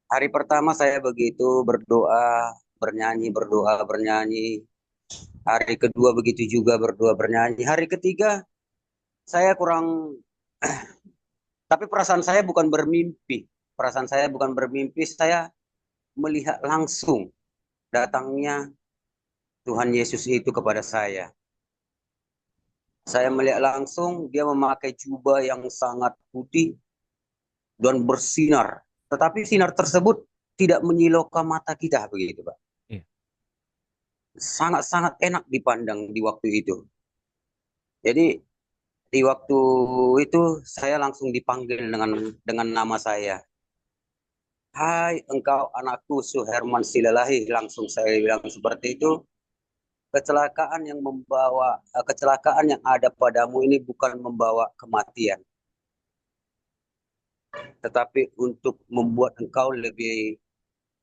Hari pertama saya begitu berdoa, bernyanyi. Hari kedua begitu juga berdoa, bernyanyi. Hari ketiga saya kurang, tapi perasaan saya bukan bermimpi. Perasaan saya bukan bermimpi, saya melihat langsung datangnya Tuhan Yesus itu kepada saya. Saya melihat langsung dia memakai jubah yang sangat putih dan bersinar. Tetapi sinar tersebut tidak menyilaukan mata kita, begitu Pak. Iya. Sangat-sangat enak dipandang di waktu itu. Jadi di waktu itu saya langsung dipanggil dengan nama saya. Hai engkau anakku Suherman Silalahi, langsung saya bilang seperti itu. Kecelakaan yang ada padamu ini bukan membawa kematian, tetapi untuk membuat engkau lebih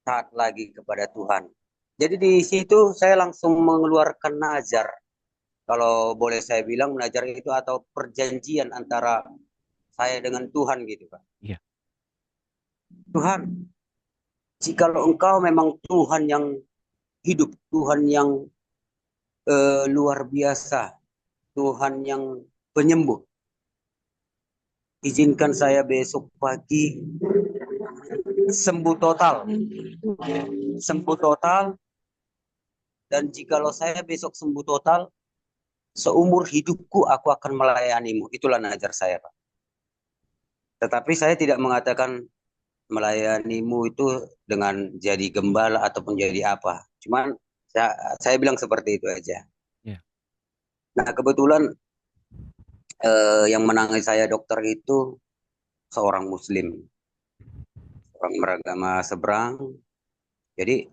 taat lagi kepada Tuhan. Jadi di situ saya langsung mengeluarkan nazar. Kalau boleh saya bilang nazar itu atau perjanjian antara saya dengan Tuhan gitu Pak. Iya. Tuhan, jikalau engkau memang Tuhan yang hidup, Tuhan yang luar biasa, Tuhan yang penyembuh, izinkan saya besok pagi sembuh total. Sembuh total. Dan jikalau saya besok sembuh total, seumur hidupku aku akan melayanimu. Itulah nazar saya, Pak. Tetapi saya tidak mengatakan melayanimu itu dengan jadi gembala ataupun jadi apa. Cuman saya bilang seperti itu aja. Yeah. Nah kebetulan yang menangani saya dokter itu seorang Muslim, orang beragama seberang. Jadi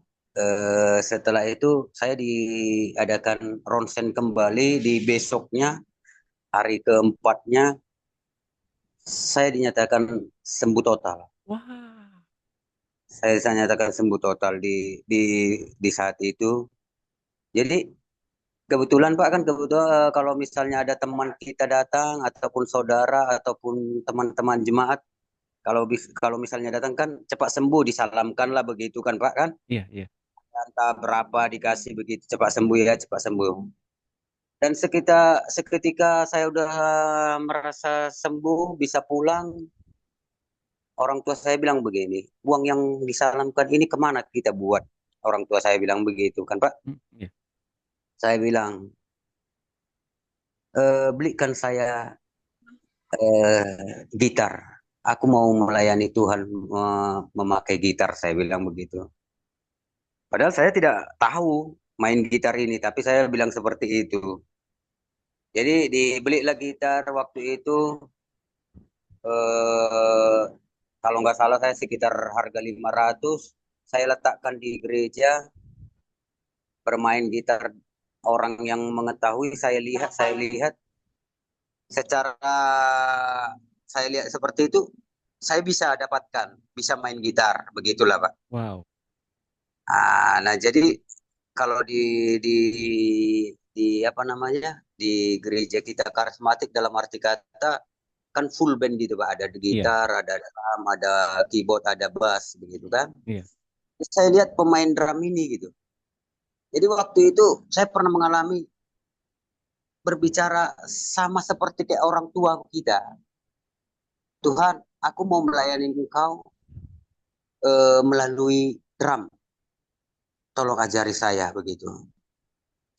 setelah itu saya diadakan ronsen kembali di besoknya, hari keempatnya saya dinyatakan sembuh total. Wah. Saya dinyatakan sembuh total di saat itu. Jadi kebetulan Pak kan kebetulan kalau misalnya ada teman kita datang ataupun saudara ataupun teman-teman jemaat, kalau misalnya datang kan cepat sembuh disalamkan lah begitu kan Pak kan? Iya, iya. Entah berapa dikasih begitu cepat sembuh ya cepat sembuh. Dan seketika saya udah merasa sembuh bisa pulang, orang tua saya bilang begini, uang yang disalamkan ini kemana kita buat? Orang tua saya bilang begitu kan Pak. Iya. Saya bilang belikan saya gitar. Aku mau melayani Tuhan memakai gitar, saya bilang begitu. Padahal saya tidak tahu main gitar ini, tapi saya bilang seperti itu. Jadi dibelilah gitar waktu itu, kalau nggak salah saya sekitar harga 500. Saya letakkan di gereja, bermain gitar orang yang mengetahui, saya lihat secara saya lihat seperti itu, saya bisa dapatkan, bisa main gitar, begitulah Pak. Wow. Nah jadi kalau di apa namanya, di gereja kita karismatik dalam arti kata kan full band gitu Pak, ada Iya, gitar, ada drum, ada keyboard, ada bass begitu kan. iya. Terus saya lihat pemain drum ini gitu. Jadi waktu itu saya pernah mengalami berbicara sama seperti kayak orang tua kita. Tuhan, aku mau melayani Engkau melalui drum. Tolong ajari saya begitu.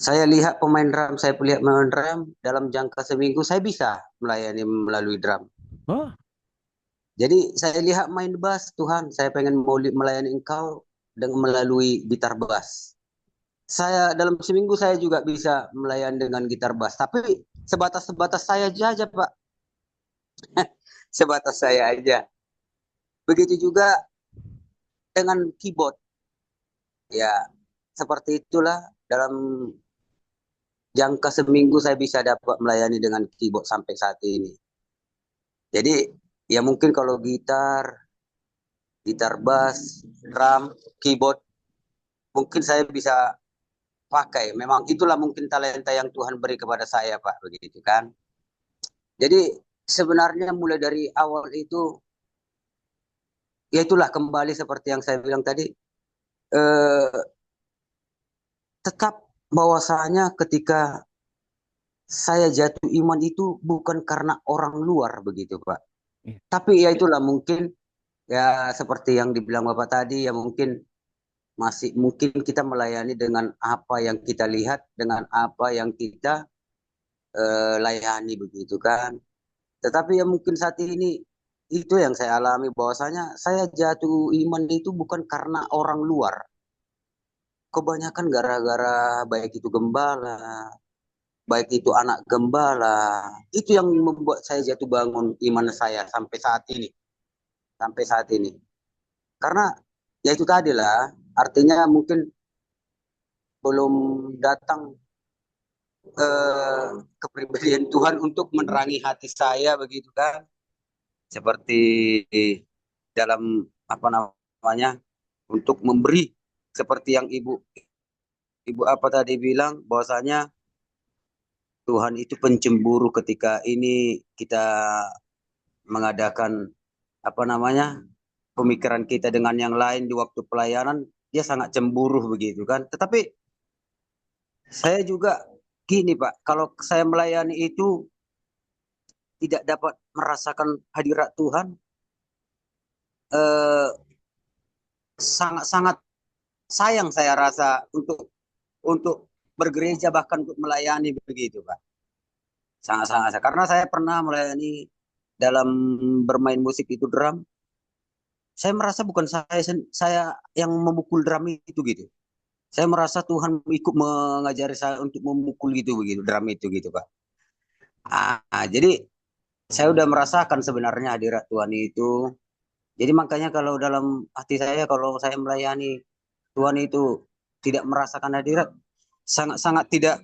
Saya lihat pemain drum, saya lihat pemain drum dalam jangka seminggu saya bisa melayani melalui drum. Oh, Jadi saya lihat main bass, Tuhan, saya pengen mau melayani Engkau dengan melalui gitar bass. Saya dalam seminggu saya juga bisa melayani dengan gitar bass, tapi sebatas saya aja, Pak. Sebatas saya aja. Begitu juga dengan keyboard. Ya, seperti itulah dalam jangka seminggu saya bisa dapat melayani dengan keyboard sampai saat ini. Jadi ya mungkin kalau gitar bass, drum, keyboard, mungkin saya bisa pakai. Memang itulah mungkin talenta yang Tuhan beri kepada saya, Pak, begitu kan. Jadi sebenarnya mulai dari awal itu, ya itulah kembali seperti yang saya bilang tadi, tetap bahwasanya ketika saya jatuh iman itu bukan karena orang luar begitu, Pak. iya. Tapi ya itulah mungkin ya seperti yang dibilang Bapak tadi, ya mungkin mungkin kita melayani dengan apa yang kita lihat, dengan apa yang kita layani begitu kan. Tetapi ya mungkin saat ini itu yang saya alami, bahwasanya saya jatuh iman itu bukan karena orang luar. Kebanyakan gara-gara baik itu gembala, baik itu anak gembala, itu yang membuat saya jatuh bangun iman saya sampai saat ini. Sampai saat ini. Karena ya itu tadi lah, artinya mungkin belum datang kepribadian Tuhan untuk menerangi hati saya begitu kan. Seperti dalam apa namanya, untuk memberi seperti yang ibu apa tadi bilang, bahwasanya Tuhan itu pencemburu ketika ini kita mengadakan apa namanya, pemikiran kita dengan yang lain di waktu pelayanan, dia sangat cemburu begitu kan. Tetapi saya juga gini Pak, kalau saya melayani itu tidak dapat merasakan hadirat Tuhan, sangat-sangat sayang saya rasa untuk bergereja, bahkan untuk melayani begitu Pak. Sangat-sangat, karena saya pernah melayani dalam bermain musik itu drum. Saya merasa bukan saya yang memukul drum itu gitu. Saya merasa Tuhan ikut mengajari saya untuk memukul gitu begitu drum itu gitu Pak. Jadi saya udah merasakan sebenarnya hadirat Tuhan itu. Jadi makanya kalau dalam hati saya, kalau saya melayani Tuhan itu tidak merasakan hadirat, sangat-sangat tidak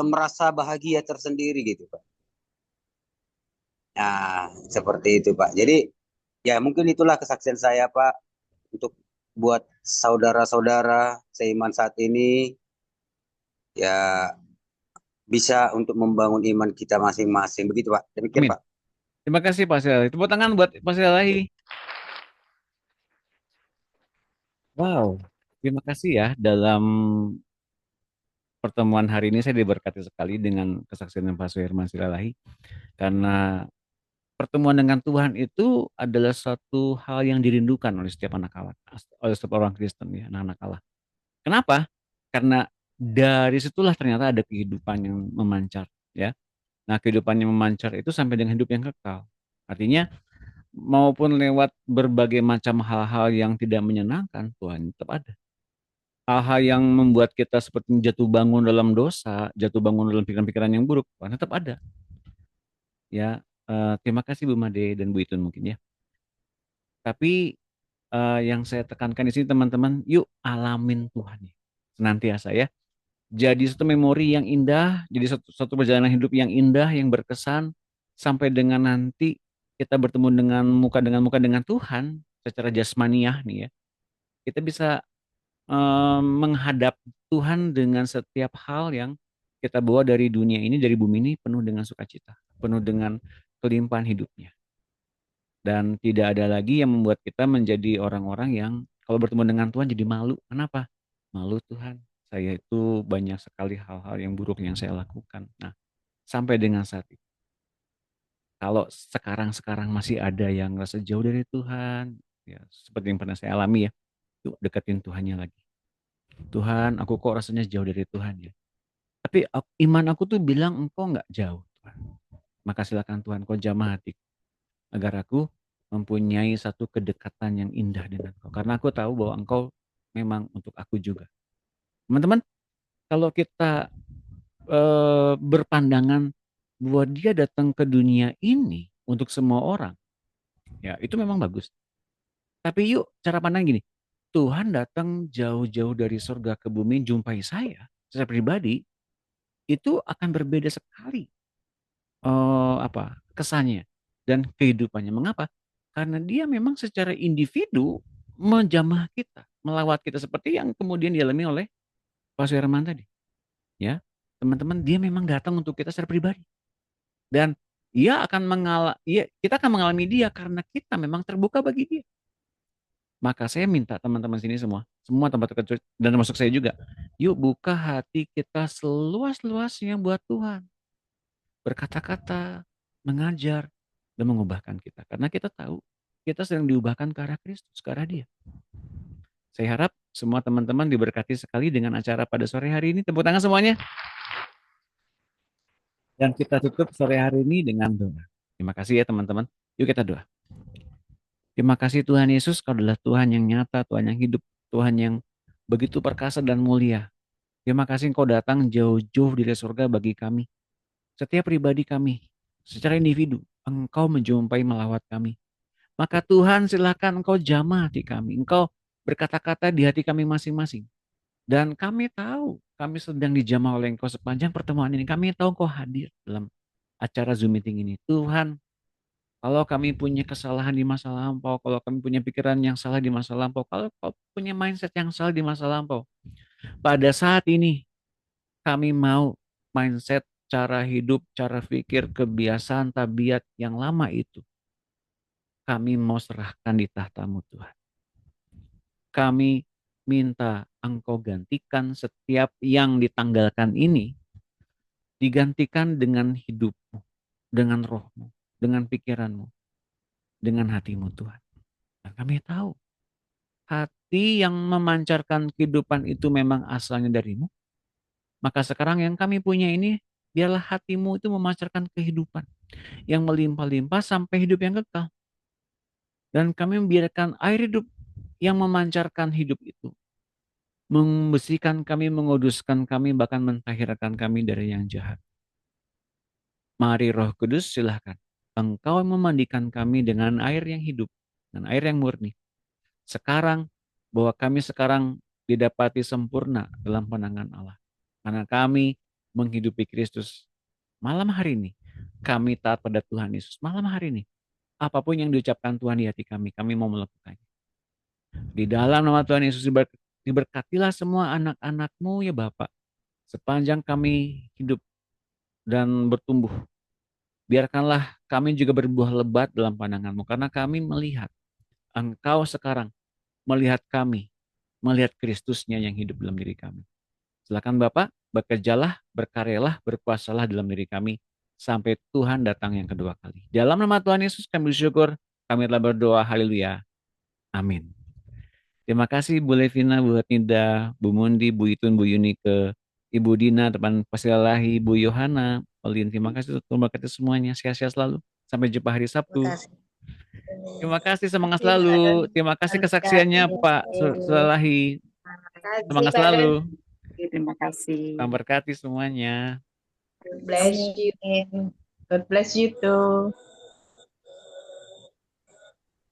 merasa bahagia tersendiri gitu Pak. Nah, seperti itu Pak. Jadi ya mungkin itulah kesaksian saya Pak, untuk buat saudara-saudara seiman saat ini, ya bisa untuk membangun iman kita masing-masing begitu Pak. Demikian Amin. Pak. Terima kasih Pak Silalahi. Tepuk tangan buat Pak Silalahi. Wow, terima kasih ya. Dalam pertemuan hari ini saya diberkati sekali dengan kesaksian Pak Suherman Silalahi. Karena pertemuan dengan Tuhan itu adalah suatu hal yang dirindukan oleh setiap anak Allah, oleh setiap orang Kristen ya, anak-anak Allah. Kenapa? Karena dari situlah ternyata ada kehidupan yang memancar ya. Nah, kehidupan yang memancar itu sampai dengan hidup yang kekal. Artinya maupun lewat berbagai macam hal-hal yang tidak menyenangkan, Tuhan tetap ada. Hal-hal yang membuat kita seperti jatuh bangun dalam dosa, jatuh bangun dalam pikiran-pikiran yang buruk, Tuhan tetap ada. Ya, terima kasih Bu Made dan Bu Itun mungkin ya. Tapi yang saya tekankan di sini teman-teman, yuk alamin Tuhan senantiasa ya. Jadi satu memori yang indah, jadi satu perjalanan hidup yang indah, yang berkesan, sampai dengan nanti kita bertemu dengan muka dengan Tuhan secara jasmaniah nih ya. Kita bisa menghadap Tuhan dengan setiap hal yang kita bawa dari dunia ini, dari bumi ini penuh dengan sukacita, penuh dengan kelimpahan hidupnya. Dan tidak ada lagi yang membuat kita menjadi orang-orang yang kalau bertemu dengan Tuhan jadi malu. Kenapa? Malu Tuhan. Saya itu banyak sekali hal-hal yang buruk yang saya lakukan. Nah, sampai dengan saat itu. Kalau sekarang masih ada yang rasa jauh dari Tuhan, ya seperti yang pernah saya alami ya, yuk deketin Tuhannya lagi. Tuhan, aku kok rasanya jauh dari Tuhan ya. Tapi iman aku tuh bilang engkau nggak jauh Tuhan. Maka silakan Tuhan kau jamah hatiku agar aku mempunyai satu kedekatan yang indah dengan Engkau. Karena aku tahu bahwa Engkau memang untuk aku juga. Teman-teman, kalau kita berpandangan bahwa Dia datang ke dunia ini untuk semua orang, ya itu memang bagus. Tapi yuk cara pandang gini, Tuhan datang jauh-jauh dari surga ke bumi jumpai saya secara pribadi, itu akan berbeda sekali kesannya dan kehidupannya. Mengapa? Karena dia memang secara individu menjamah kita, melawat kita seperti yang kemudian dialami oleh Pak Suherman tadi. Ya, teman-teman, dia memang datang untuk kita secara pribadi. Dan kita akan mengalami dia karena kita memang terbuka bagi dia. Maka saya minta teman-teman sini semua tempat terkecil dan termasuk saya juga, yuk buka hati kita seluas-luasnya buat Tuhan. Berkata-kata, mengajar, dan mengubahkan kita. Karena kita tahu kita sedang diubahkan ke arah Kristus, ke arah Dia. Saya harap semua teman-teman diberkati sekali dengan acara pada sore hari ini. Tepuk tangan semuanya. Dan kita tutup sore hari ini dengan doa. Terima kasih ya teman-teman. Yuk kita doa. Terima kasih Tuhan Yesus, Kau adalah Tuhan yang nyata, Tuhan yang hidup, Tuhan yang begitu perkasa dan mulia. Terima kasih Engkau datang jauh-jauh dari surga bagi kami. Setiap pribadi kami, secara individu, Engkau menjumpai melawat kami. Maka Tuhan silakan Engkau jamah hati kami. Engkau berkata-kata di hati kami masing-masing. Dan kami tahu kami sedang dijamah oleh Engkau sepanjang pertemuan ini. Kami tahu Engkau hadir dalam acara Zoom meeting ini. Tuhan, kalau kami punya kesalahan di masa lampau, kalau kami punya pikiran yang salah di masa lampau, kalau kau punya mindset yang salah di masa lampau, pada saat ini kami mau mindset, cara hidup, cara pikir, kebiasaan, tabiat yang lama itu kami mau serahkan di tahta-Mu Tuhan. Kami minta Engkau gantikan setiap yang ditanggalkan ini, digantikan dengan hidup-Mu, dengan roh-Mu, dengan pikiran-Mu, dengan hati-Mu Tuhan. Dan kami tahu, hati yang memancarkan kehidupan itu memang asalnya dari-Mu. Maka sekarang yang kami punya ini, biarlah hati-Mu itu memancarkan kehidupan yang melimpah-limpah sampai hidup yang kekal. Dan kami membiarkan air hidup yang memancarkan hidup itu membersihkan kami, menguduskan kami, bahkan mentahirkan kami dari yang jahat. Mari Roh Kudus silahkan Engkau memandikan kami dengan air yang hidup, dengan air yang murni. Sekarang, bahwa kami sekarang didapati sempurna dalam pandangan Allah. Karena kami menghidupi Kristus malam hari ini. Kami taat pada Tuhan Yesus malam hari ini. Apapun yang diucapkan Tuhan di hati kami mau melakukannya. Di dalam nama Tuhan Yesus diberkatilah semua anak-anak-Mu ya Bapak. Sepanjang kami hidup dan bertumbuh. Biarkanlah kami juga berbuah lebat dalam pandangan-Mu. Karena kami melihat Engkau sekarang melihat kami. Melihat Kristusnya yang hidup dalam diri kami. Silakan Bapak, bekerjalah, berkaryalah, berkuasalah dalam diri kami. Sampai Tuhan datang yang kedua kali. Dalam nama Tuhan Yesus kami bersyukur. Kami telah berdoa. Haleluya. Amin. Terima kasih Bu Levina, Bu Nida, Bu Mundi, Bu Itun, Bu Yunike, Ibu Dina, teman Pasilahi, Bu Yohana, Olin. Terima kasih untuk memberkati semuanya. Sehat-sehat selalu. Sampai jumpa hari Sabtu. Terima kasih, semangat selalu. Terima kasih kesaksiannya Pak Pasilahi. Semangat selalu. Terima kasih. Memberkati semuanya. God bless you. God bless you too.